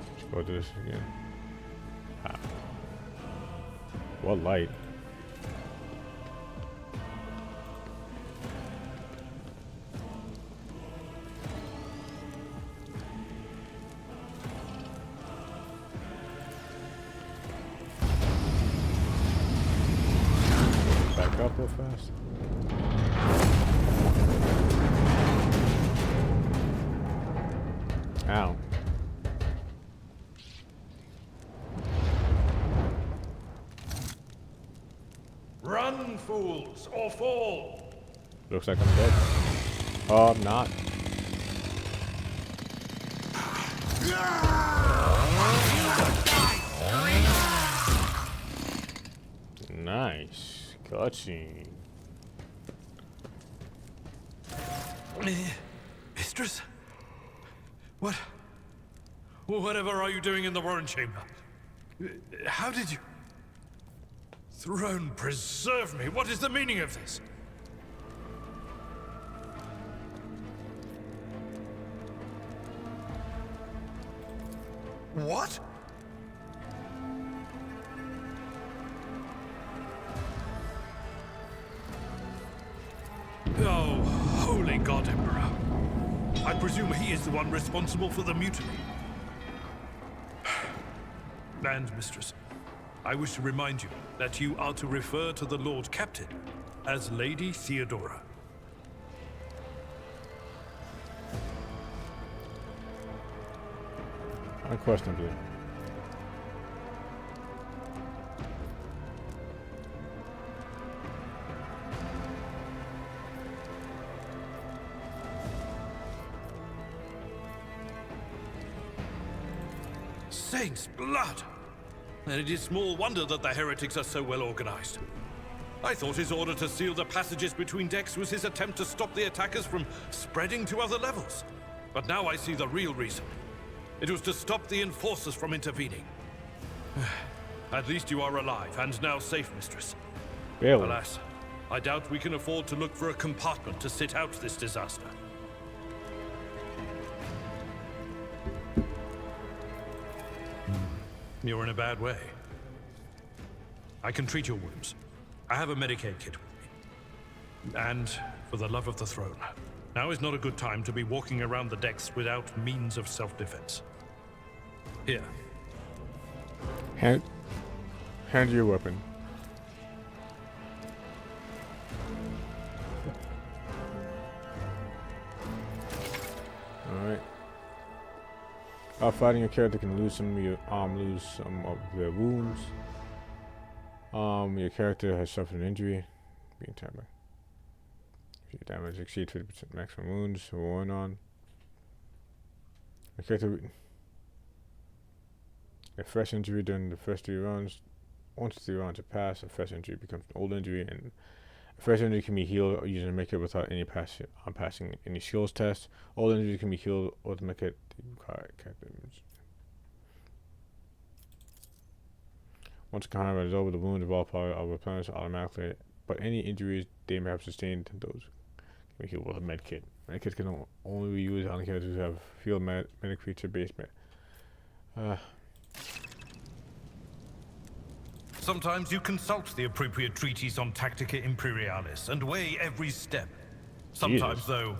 Let's go do this again. Ah. What light? Back up real fast. Ow. Run, fools, or fall! Looks like I'm dead. Oh, I'm not. Nice. Cutscene. Mistress? What? Whatever are you doing in the Warren Chamber? How did you... Throne preserve me! What is the meaning of this? What? Oh, holy God, Emperor. I presume he is the one responsible for the mutiny. And, Mistress, I wish to remind you that you are to refer to the Lord Captain as Lady Theodora. Unquestionably. Saints' blood! And it is small wonder that the heretics are so well organized. I thought his order to seal the passages between decks was his attempt to stop the attackers from spreading to other levels. But now I see the real reason. It was to stop the enforcers from intervening. At least you are alive and now safe, Mistress. Really? Alas, I doubt we can afford to look for a compartment to sit out this disaster. You're in a bad way. I can treat your wounds. I have a Medicaid kit with me. And for the love of the throne, now is not a good time to be walking around the decks without means of self-defense. Here. Hand your weapon. All right. While fighting, your character can lose some of their wounds. Your character has suffered an injury. Being tapped. If your damage exceeds 50% maximum wounds, worn on. Your character a fresh injury during the first 3 rounds. once the rounds have passed, a fresh injury becomes an old injury, and a fresh injury can be healed using a medkit without any passing any skills test. Old injuries can be healed with a medkit. Once combat is over, the wounds of all parties are replenished automatically, but any injuries they may have sustained, those can be healed with a medkit. Medkits can only be used on characters who have field medic creature-based Sometimes you consult the appropriate treatise on Tactica Imperialis and weigh every step. Sometimes, Jesus. though,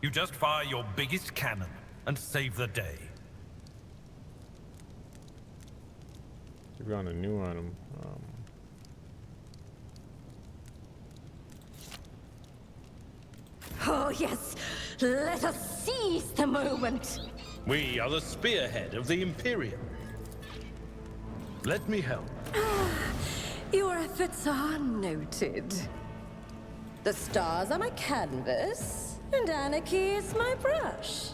you just fire your biggest cannon and save the day. We've got a new item. Oh, yes. Let us seize the moment. We are the spearhead of the Imperium. Let me help. Your efforts are noted. The stars are my canvas, and anarchy is my brush.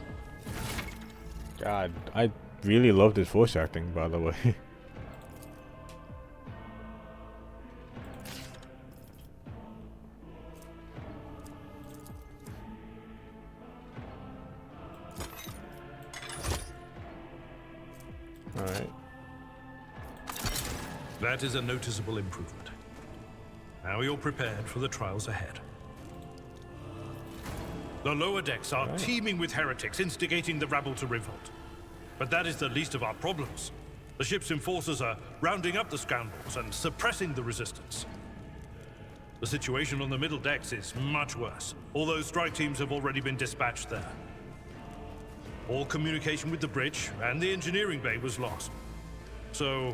God, I really love this voice acting, by the way. Alright. That is a noticeable improvement. Now you're prepared for the trials ahead. The lower decks are teeming with heretics instigating the rabble to revolt. But that is the least of our problems. The ship's enforcers are rounding up the scoundrels and suppressing the resistance. The situation on the middle decks is much worse, although strike teams have already been dispatched there. All communication with the bridge and the engineering bay was lost. So,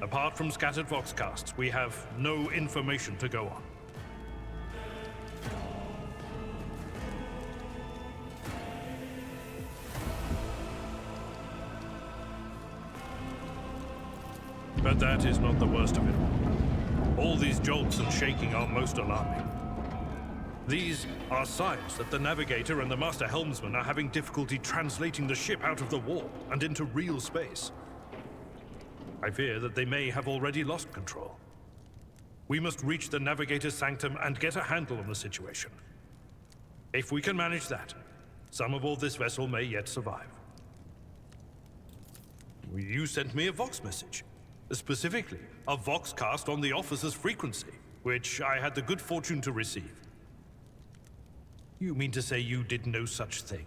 apart from scattered voxcasts, we have no information to go on. But that is not the worst of it all. All these jolts and shaking are most alarming. These are signs that the navigator and the master helmsman are having difficulty translating the ship out of the warp and into real space. I fear that they may have already lost control. We must reach the navigator's sanctum and get a handle on the situation. If we can manage that, some aboard this vessel may yet survive. You sent me a Vox message. Specifically, a Voxcast on the officer's frequency, which I had the good fortune to receive. You mean to say you did no such thing?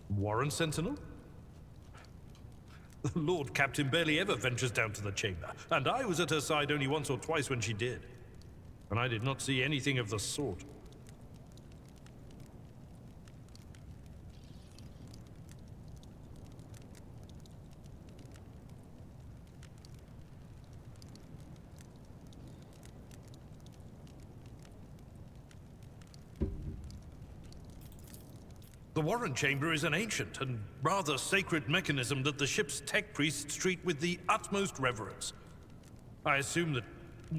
Warren Sentinel? The Lord Captain barely ever ventures down to the chamber, and I was at her side only once or twice when she did. And I did not see anything of the sort. The Warren Chamber is an ancient and rather sacred mechanism that the ship's tech priests treat with the utmost reverence. I assume that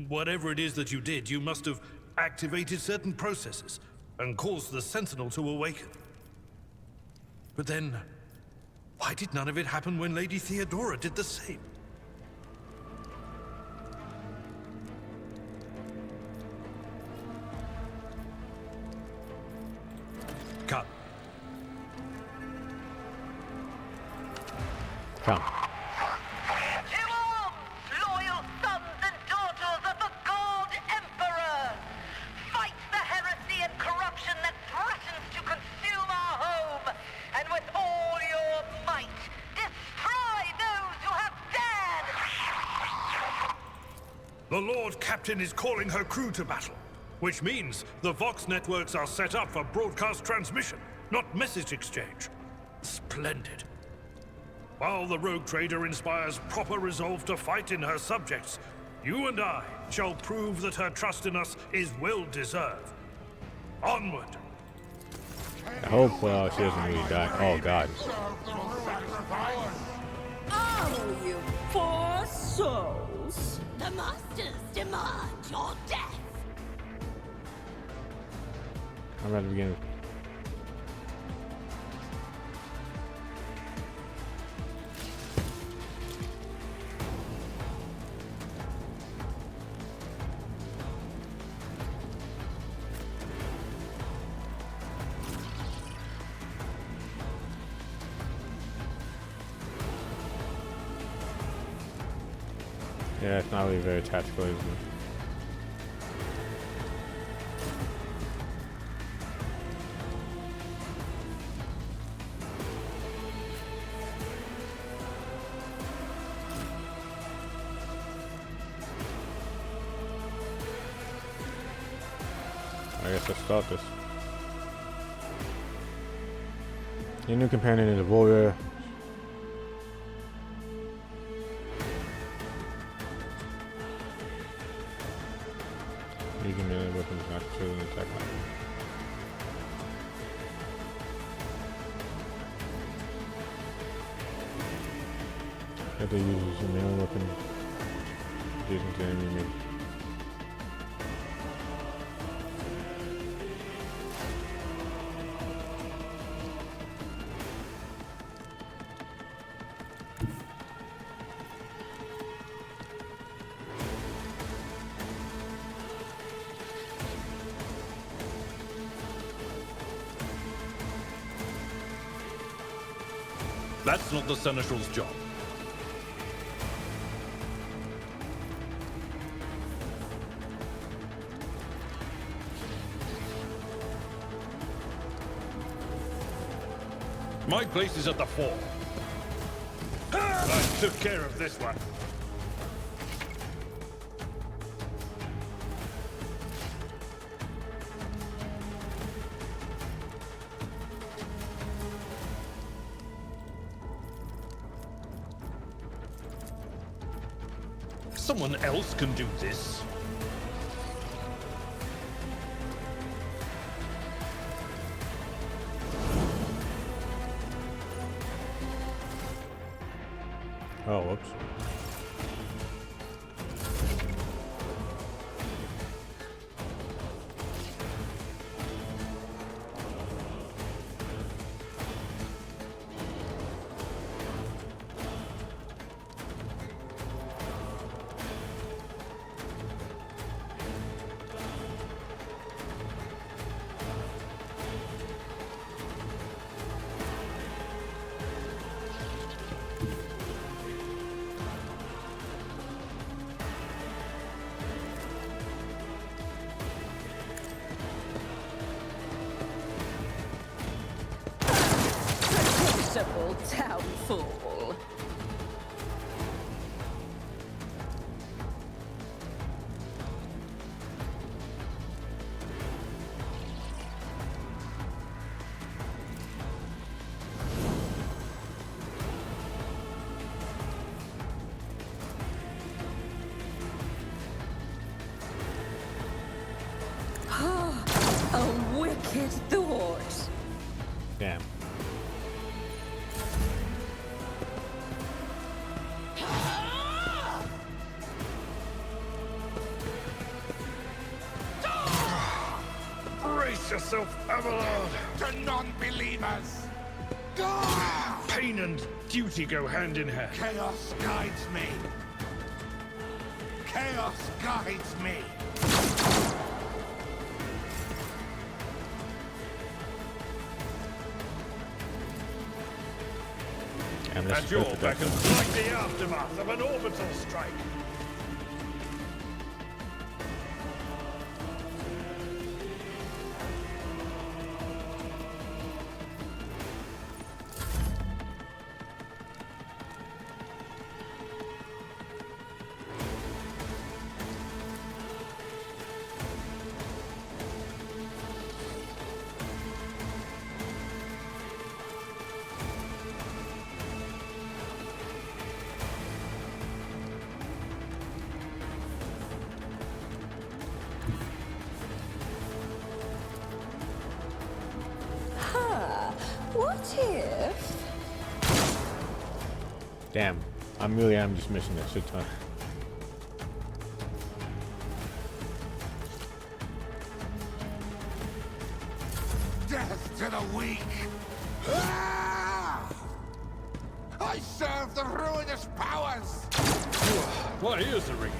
whatever it is that you did, you must have activated certain processes and caused the Sentinel to awaken. But then, why did none of it happen when Lady Theodora did the same? Come. Come. To arms, loyal sons and daughters of the God Emperor! Fight the heresy and corruption that threatens to consume our home, and with all your might, destroy those who have dared! The Lord Captain is calling her crew to battle, which means the Vox networks are set up for broadcast transmission, not message exchange. Splendid. While the rogue trader inspires proper resolve to fight in her subjects, you and I shall prove that her trust in us is well deserved. Onward! I hope she doesn't really die. Oh god. Oh, you poor souls! The Masters demand your death! I'm at the beginning. Yeah, it's not really very tactical, is it? I guess let's start this. Your new companion is a warrior. Using melee weapons not considered an attack item. If they use a melee weapon, using to enemy melee. That's not the Seneschal's job. My place is at the fore. I took care of this one. Someone else can do this. Oh, whoops. Downfall. A wicked thought. Damn. Brace yourself, Abelard! To non-believers! Pain and duty go hand in hand. Chaos guides me. Chaos guides me. At your beck and like the aftermath of an orbital strike. What if? Damn, I'm just missing that shit ton. Death to the weak! Ah! I serve the ruinous powers! My ears are ringing.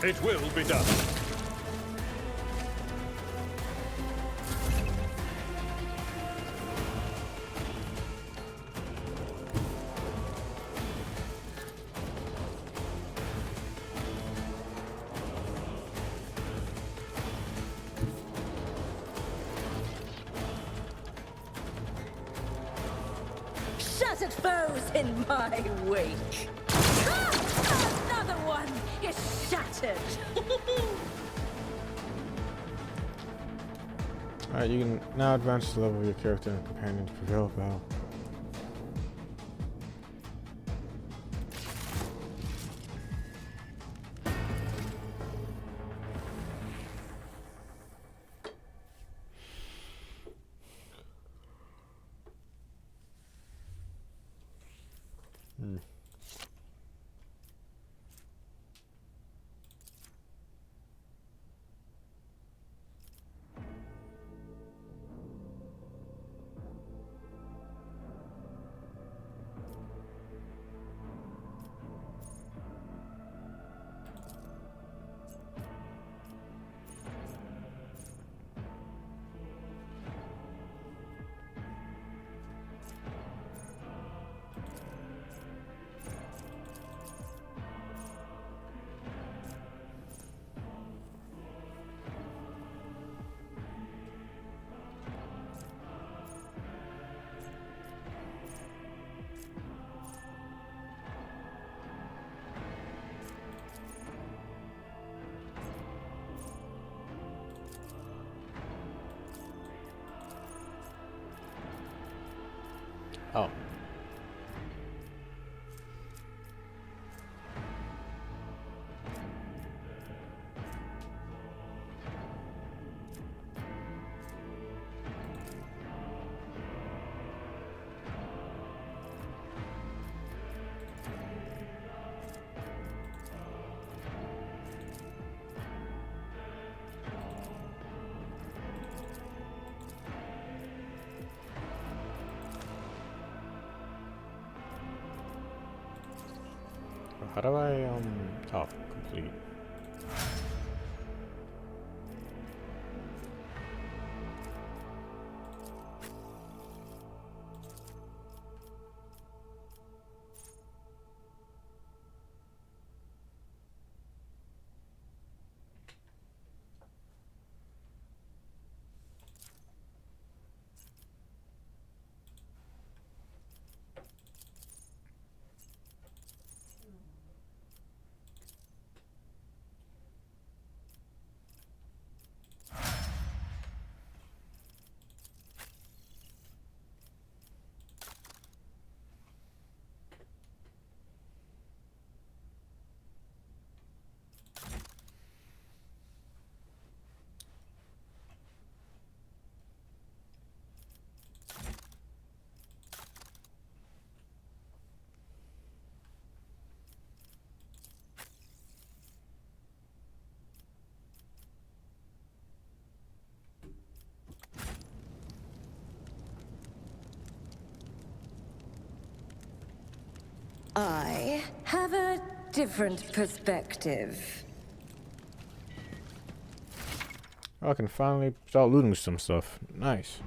It will be done. clothes in my wake. Ah, another one is shattered. Alright, you can now advance the level of your character and companion to prevail battle. Oh. How do I, oh, complete. I have a different perspective. Oh, I can finally start looting some stuff. Nice.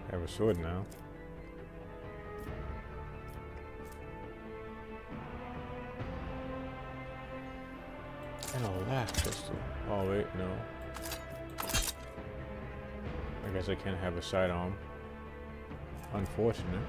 I have a sword now. And a last pistol. Oh wait, no. I guess I can't have a sidearm. Unfortunate.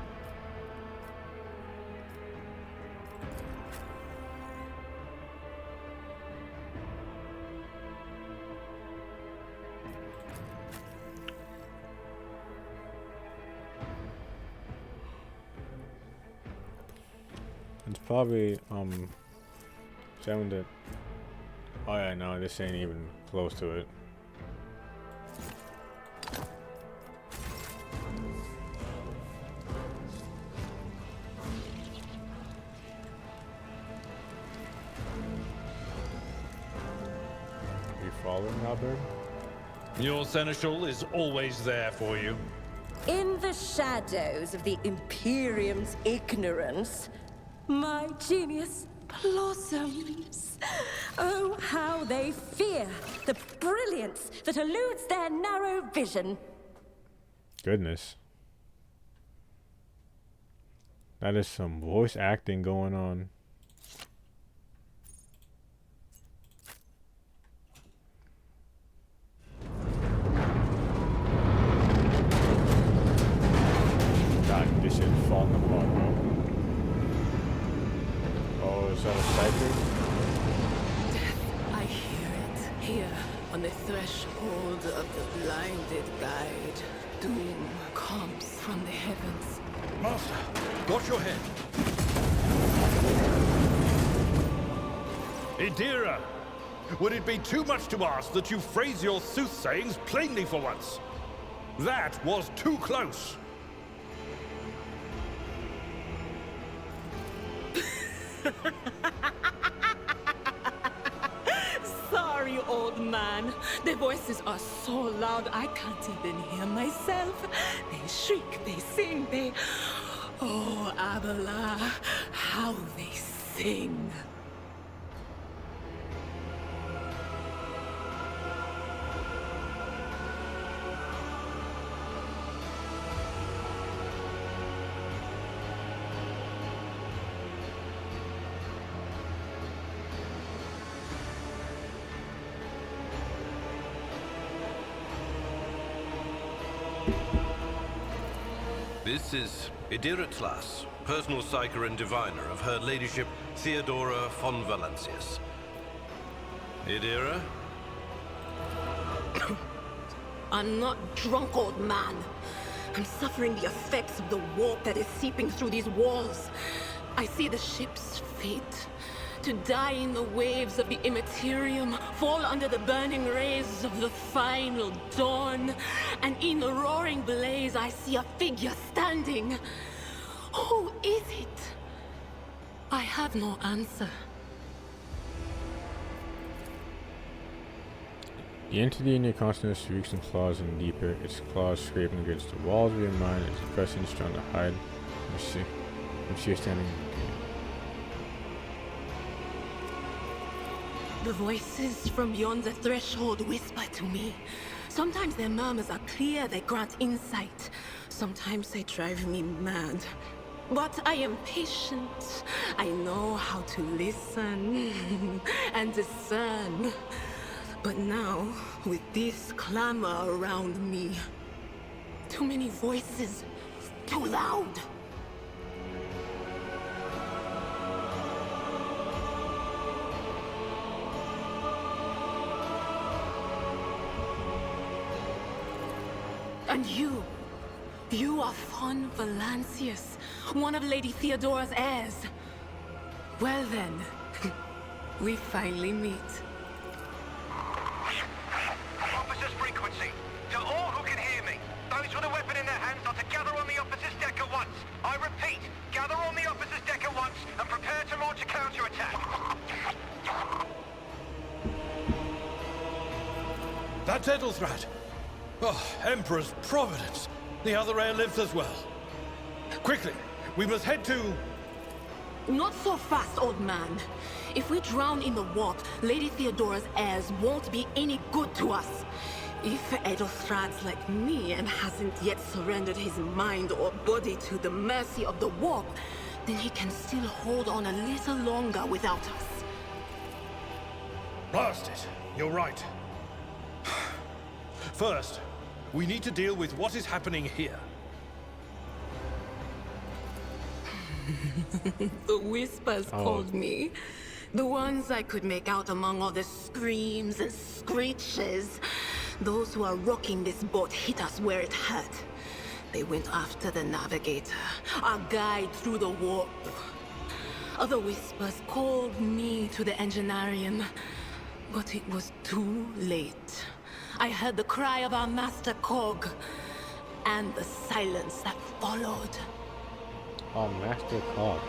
It's probably something that Oh yeah, no, this ain't even close to it. Are you following, Albert? Your seneschal is always there for you. In the shadows of the Imperium's ignorance, my genius blossoms. Oh, how they fear the brilliance that eludes their narrow vision. Goodness. That is some voice acting going on. God, this shit falling apart, bro. Oh, is that a psychic? I hear it. Here, on the threshold of the blinded guide, doom comes from the heavens. Master, watch your head. Idira, would it be too much to ask that you phrase your soothsayings plainly for once? That was too close. Sorry, old man. The voices are so loud I can't even hear myself. They shriek, they sing, they... Oh, Abela, how they sing. This is Idira Tlas, personal psyker and diviner of Her Ladyship Theodora von Valancius. Idira? I'm not drunk, old man. I'm suffering the effects of the warp that is seeping through these walls. I see the ship's fate. To die in the waves of the immaterium, fall under the burning rays of the final dawn. And in the roaring blaze, I see a figure standing. Who is it? I have no answer. The entity in your consciousness reeks and claws in deeper, its claws scraping against the walls of your mind, its presence trying to hide. Let me see you standing. The voices from beyond the threshold whisper to me. Sometimes their murmurs are clear, they grant insight. Sometimes they drive me mad. But I am patient. I know how to listen and discern. But now, with this clamor around me, too many voices, too loud. And you are von Valancius, one of Lady Theodora's heirs. Well then, we finally meet. Officer's frequency. To all who can hear me, those with a weapon in their hands are to gather on the officer's deck at once. I repeat, gather on the officer's deck at once and prepare to launch a counterattack. That's Ethelthrat. Oh, Emperor's Providence. The other heir lives as well. Quickly, we must head to... Not so fast, old man. If we drown in the warp, Lady Theodora's heirs won't be any good to us. If Ethelthrat's like me and hasn't yet surrendered his mind or body to the mercy of the warp, then he can still hold on a little longer without us. Blast it. You're right. First, we need to deal with what is happening here. The whispers called me. The ones I could make out among all the screams and screeches. Those who are rocking this boat hit us where it hurt. They went after the navigator, our guide through the warp. Other whispers called me to the enginarium. But it was too late. I heard the cry of our master Cog, and the silence that followed. Oh, Master Cog.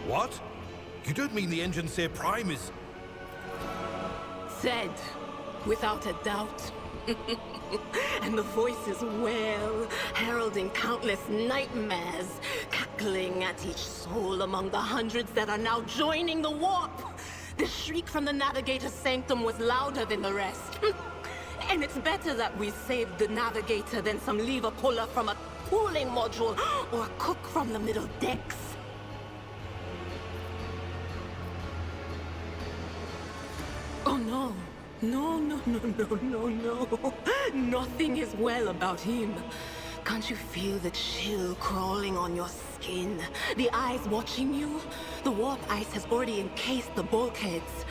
What? You don't mean the Engineer Prime is... Said, without a doubt. And the voices wail, heralding countless nightmares, cackling at each soul among the hundreds that are now joining the warp. The shriek from the Navigator's sanctum was louder than the rest. And it's better that we saved the Navigator than some lever puller from a cooling module or a cook from the middle decks. Oh no. No. Nothing is well about him. Can't you feel the chill crawling on your skin? The eyes watching you? The warp ice has already encased the bulkheads.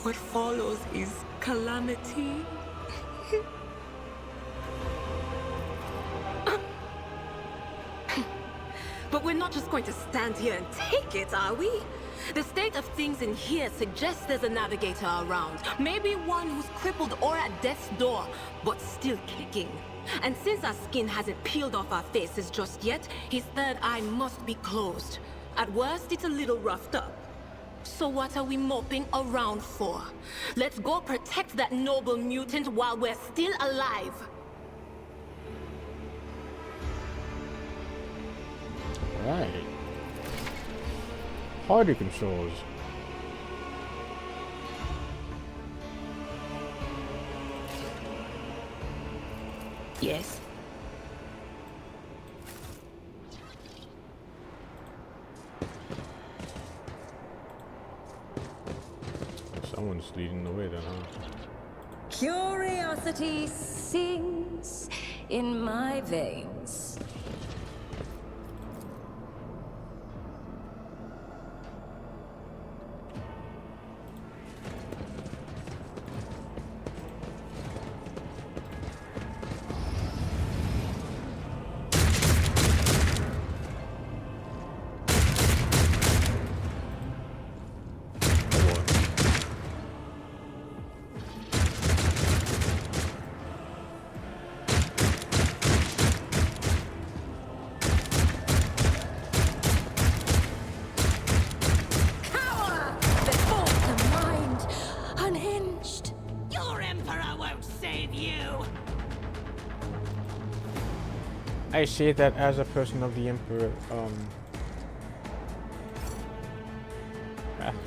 What follows is calamity. But we're not just going to stand here and take it, are we? The state of things in here suggests there's a navigator around. Maybe one who's crippled or at death's door, but still kicking. And since our skin hasn't peeled off our faces just yet, his third eye must be closed. At worst, it's a little roughed up. So what are we moping around for? Let's go protect that noble mutant while we're still alive. Right. Party controls. Yes. Someone's leading the way then, huh? Curiosity sings in my veins. I say that as a person of the Emperor,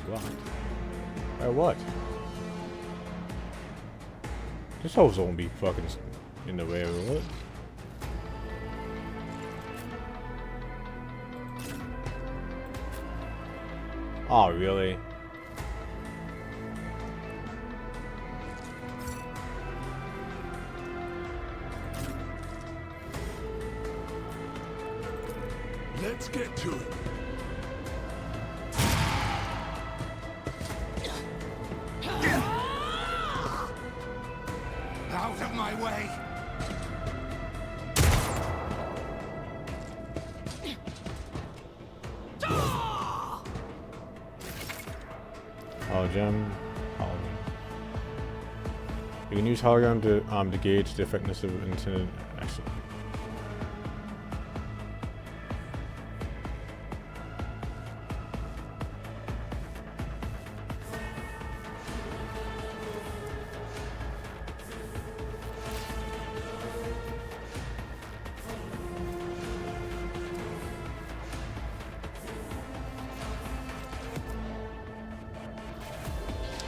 what? What? This hole's gonna be fucking in the way of what? Oh, really? Let's get to it. Out of my way. Hologram. You can use hologram to gauge the effectiveness of intended action.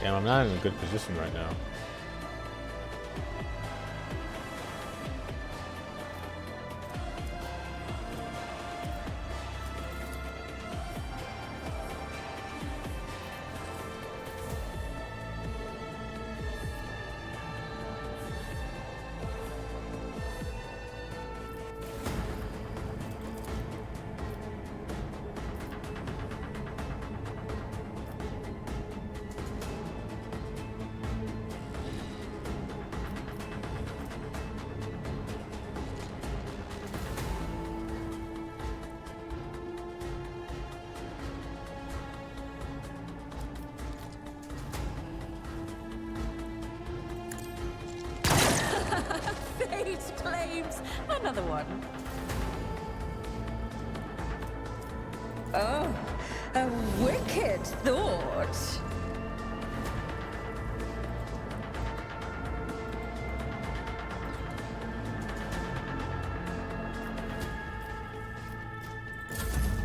Damn, I'm not in a good position right now. just claims another one. Oh, a wicked thought.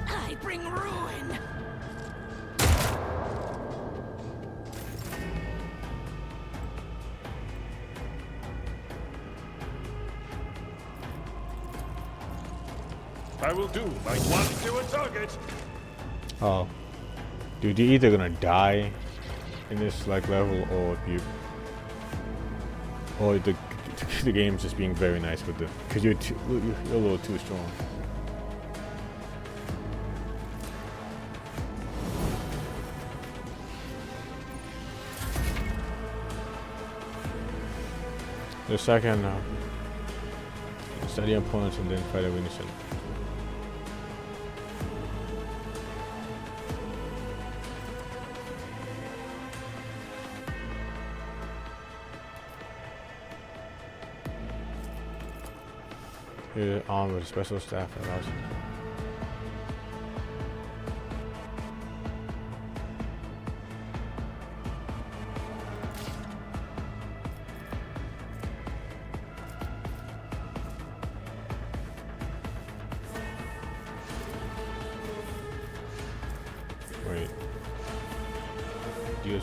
I bring ruin. I will do my one to a target. Oh, dude, you're either gonna die in this like level, or the game's just being very nice with because you're a little too strong. The second, study opponents and then fight a weakness. You're armed with special staff that allows you. Wait. Use.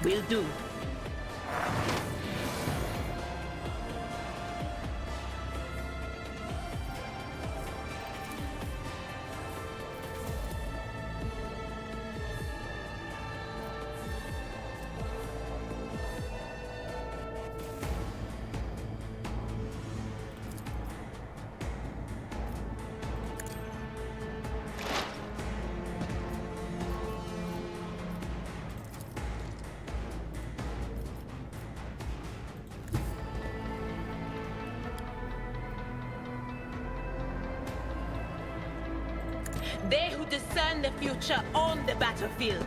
Will do. They who discern the future on the battlefield.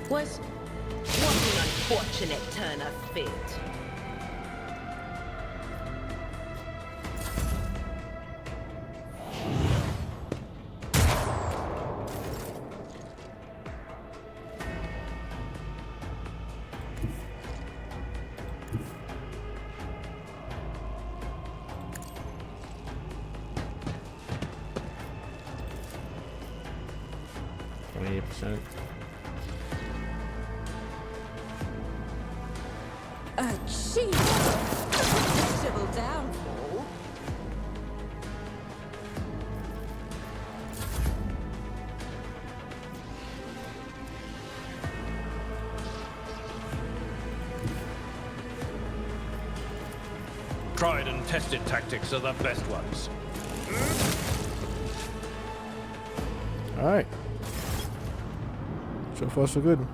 What an unfortunate turn of fate. Achievement! Predictable downfall. Tried and tested tactics are the best ones. Alright. So far so good.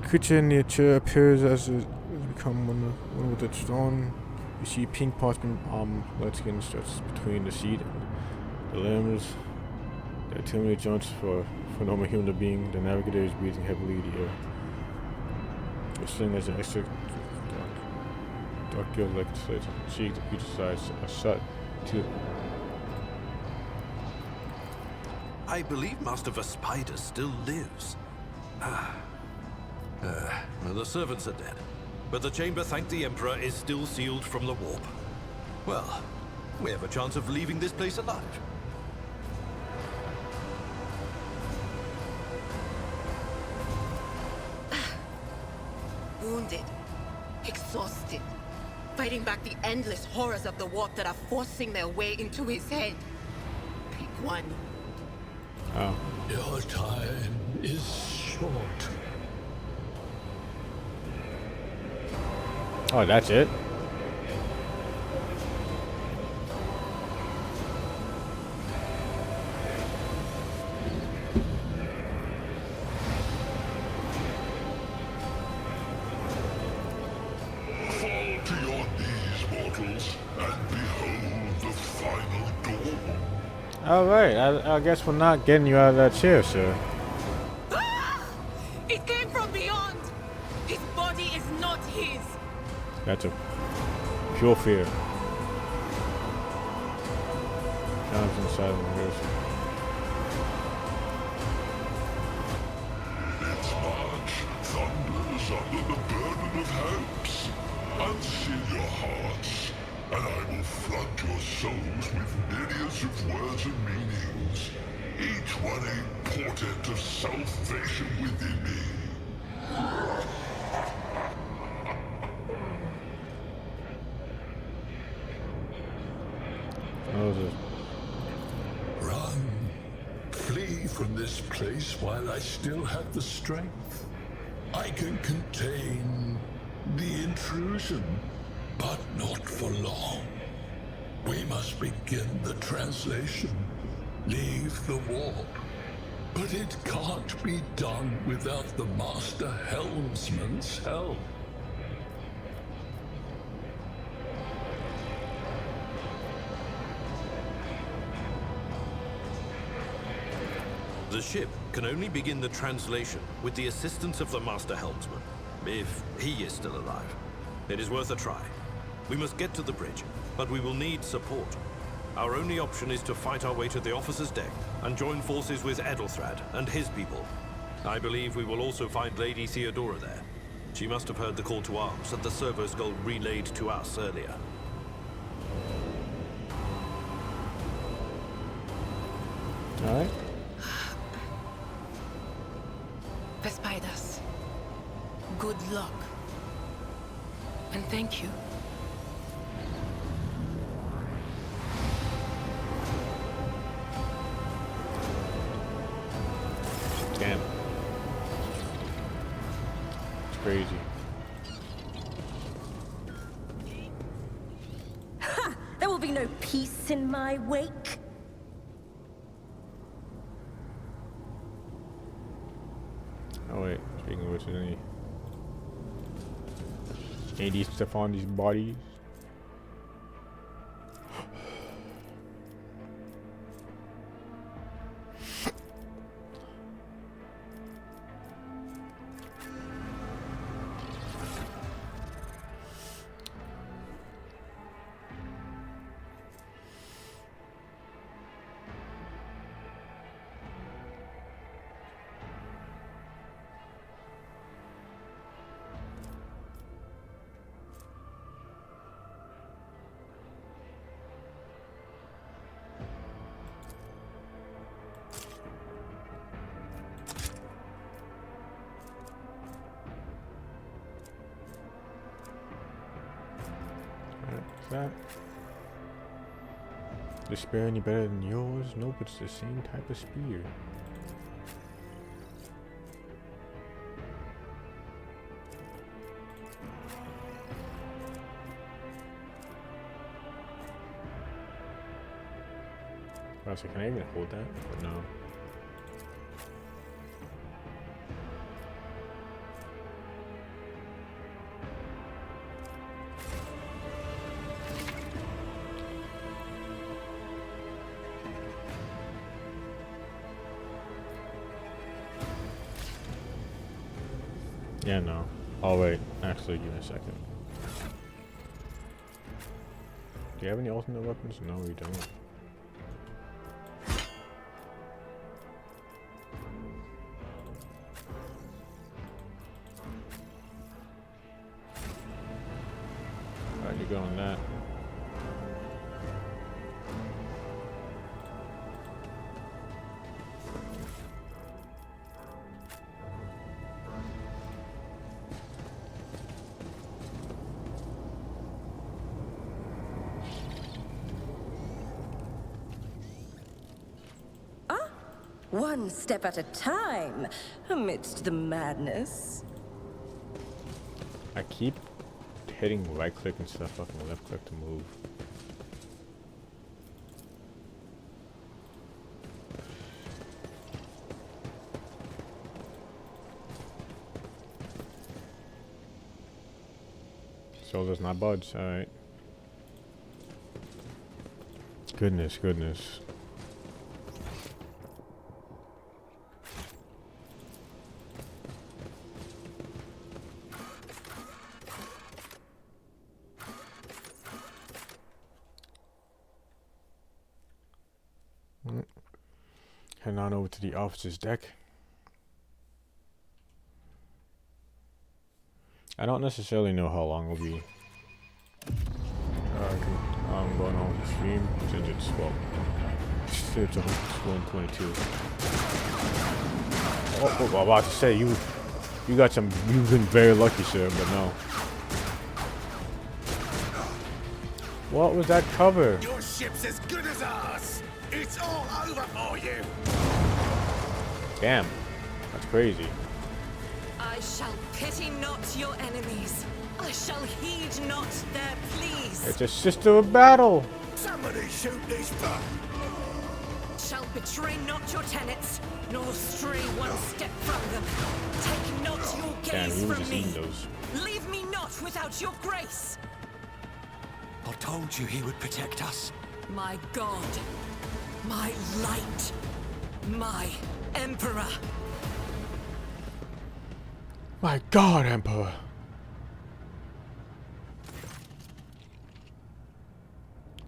The creature in the chair appears as it become one with its stone. You see pink parchment light skin stretches between the seat and the limbs. There are too many joints for normal human being. The navigator is breathing heavily. The sling has an extra dark gill like slit. Cheek, the creature's eyes are shut too. I believe Master Vespider still lives. The servants are dead, but the chamber, thank the Emperor, is still sealed from the warp. Well, we have a chance of leaving this place alive. Wounded, exhausted, fighting back the endless horrors of the warp that are forcing their way into his head. Pick one. Oh. Your time is short. Oh, that's it? portals and behold the final dawn. Alright, I guess we're not getting you out of that chair, sir. It came from beyond. His body is not his. That's a pure fear. Comes inside of the rehearsal. Its march thunders under the burden of hopes. Unseal your hearts, and I will flood your souls with myriads of words and meanings, each one a portent of salvation within me. Moses. Run. Flee from this place while I still have the strength. I can contain the intrusion, but not for long. We must begin the translation. Leave the warp. But it can't be done without the Master Helmsman's help. The ship can only begin the translation with the assistance of the Master Helmsman, if he is still alive. It is worth a try. We must get to the bridge, but we will need support. Our only option is to fight our way to the officer's deck and join forces with Edelthrad and his people. I believe we will also find Lady Theodora there. She must have heard the call to arms that the servo skull relayed to us earlier. Alright. The spiders. Good luck. And thank you. Damn. It's crazy. Ha! There will be no peace in my wake. Oh wait, speaking of which, is any of these stuff on these bodies? That the spear any better than yours? Nope, it's the same type of spear. I was like, can I even hold that? But no. Yeah, no. Oh, wait. Actually, give me a second. Do you have any ultimate weapons? No, we don't. Alright, you go on that. One step at a time, amidst the madness. I keep hitting right click instead of fucking left click to move. Shoulders not budge, alright. Goodness, goodness. Heading on over to the officer's deck. I don't necessarily know how long it'll be. I'm going on the stream since it's, well, it's 1:22. Oh, I'm about to say, you've been very lucky, sir, but no. What was that cover? Your ship's as good as ours. It's all over for you. Damn, that's crazy. I shall pity not your enemies. I shall heed not their pleas. It's a sister of battle. Somebody shoot this fuck. Shall betray not your tenets, nor stray one step from them. Take not your gaze from me. Leave me not without your grace. I told you he would protect us. My God, my light, my Emperor. My God, Emperor.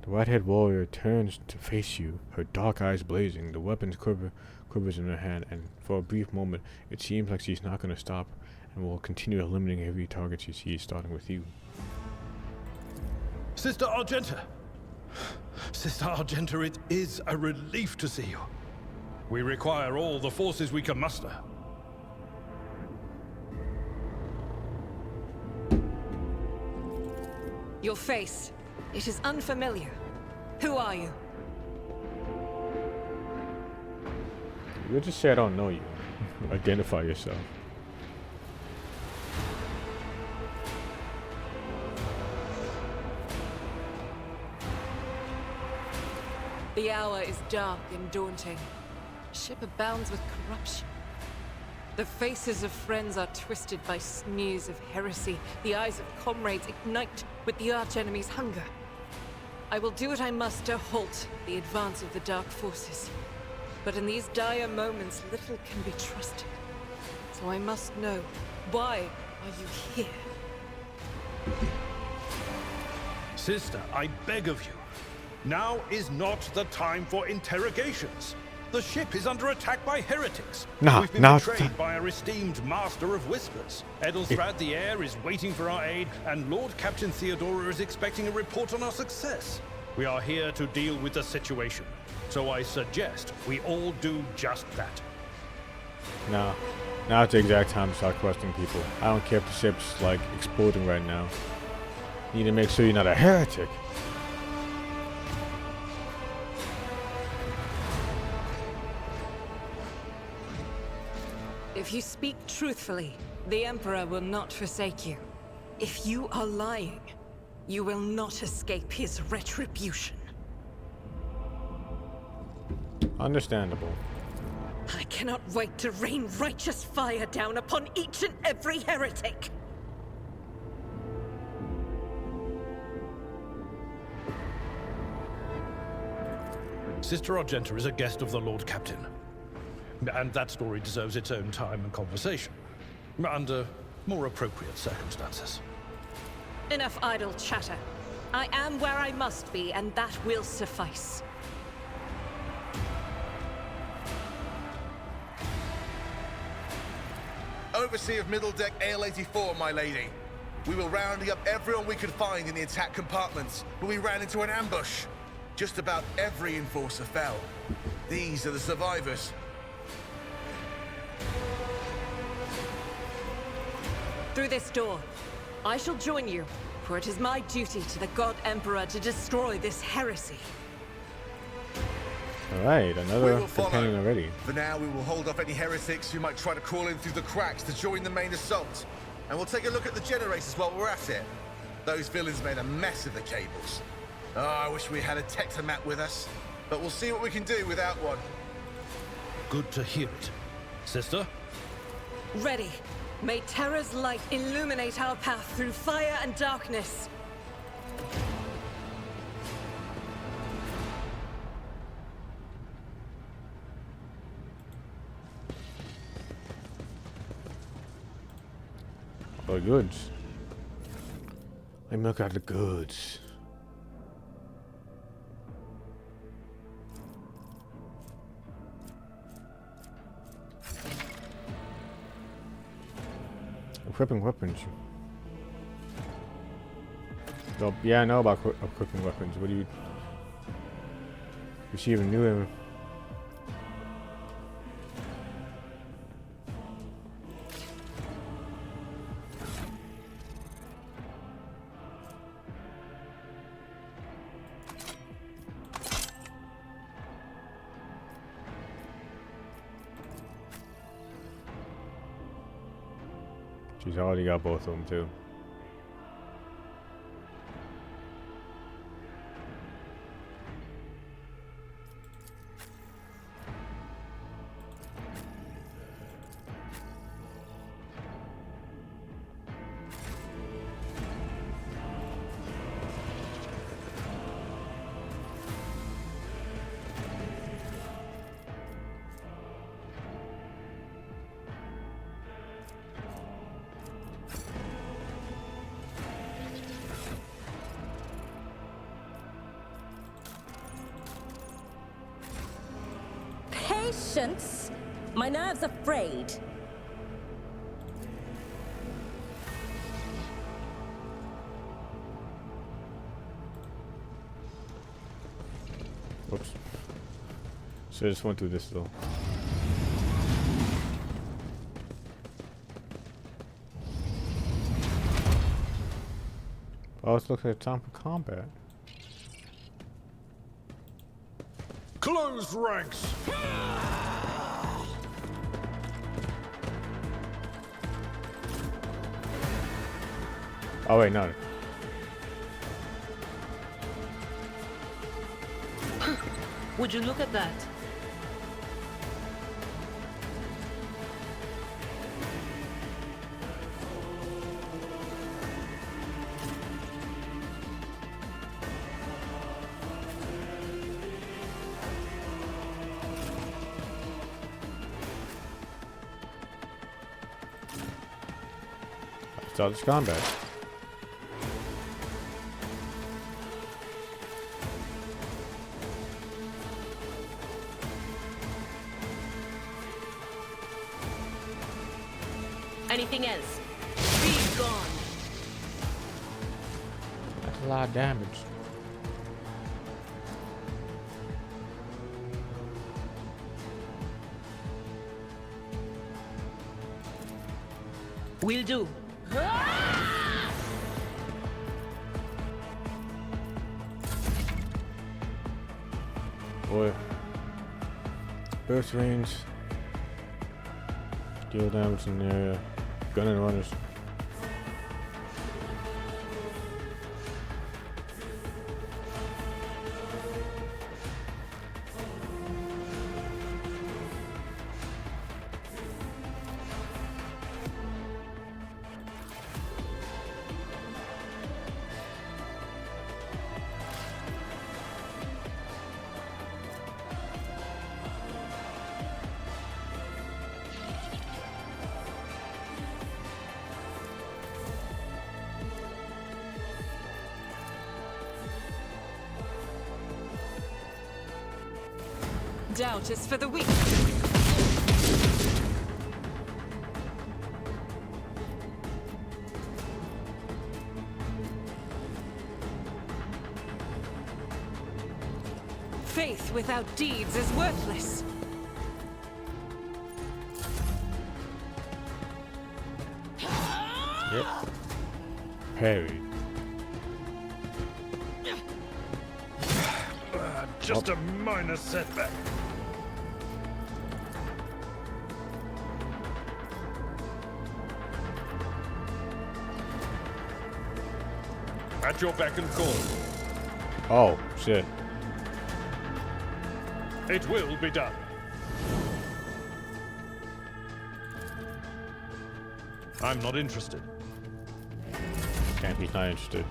The white-haired warrior turns to face you, her dark eyes blazing, the weapons quivers in her hand, and for a brief moment, it seems like she's not going to stop and will continue eliminating every target she sees, starting with you. Sister Argenta! Sister Argenta, it is a relief to see you. We require all the forces we can muster. Your face, it is unfamiliar. Who are you? You just say I don't know you. Identify yourself. The hour is dark and daunting. Ship abounds with corruption. The faces of friends are twisted by sneers of heresy. The eyes of comrades ignite with the archenemy's hunger. I will do what I must to halt the advance of the dark forces. But in these dire moments, little can be trusted. So I must know, why are you here? Sister, I beg of you. Now is not the time for interrogations. The ship is under attack by heretics. We've been betrayed by our esteemed Master of Whispers. Edelstrad the Heir is waiting for our aid, and Lord Captain Theodora is expecting a report on our success. We are here to deal with the situation, so I suggest we all do just that. No. Now's the exact time to start questioning people. I don't care if the ship's, like, exploding right now. You need to make sure you're not a heretic. If you speak truthfully, the Emperor will not forsake you. If you are lying, you will not escape his retribution. Understandable. I cannot wait to rain righteous fire down upon each and every heretic. Sister Argenta is a guest of the Lord Captain. And that story deserves its own time and conversation, under more appropriate circumstances. Enough idle chatter. I am where I must be, and that will suffice. Overseer of Middle Deck AL-84, my lady. We were rounding up everyone we could find in the attack compartments, but we ran into an ambush. Just about every enforcer fell. These are the survivors. Through this door. I shall join you, for it is my duty to the God Emperor to destroy this heresy. Alright, another companion already. For now, we will hold off any heretics who might try to crawl in through the cracks to join the main assault. And we'll take a look at the generators while we're at it. Those villains made a mess of the cables. Oh, I wish we had a Tectomat with us. But we'll see what we can do without one. Good to hear it. Sister? Ready. May Terra's light illuminate our path through fire and darkness. goods. Let me look at the goods. Equipping weapons. Well, yeah, I know about equipping weapons. What do you... Receiving new... She's already got both of them too. Patience? My nerves are frayed. Whoops. So I just went through this though. Oh, it looks like time for combat. Close ranks! Oh wait, no. Would you look at that? Start this combat. Anything else? Be gone. That's a lot of damage. Will do. Boy. Burst range. Deal damage in the area. Gun and runners. Doubt is for the weak. Faith without deeds is worthless. Yep. Parry. Just a minor setback. At your beck and call. Oh, shit. It will be done. I'm not interested. Can't be not interested.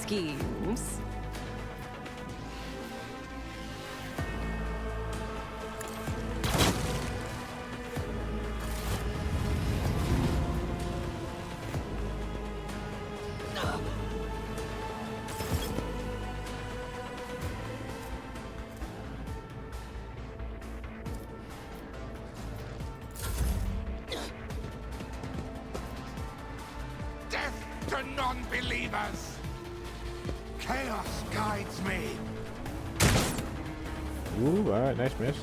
schemes. Death to non-believers! Chaos guides me! Ooh, alright, nice miss.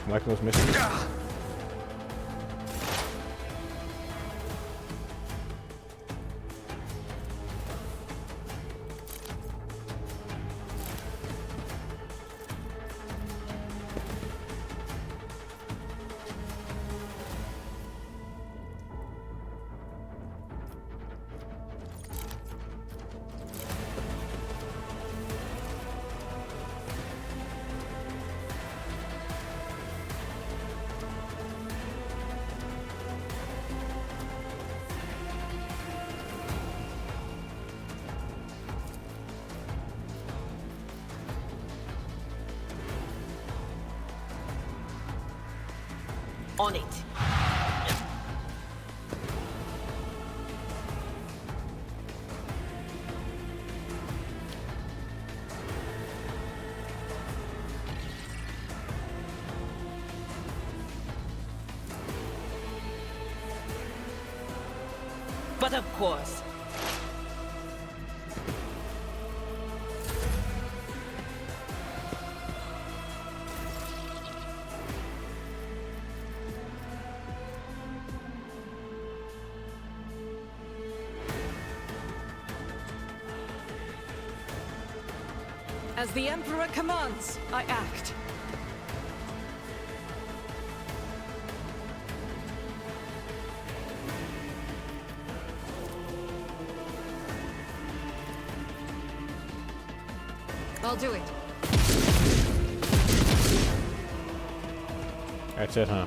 Like those misses. On it. But of course. As the Emperor commands, I act. I'll do it. That's it, huh?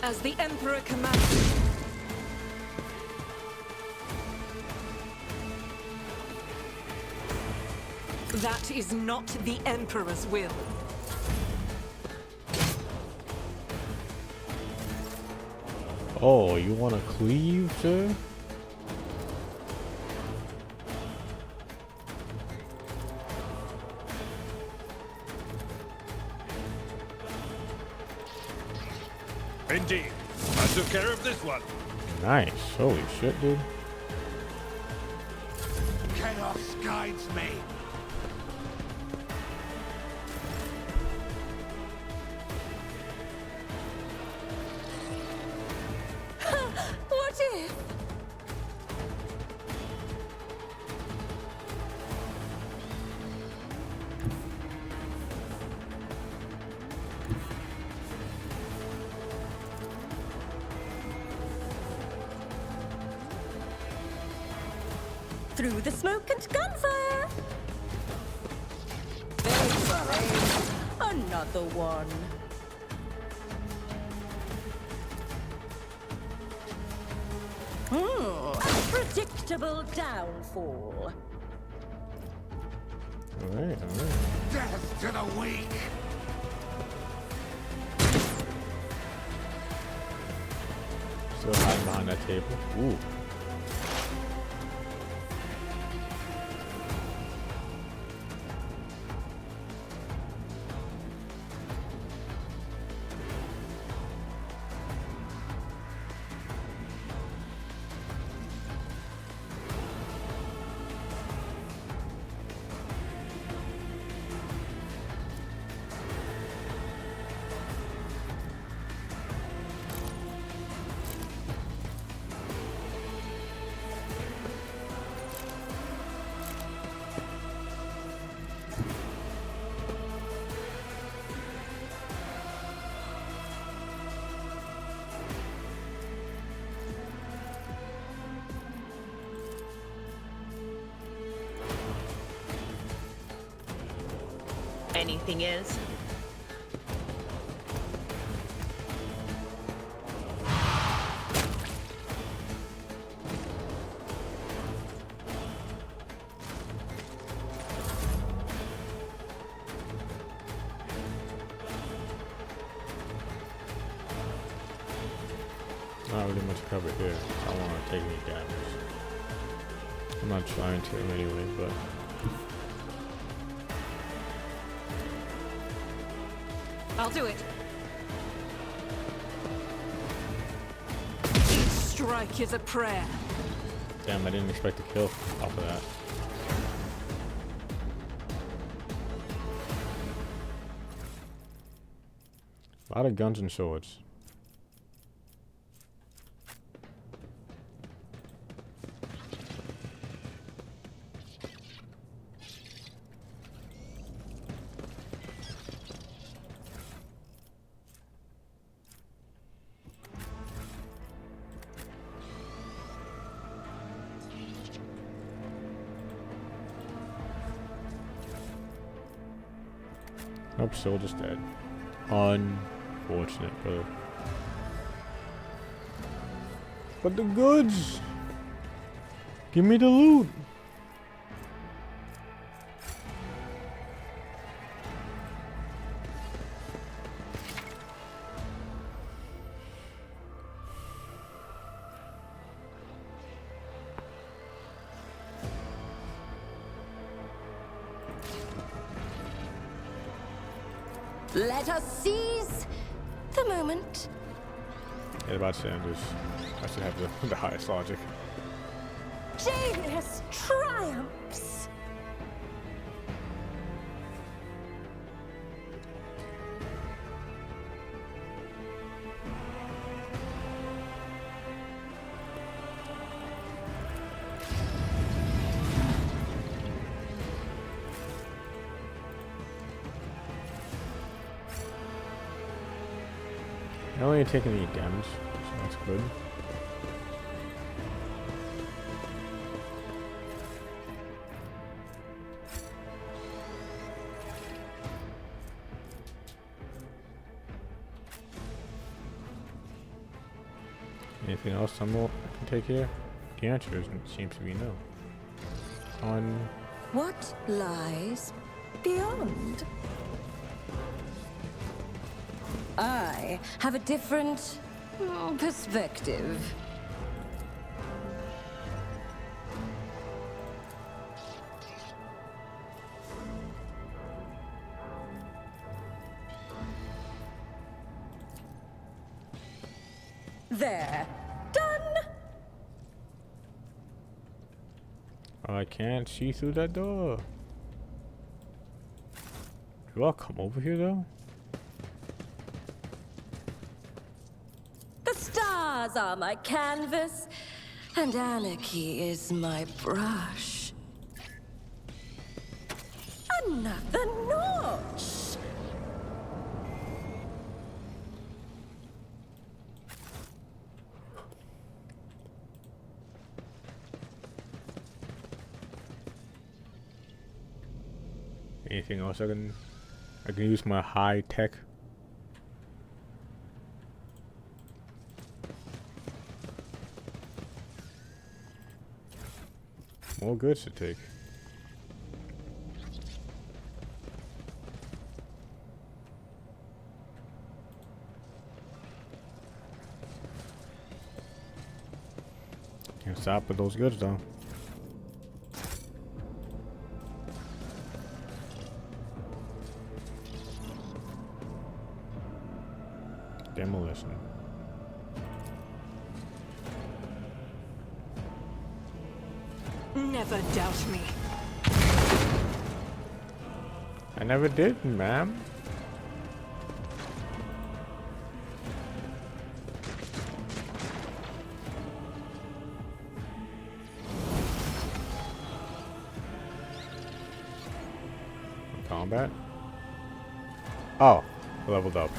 As the Emperor commands. That is not the Emperor's will. Oh, you want to cleave, sir? Indeed. I took care of this one. Nice. Holy shit, dude. Chaos guides me. What if? Through the smoke and gunfire. Another one. Unpredictable downfall. Alright, alright. Death to the weak. Still hiding behind that table. Ooh. anything else. Not really much cover here. I don't want to take any damage. I'm not trying to anyway, but I'll do it. Each strike is a prayer. damn, I didn't expect to kill off of that. A lot of guns and swords. Nope, soldier's dead. Unfortunate, brother. But the goods! Give me the loot! Let us seize the moment. Yeah, about Sanders. I should have the highest logic. Genius triumphs. I don't really take any damage, so that's good. Anything else I can take here? The answer seems to be no. What lies beyond? I have a different perspective. There. Done. I can't see through that door. Do I come over here though? The stars are my canvas, and anarchy is my brush. Another notch! Anything else I can use my high tech? More goods to take. Can't stop with those goods though. Demolition. Never doubt me. I never did, ma'am. Combat? Oh, leveled up.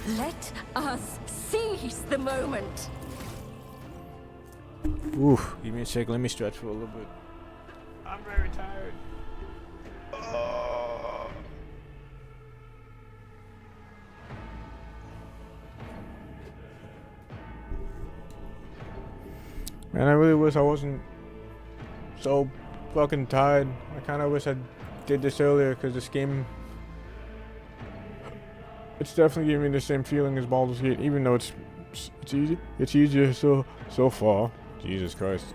Let us seize the moment. Oof, give me a sec, let me stretch for a little bit. I'm very tired. And I really wish I wasn't so fucking tired. I kind of wish I did this earlier, because this game, it's definitely giving me the same feeling as Baldur's Gate, even though it's easy. It's easier so far. Jesus Christ.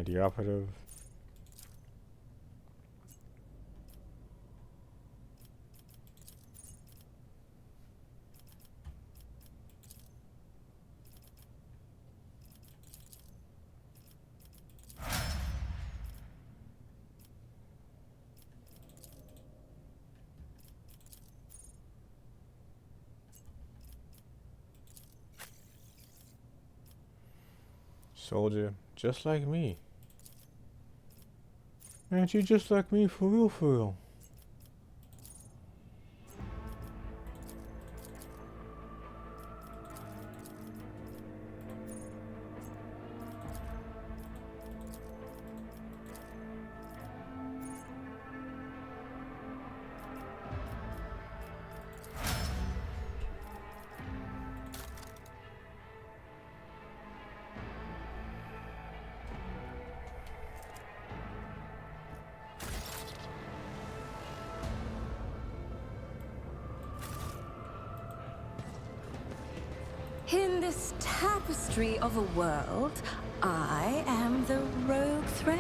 The operative. Soldier, just like me. Aren't you just like me for real, for real? In this tapestry of a world, I am the rogue thread.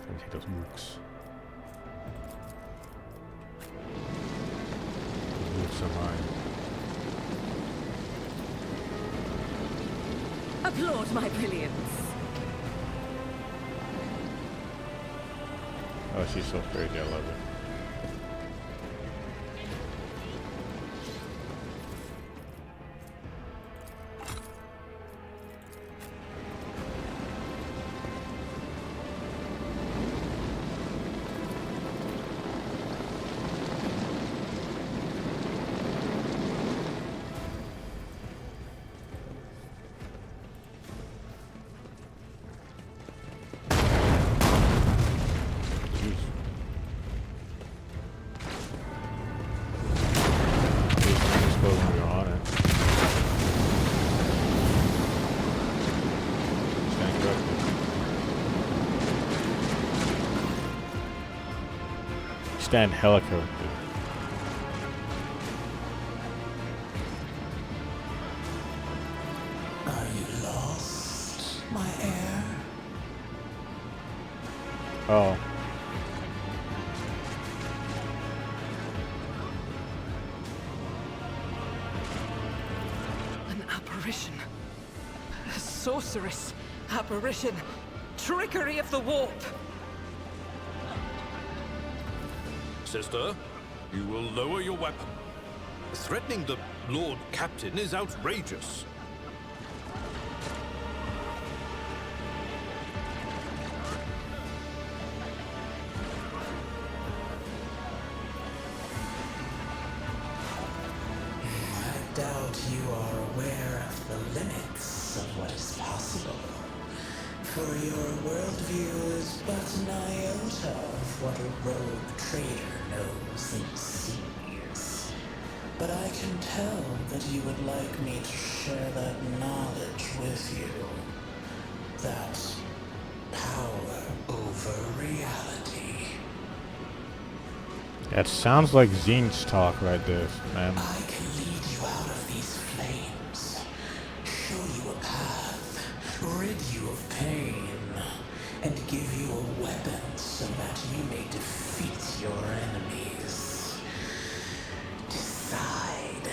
Let me take those mooks. Mooks are mine. Applaud my brilliance. Oh, she's so crazy. I love her. Stand hella corrected. Are you lost, my heir? Oh. An apparition. A sorceress. Apparition. Trickery of the warp. Sister, you will lower your weapon. Threatening the Lord Captain is outrageous. I doubt you are aware of the limits of what is possible. For your worldview is but an iota of what a rogue trader knows and sees. But I can tell that you would like me to share that knowledge with you. That power over reality. That sounds like Zine's talk right there, man. I can lead you out of these flames, show you a path, rid you of pain, and give you a weapon so that you may defeat your enemies. Decide.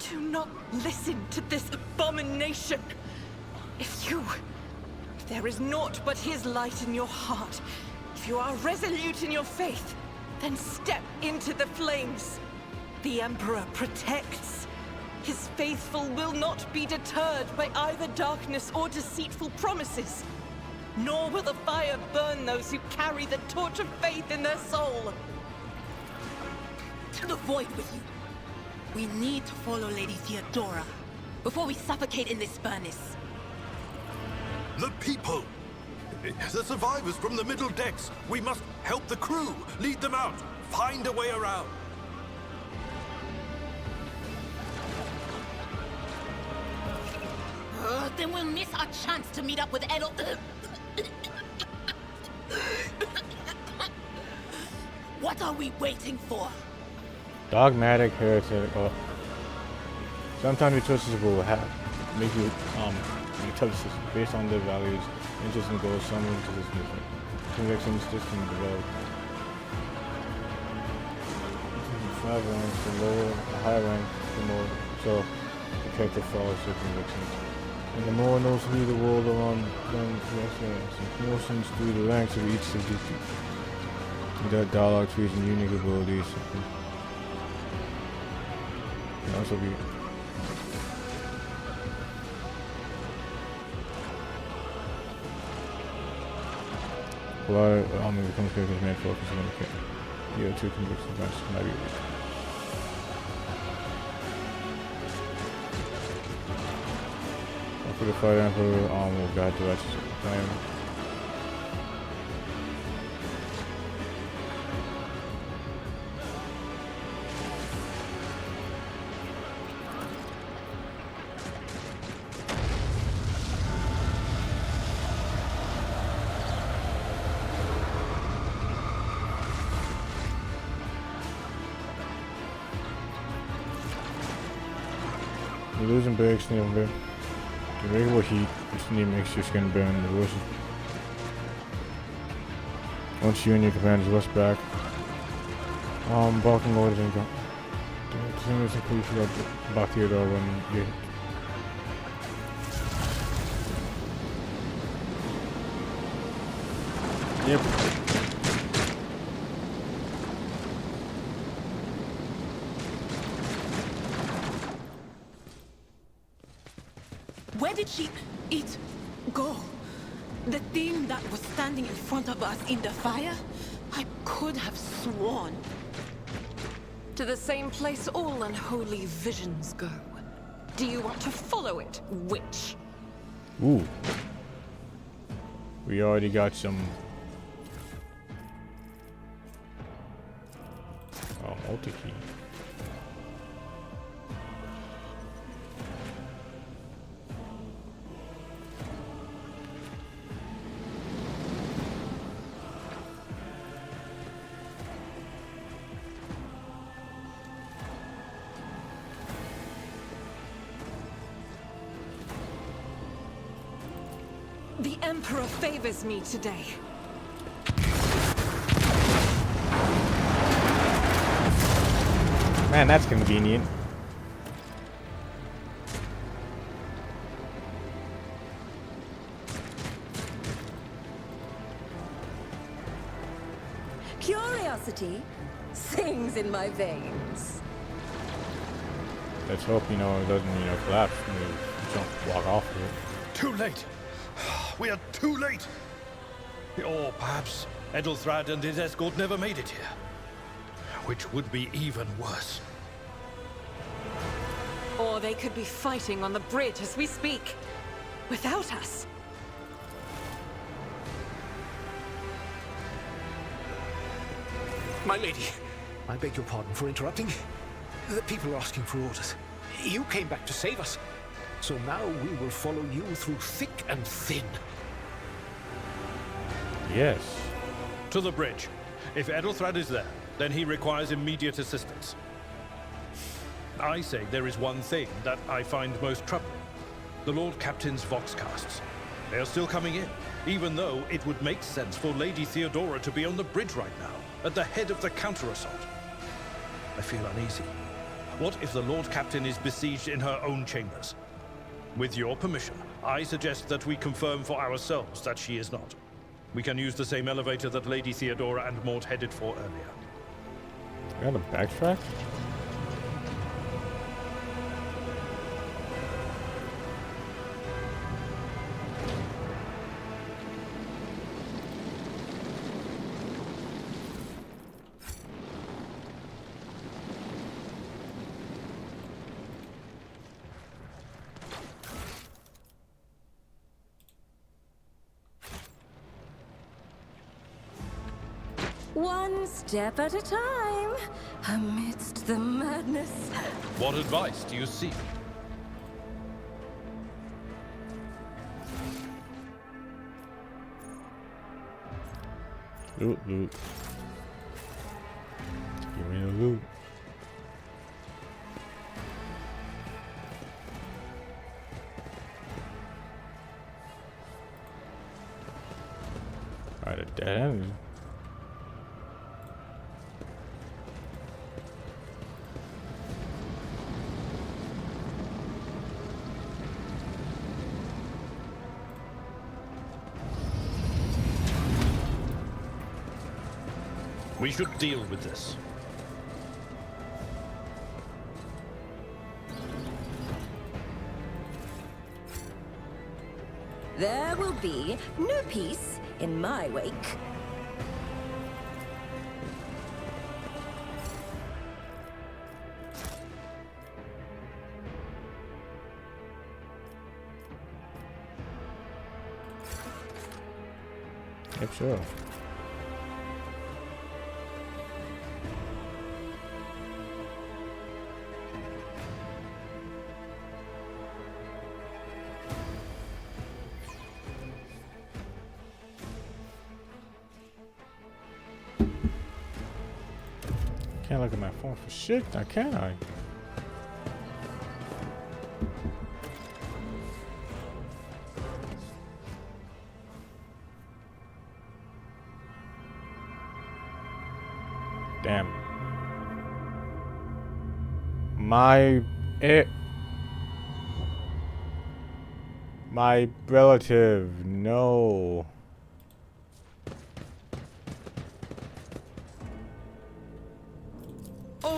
Do not listen to this abomination. If there is naught but his light in your heart, if you are resolute in your faith, then step into the flames. The Emperor protects. His faithful will not be deterred by either darkness or deceitful promises. Nor will the fire burn those who carry the torch of faith in their soul. To the void with you. We need to follow Lady Theodora before we suffocate in this furnace. The people! The survivors from the middle decks! We must help the crew! Lead them out! Find a way around! Then we'll miss our chance to meet up with Edel. What are we waiting for? Dogmatic, heretical. Sometimes your choices will make you make tough decisions based on their values, interests, and goals. Some into this convictions just can develop. 5 ranks, the lower, the higher rank, the more so the character follows their convictions. And the more knows who the world around them promotions through the ranks of each city. That dialogue trees and unique abilities. Can also be a lot of becomes characters main focus on the you have 2 convictions events might be weak. For the Fire Emperor, will guide the righteous flame. You're losing breaks near bit. The regular heat, which makes your skin burn the worst. Once you and your companions rush back, barking orders and go. The same as includes back to your door when you. Yep. Where did she go? The thing that was standing in front of us in the fire? I could have sworn. To the same place all unholy visions go. Do you want to follow it, witch? Ooh. We already got some. Oh, multi-key. The Emperor favors me today. Man, that's convenient. Curiosity sings in my veins. Let's hope, it doesn't, collapse when we jump, walk off of it. Too late! We are too late! Or perhaps Edelthrad and his escort never made it here. Which would be even worse. Or they could be fighting on the bridge as we speak, without us. My lady, I beg your pardon for interrupting. The people are asking for orders. You came back to save us. So now we will follow you through thick and thin. Yes. To the bridge. If Edelthrad is there, then he requires immediate assistance. I say there is one thing that I find most troubling. The Lord Captain's Voxcasts. They are still coming in, even though it would make sense for Lady Theodora to be on the bridge right now, at the head of the counter-assault. I feel uneasy. What if the Lord Captain is besieged in her own chambers? With your permission, I suggest that we confirm for ourselves that she is not. We can use the same elevator that Lady Theodora and Mort headed for earlier. I gotta backtrack? One step at a time, amidst the madness. What advice do you seek? Loot, loot. Give me the loot. Alright, a dead end. We should deal with this. There will be no peace in my wake. Yep, sure. Can't look at my phone for shit, now can I? Damn. My relative, no.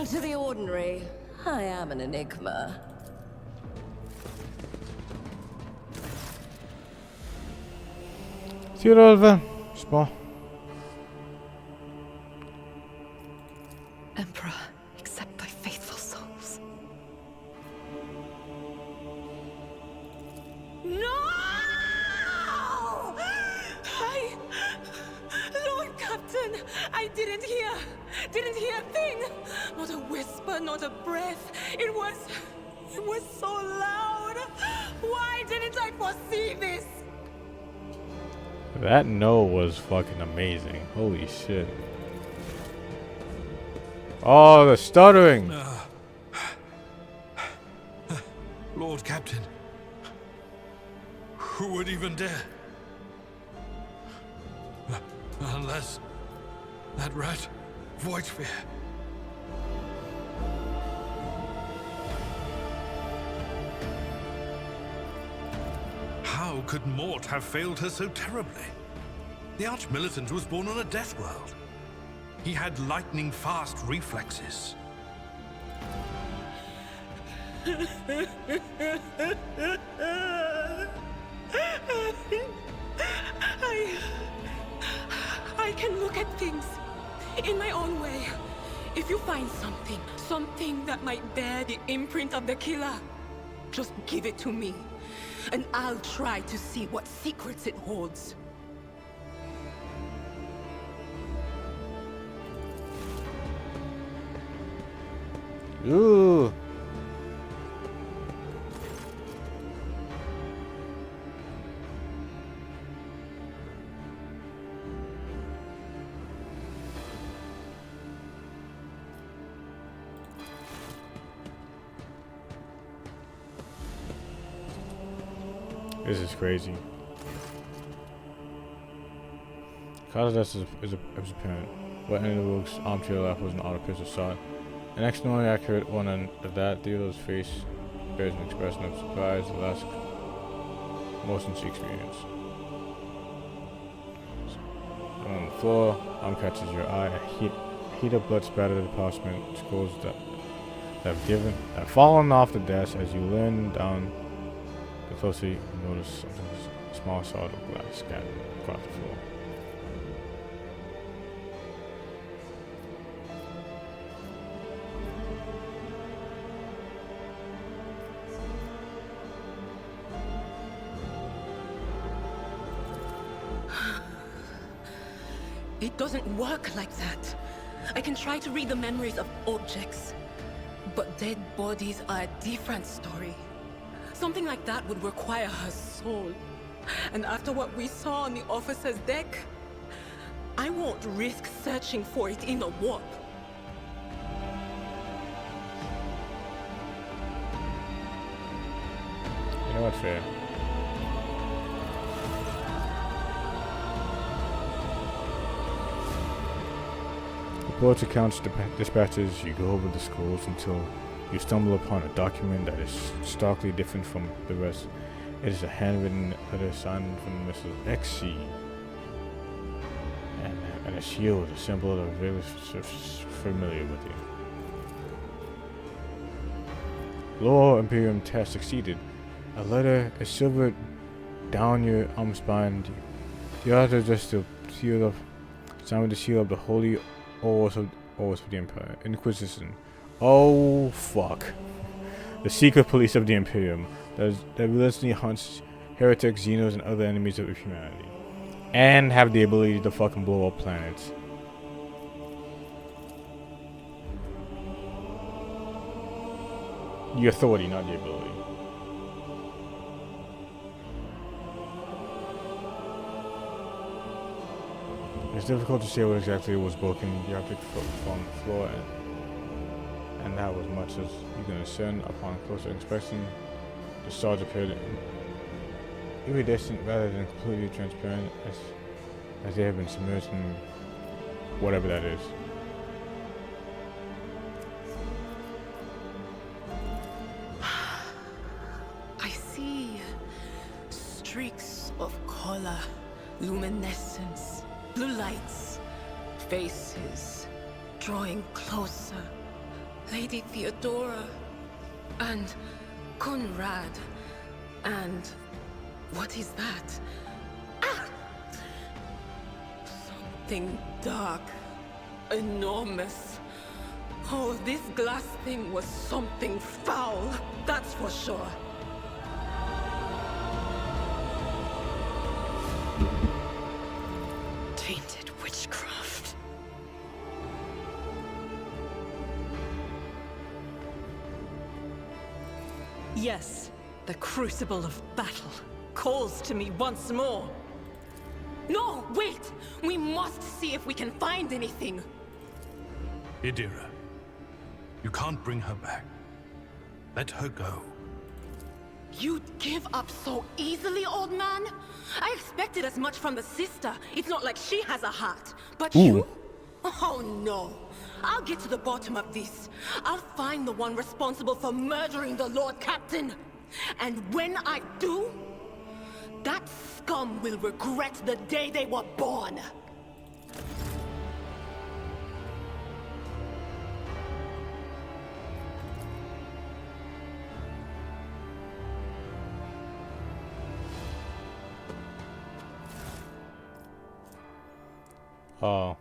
To the ordinary, I am an enigma. Tirolve, spå. Emperor, accept thy faithful souls. No! Lord Captain, I didn't hear a thing. Not a whisper, not a breath. It was so loud. Why didn't I foresee this? That no was fucking amazing. Holy shit. Oh, the stuttering. Lord Captain. Who would even dare? Unless that rat, Voidsphere. How could Mort have failed her so terribly? The Archmilitant was born on a death world. He had lightning-fast reflexes. I can look at things in my own way. If you find something that might bear the imprint of the killer, just give it to me, and I'll try to see what secrets it holds. Ooh. This is crazy. Cause of death is apparent. What ended Luke's armchair lap was an artificial shot. An externally accurate one, and of that, Theodore's face bears an expression of surprise, the last motion she experienced. On the floor, arm catches your eye. A heat of blood spattered the parchment scrolls that have fallen off the desk. As you lean down closely, you notice a small solid of glass scattered across the floor. It doesn't work like that. I can try to read the memories of objects, but dead bodies are a different story. Something like that would require her soul. And after what we saw on the officer's deck, I won't risk searching for it in a warp. You know what's fair? Reports, accounts, dispatches, you go over the scrolls until you stumble upon a document that is starkly different from the rest. It is a handwritten letter signed from Mrs. XC. And a shield, a symbol that is very familiar with you. Law Imperium test succeeded. A letter is silvered down your arm spine. The author just the seal of, signed with the seal of the Holy Oath of the Empire. Inquisition. Oh fuck. The secret police of the Imperium that relentlessly hunts heretics, xenos, and other enemies of humanity. And have the ability to fucking blow up planets. The authority, not the ability. It's difficult to say what exactly was broken. The object fell on the floor, and that was much as you can discern upon closer inspection. The stars appeared iridescent rather than completely transparent, as they have been submerged in whatever that is. I see streaks of color, luminescence, blue lights, faces drawing closer. Lady Theodora and Conrad and what is that? Ah! Something dark, enormous. Oh, this glass thing was something foul, that's for sure. Tainted witchcraft. Yes, the crucible of battle calls to me once more. No, wait! We must see if we can find anything. Idira, you can't bring her back. Let her go. You'd give up so easily, old man? I expected as much from the sister. It's not like she has a heart. But you? Oh no. I'll get to the bottom of this. I'll find the one responsible for murdering the Lord Captain. And when I do, that scum will regret the day they were born. Oh.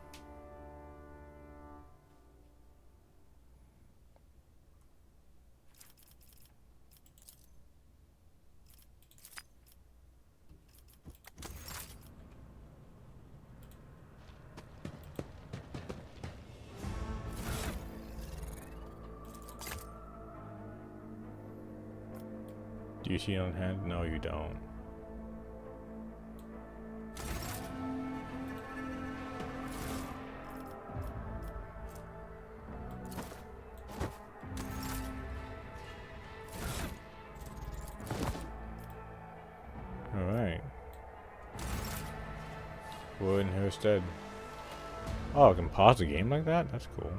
Do you see on hand? No, you don't. Alright. We're in here instead. Oh, I can pause the game like that? That's cool.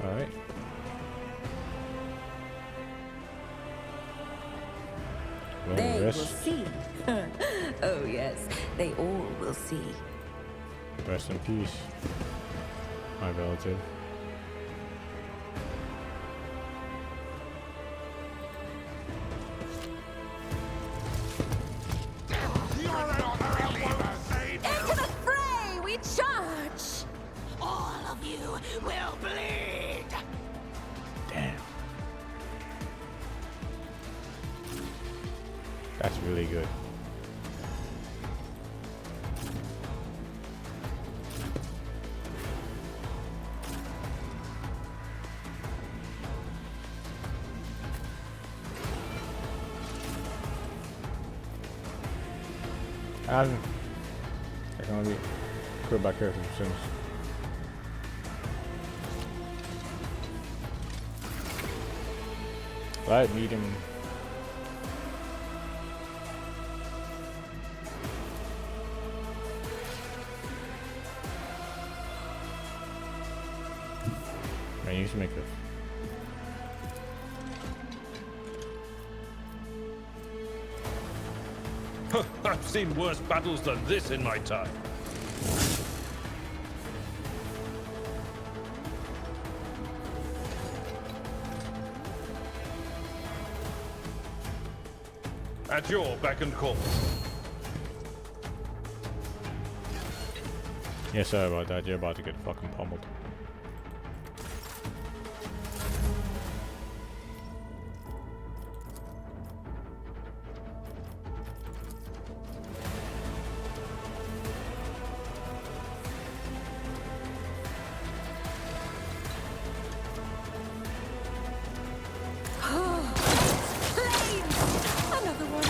Alright. They will see. Oh yes, they all will see. Rest in peace, my relative. Into the fray, we charge! All of you will bleed! Damn. That's really good. I can only go back here some Sims. Right, medium. I used to make this. I've seen worse battles than this in my time. At your beck and call. Yeah, sorry about that. You're about to get fucking pummeled. Another one.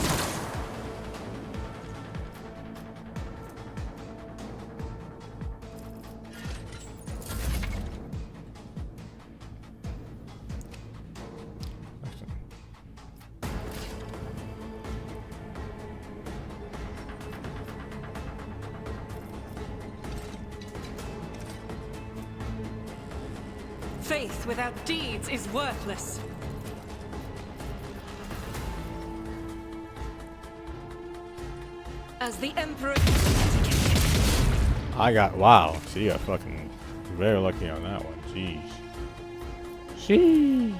Faith without deeds is worthless. As the Emperor... I got, wow. So you got fucking very lucky on that one. Jeez. Sheesh.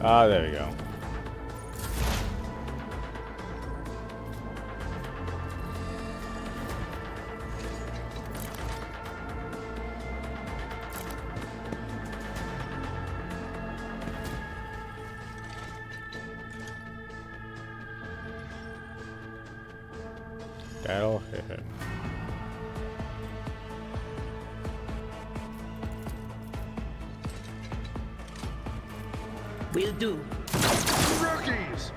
Ah, there we go. That'll hit him. Will do. Rookies!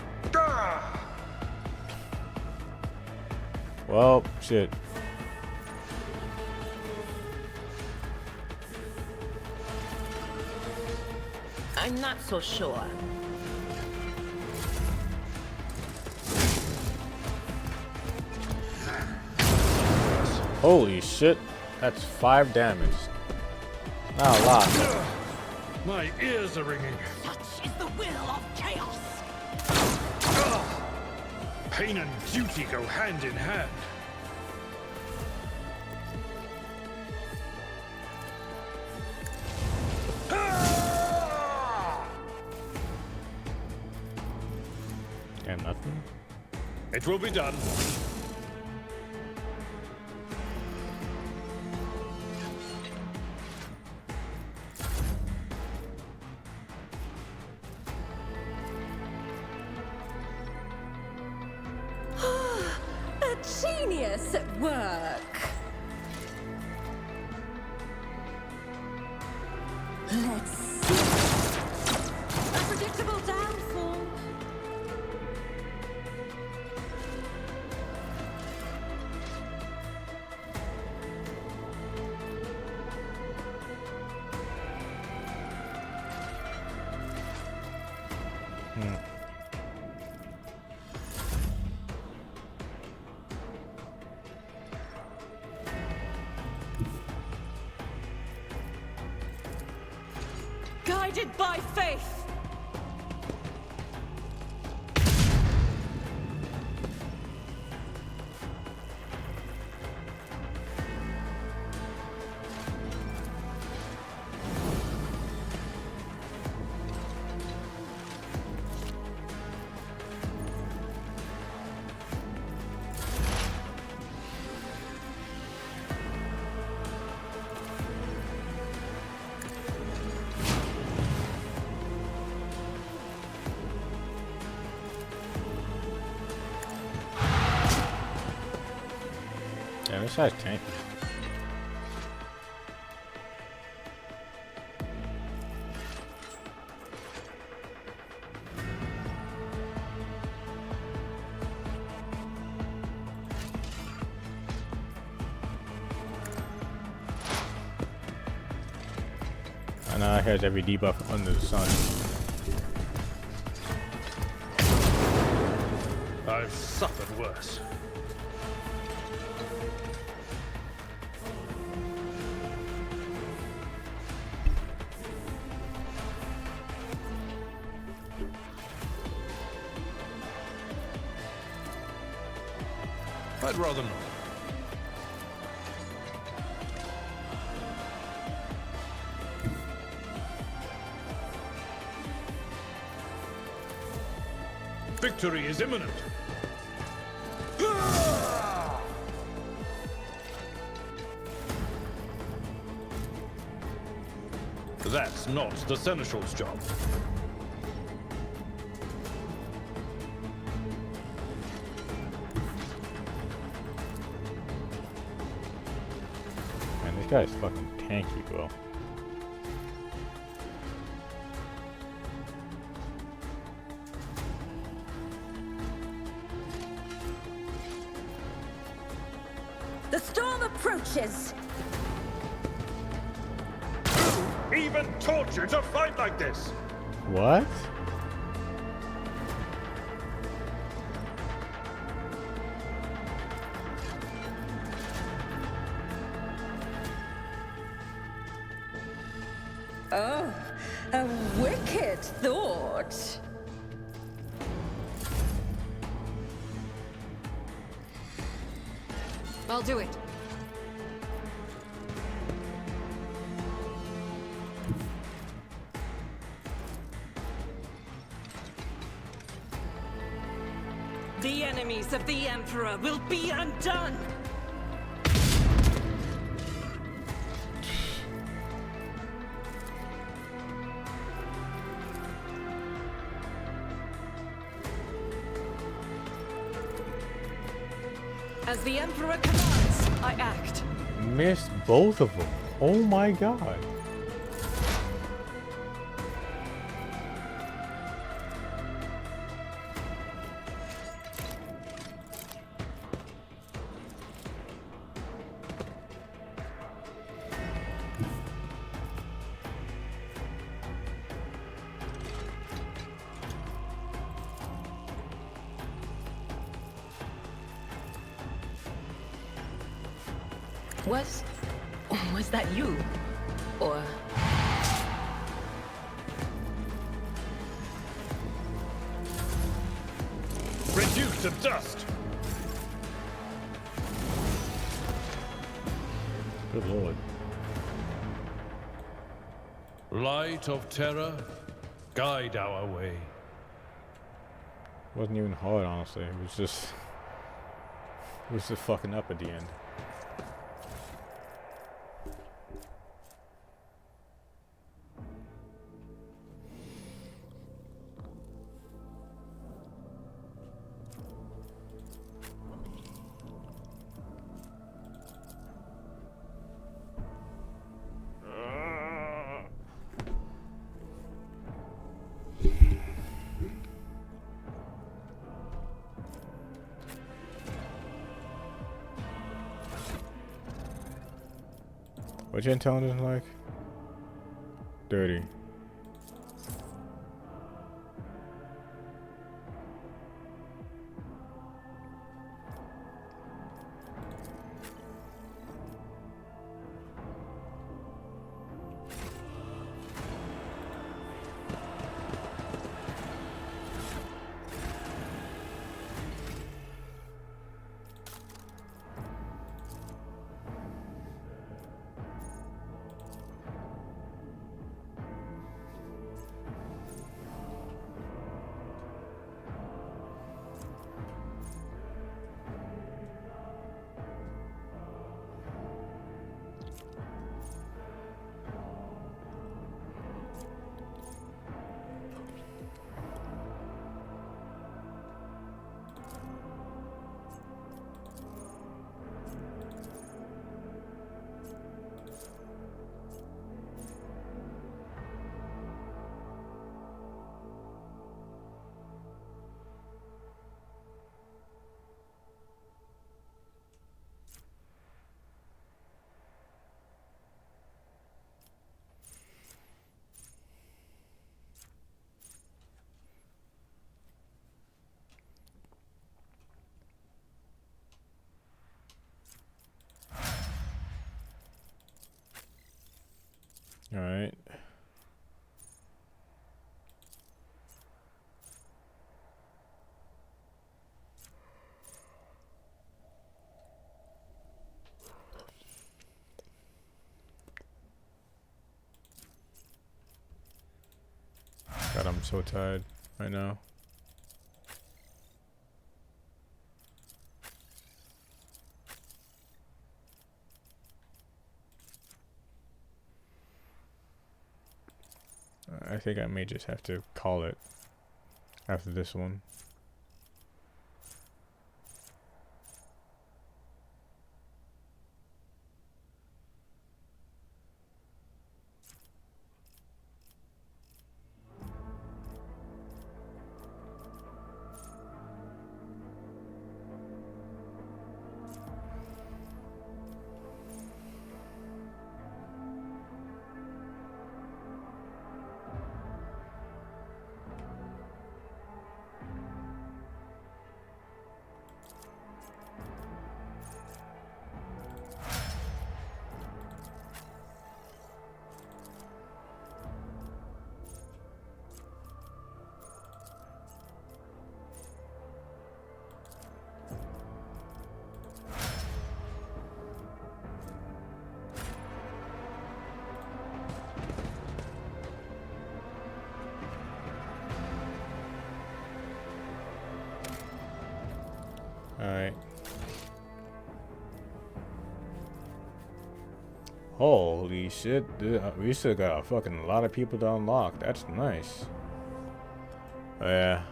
Well, shit. I'm not so sure. Holy shit. That's 5 damage. Not a lot. My ears are ringing. Such is the will of chaos. Pain and duty go hand in hand. It will be done. A genius at work. Let's see. A predictable downfall. Guided by faith. Yeah, this guy's tanky. I know it has every debuff under the sun. I've suffered worse. I'd rather not. Victory is imminent. That's not the Seneschal's job. Man, this guy's fucking tanky, bro. The storm approaches. Who even taught you to fight like this? What? Oh, a wicked thought. I'll do it. The enemies of the Emperor will be undone! As the Emperor commands, I act. Missed both of them. Oh my god. Was that you? Or... Reduced to dust! Good lord. Light of terror, guide our way. wasn't even hard, honestly. It was just fucking up at the end. What's your intelligence like? 30. All right. God, I'm so tired right now. I think I may just have to call it after this one. Alright. Holy shit, dude. We still got a fucking lot of people to unlock. That's nice. Yeah.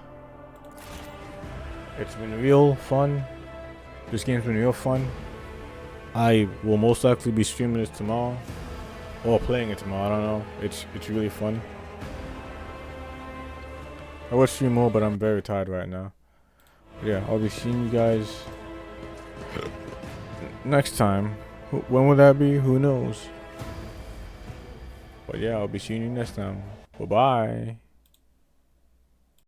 It's been real fun. This game's been real fun. I will most likely be streaming this tomorrow. Or playing it tomorrow, I don't know. It's really fun. I would stream more, but I'm very tired right now. Yeah, I'll be seeing you guys next time. When will that be? Who knows? But yeah, I'll be seeing you next time. Bye-bye.